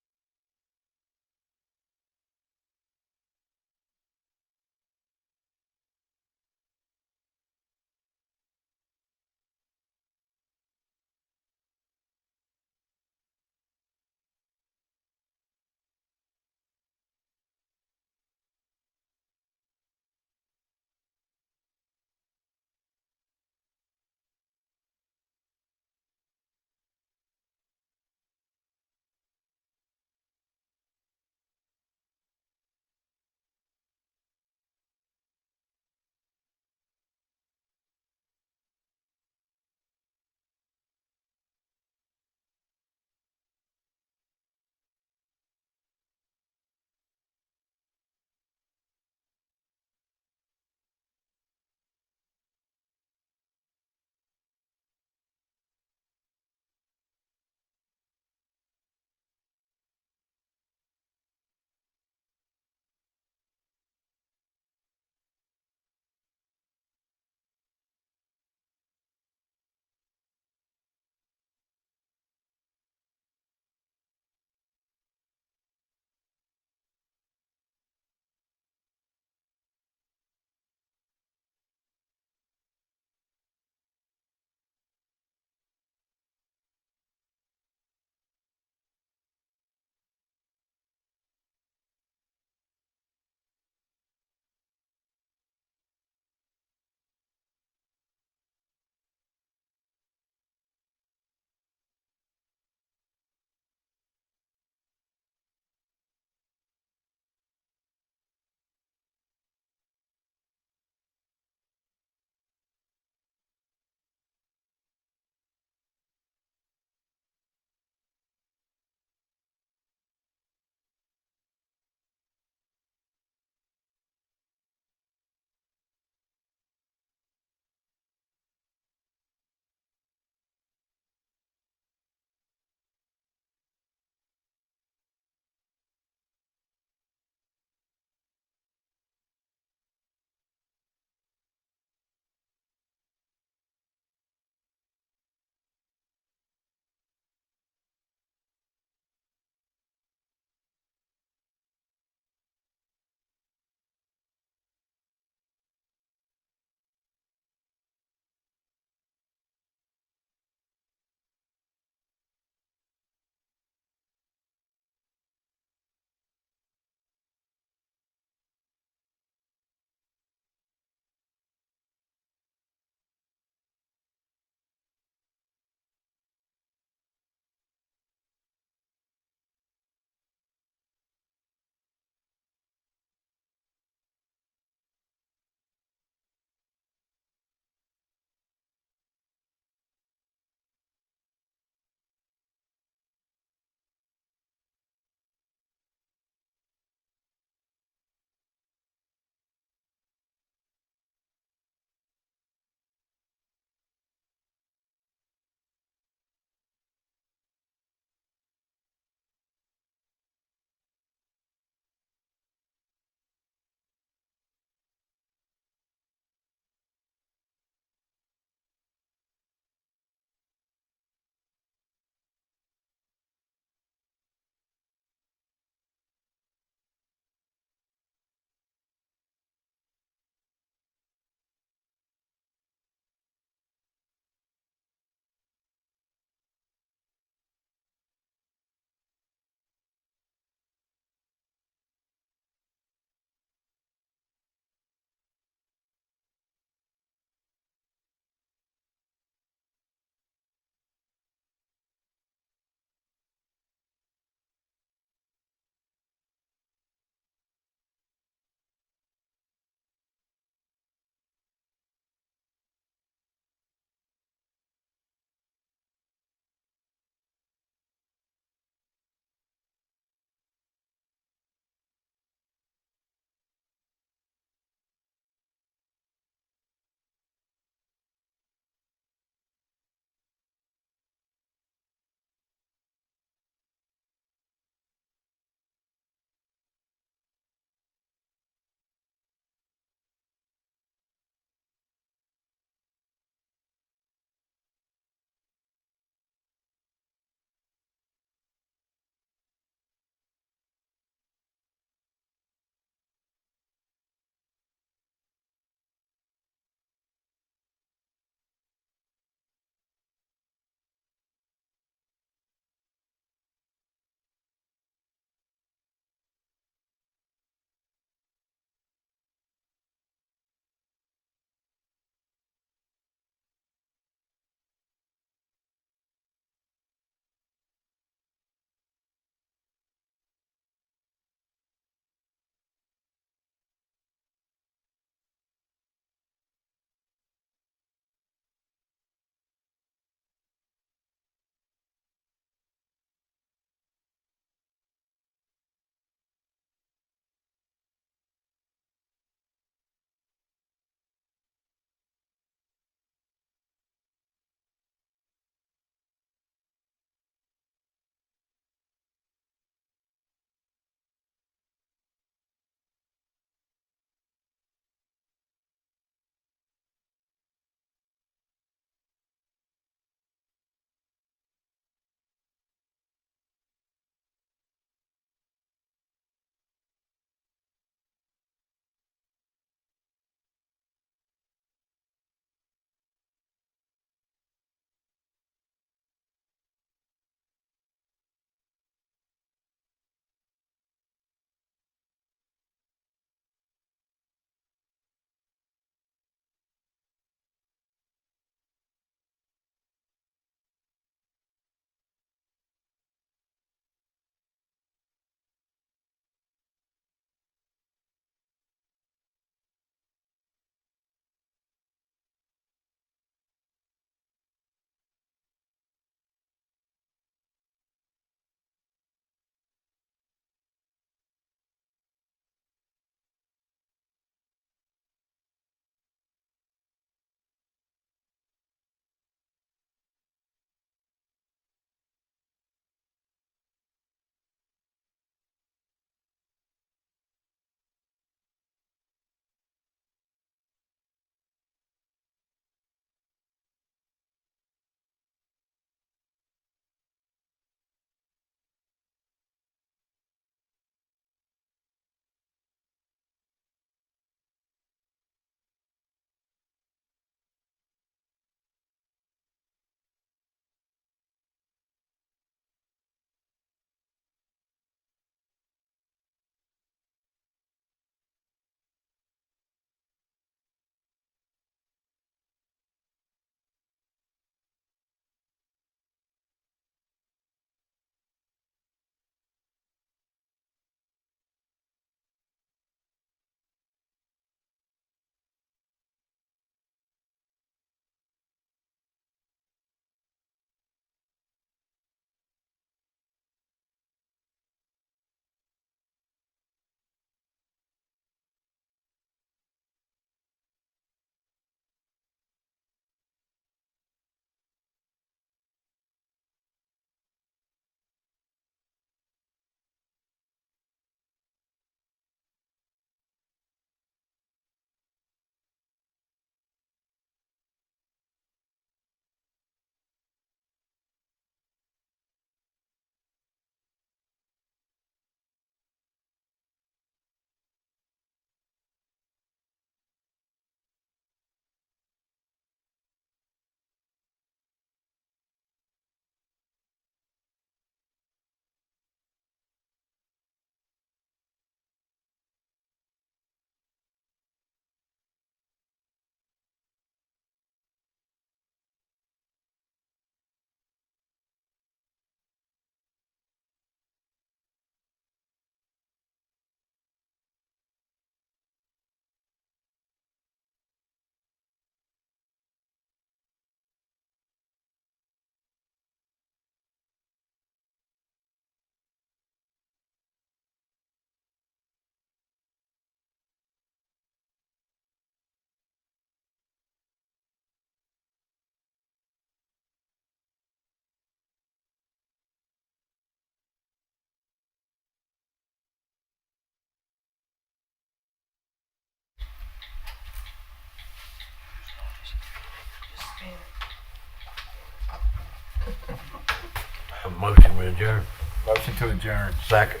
Motion we adjourn. Motion to adjourn. Second.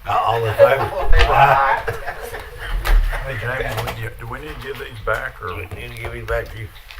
All in favor? Aye. Hey, Jamie, do we need to give these back or? We need to give it back to you.